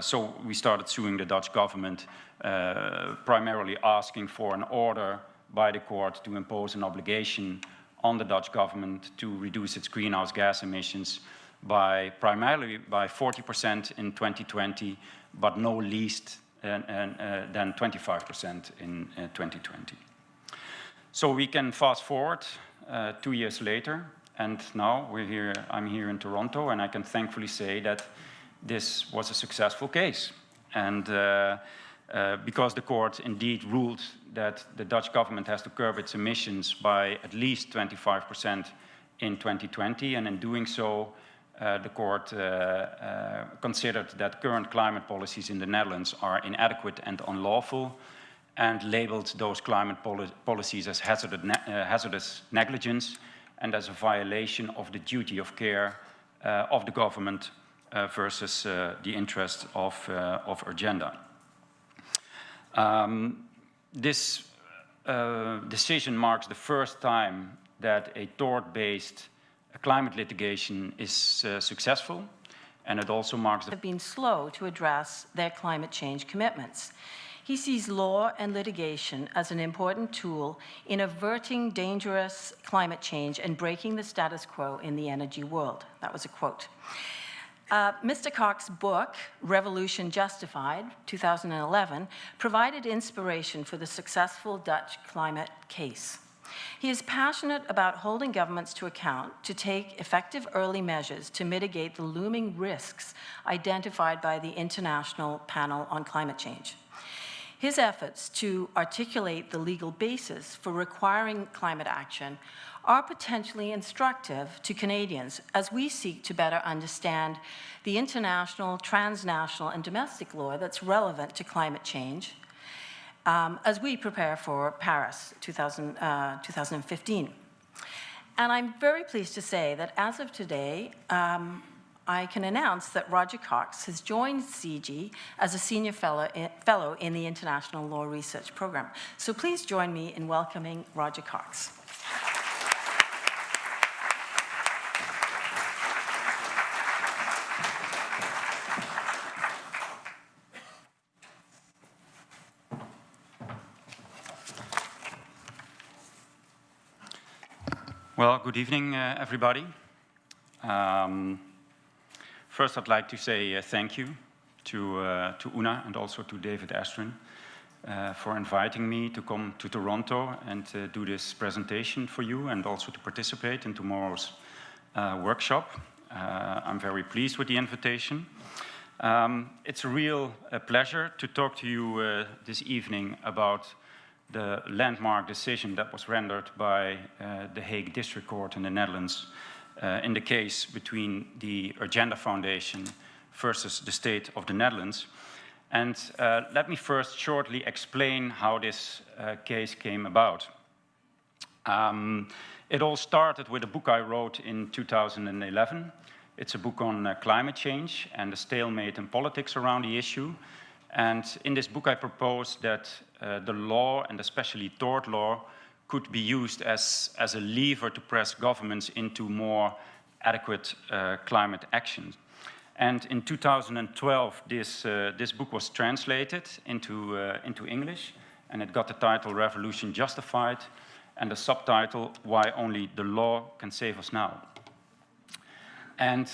so we started suing the Dutch government, primarily asking for an order by the court to impose an obligation on the Dutch government to reduce its greenhouse gas emissions primarily by 40% in 2020, but no least than 25% in 2020. So we can fast forward 2 years later, and now I'm here in Toronto, and I can thankfully say that this was a successful case. And because the court indeed ruled that the Dutch government has to curb its emissions by at least 25% in 2020, and in doing so, the court considered that current climate policies in the Netherlands are inadequate and unlawful, and labeled those climate policies as hazardous negligence and as a violation of the duty of care of the government versus the interests of Agenda. This decision marks the first time that a tort-based climate litigation is successful, and it also marks have been slow to address their climate change commitments. He sees law and litigation as an important tool in averting dangerous climate change and breaking the status quo in the energy world. That was a quote. Mr. Cox's book, Revolution Justified, 2011, provided inspiration for the successful Dutch climate case. He is passionate about holding governments to account to take effective early measures to mitigate the looming risks identified by the International Panel on Climate Change. His efforts to articulate the legal basis for requiring climate action are potentially instructive to Canadians as we seek to better understand the international, transnational, and domestic law that's relevant to climate change as we prepare for Paris 2015. And I'm very pleased to say that as of today, I can announce that Roger Cox has joined CIGI as a Senior Fellow in the International Law Research Program. So please join me in welcoming Roger Cox. Well, good evening, everybody. First, I'd like to say thank you to Una and also to David Astron for inviting me to come to Toronto and do this presentation for you and also to participate in tomorrow's workshop. I'm very pleased with the invitation. It's a real pleasure to talk to you this evening about the landmark decision that was rendered by the Hague District Court in the Netherlands in the case between the Agenda Foundation versus the State of the Netherlands. And let me first shortly explain how this case came about. It all started with a book I wrote in 2011. It's a book on climate change and the stalemate in politics around the issue. And in this book I proposed that the law, and especially tort law, could be used as a lever to press governments into more adequate climate action. And in 2012, this book was translated into English, and it got the title Revolution Justified, and the subtitle, Why Only the Law Can Save Us Now. And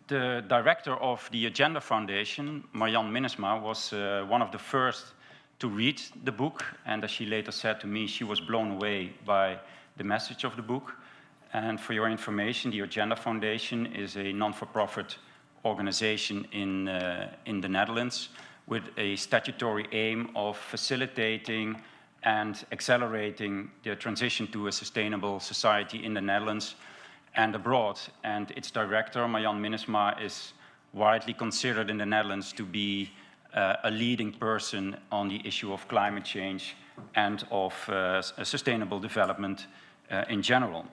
the director of the Agenda Foundation, Marianne Minnesma, was one of the first to read the book, and as she later said to me, she was blown away by the message of the book. And for your information, the Agenda Foundation is a non-for-profit organization in the Netherlands with a statutory aim of facilitating and accelerating the transition to a sustainable society in the Netherlands and abroad. And its director, Marianne Minnesma, is widely considered in the Netherlands to be a leading person on the issue of climate change and of sustainable development in general.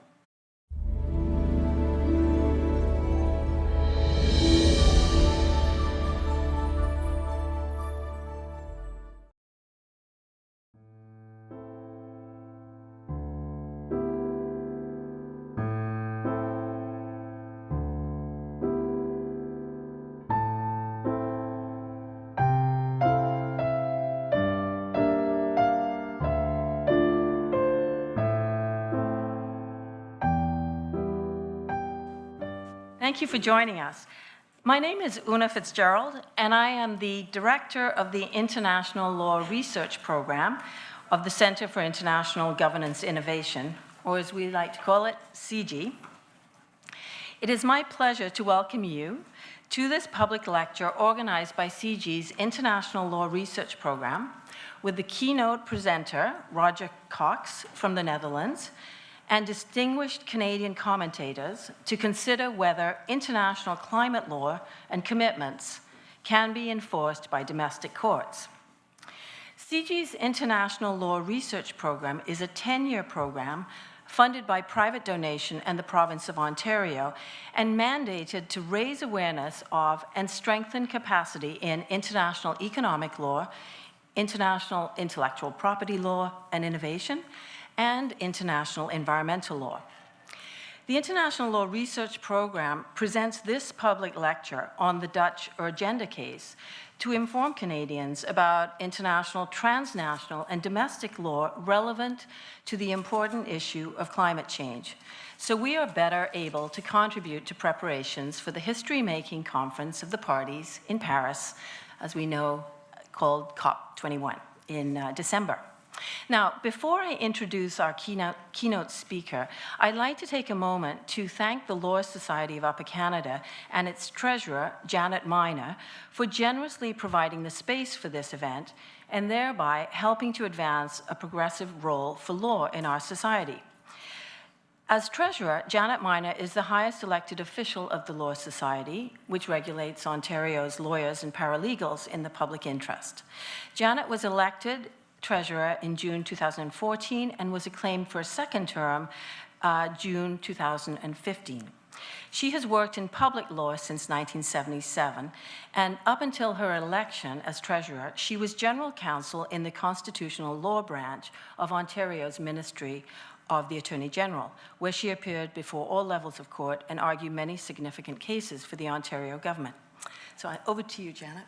Thank you for joining us. My name is Una Fitzgerald, and I am the director of the International Law Research Program of the Center for International Governance Innovation, or as we like to call it, CIGI. It is my pleasure to welcome you to this public lecture organized by CIGI's International Law Research Program with the keynote presenter, Roger Cox from the Netherlands, and distinguished Canadian commentators to consider whether international climate law and commitments can be enforced by domestic courts. CIGI's International Law Research Program is a 10-year program funded by private donation and the province of Ontario and mandated to raise awareness of and strengthen capacity in international economic law, international intellectual property law and innovation, and international environmental law. The International Law Research Program presents this public lecture on the Dutch Agenda case to inform Canadians about international, transnational, and domestic law relevant to the important issue of climate change, so we are better able to contribute to preparations for the history-making conference of the parties in Paris, as we know, called COP21 in December. Now, before I introduce our keynote speaker, I'd like to take a moment to thank the Law Society of Upper Canada and its treasurer, Janet Miner, for generously providing the space for this event and thereby helping to advance a progressive role for law in our society. As treasurer, Janet Miner is the highest elected official of the Law Society, which regulates Ontario's lawyers and paralegals in the public interest. Janet was elected treasurer in June 2014 and was acclaimed for a second term June 2015. She has worked in public law since 1977, and up until her election as Treasurer, she was General Counsel in the Constitutional Law Branch of Ontario's Ministry of the Attorney General, where she appeared before all levels of court and argued many significant cases for the Ontario government. So over to you, Janet.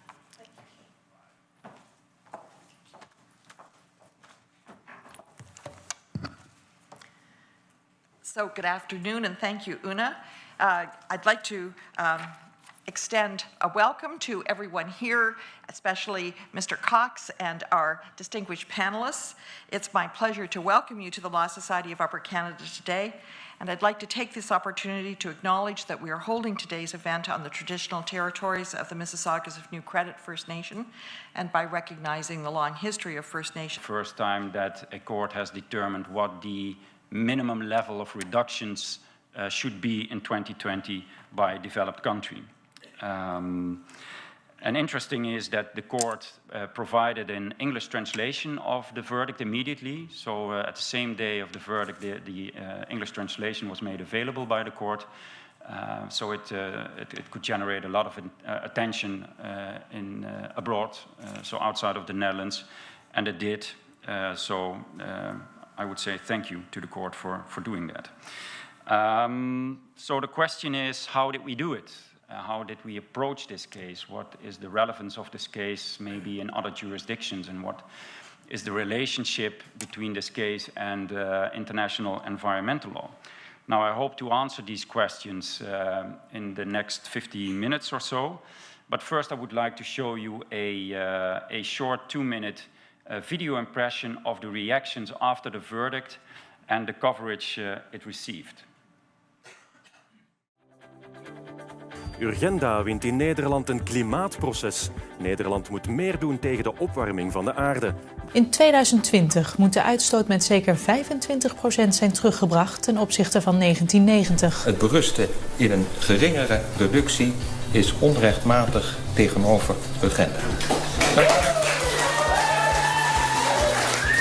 So good afternoon, and thank you, Una. I'd like to extend a welcome to everyone here, especially Mr. Cox and our distinguished panelists. It's my pleasure to welcome you to the Law Society of Upper Canada today, and I'd like to take this opportunity to acknowledge that we are holding today's event on the traditional territories of the Mississaugas of New Credit First Nation, and by recognizing the long history of First Nation. First time that a court has determined what the minimum level of reductions should be in 2020 by a developed country. And interesting is that the court provided an English translation of the verdict immediately. So at the same day of the verdict, the English translation was made available by the court. So it could generate a lot of attention abroad, so outside of the Netherlands, and it did. I would say thank you to the court for doing that. So the question is, how did we do it? How did we approach this case? What is the relevance of this case maybe in other jurisdictions, and what is the relationship between this case and international environmental law? Now, I hope to answer these questions in the next 50 minutes or so, but first I would like to show you a short 2-minute video impression of the reactions after the verdict and the coverage it received. Urgenda wint in Nederland een klimaatproces. Nederland moet meer doen tegen de opwarming van de aarde. In 2020 moet de uitstoot met zeker 25% zijn teruggebracht ten opzichte van 1990. Het berusten in een geringere reductie is onrechtmatig tegenover Urgenda.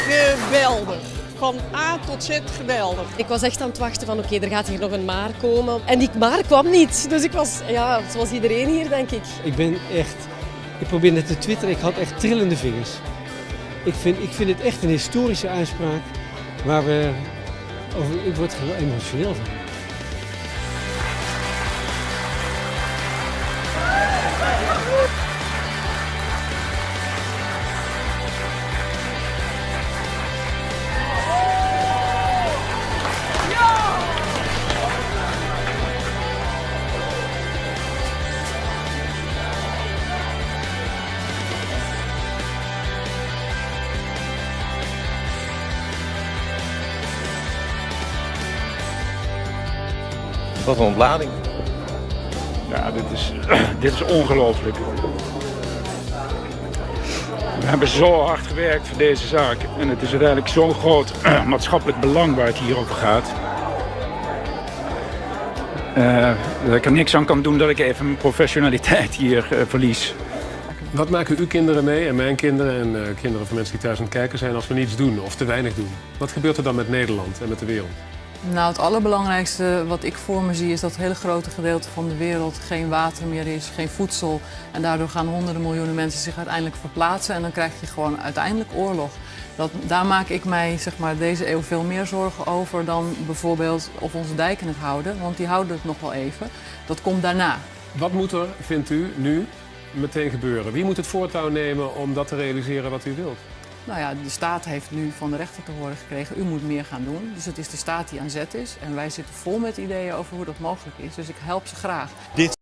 Geweldig. Van A tot Z geweldig. Ik was echt aan het wachten van oké, er gaat hier nog een maar komen. En die maar kwam niet. Dus ik was, ja, zoals iedereen hier, denk ik. Ik probeer net te twitteren, ik had echt trillende vingers. Ik vind het echt een historische uitspraak waar ik word er heel emotioneel van. Wat een ontlading. Ja, dit is ongelooflijk. We hebben zo hard gewerkt voor deze zaak. En het is uiteindelijk zo'n groot maatschappelijk belang waar het hier over gaat. Dat ik er niks aan kan doen dat ik even mijn professionaliteit hier verlies. Wat maken uw kinderen mee en mijn kinderen en kinderen van mensen die thuis aan het kijken zijn als we niets doen of te weinig doen? Wat gebeurt er dan met Nederland en met de wereld? Nou, het allerbelangrijkste wat ik voor me zie is dat het hele grote gedeelte van de wereld geen water meer is, geen voedsel. En daardoor gaan honderden miljoenen mensen zich uiteindelijk verplaatsen en dan krijg je gewoon uiteindelijk oorlog. Daar maak ik mij deze eeuw veel meer zorgen over dan bijvoorbeeld of onze dijken het houden, want die houden het nog wel even. Dat komt daarna. Wat moet er, vindt u, nu meteen gebeuren? Wie moet het voortouw nemen om dat te realiseren wat u wilt? Nou ja, de staat heeft nu van de rechter te horen gekregen, u moet meer gaan doen. Dus het is de staat die aan zet is en wij zitten vol met ideeën over hoe dat mogelijk is. Dus ik help ze graag.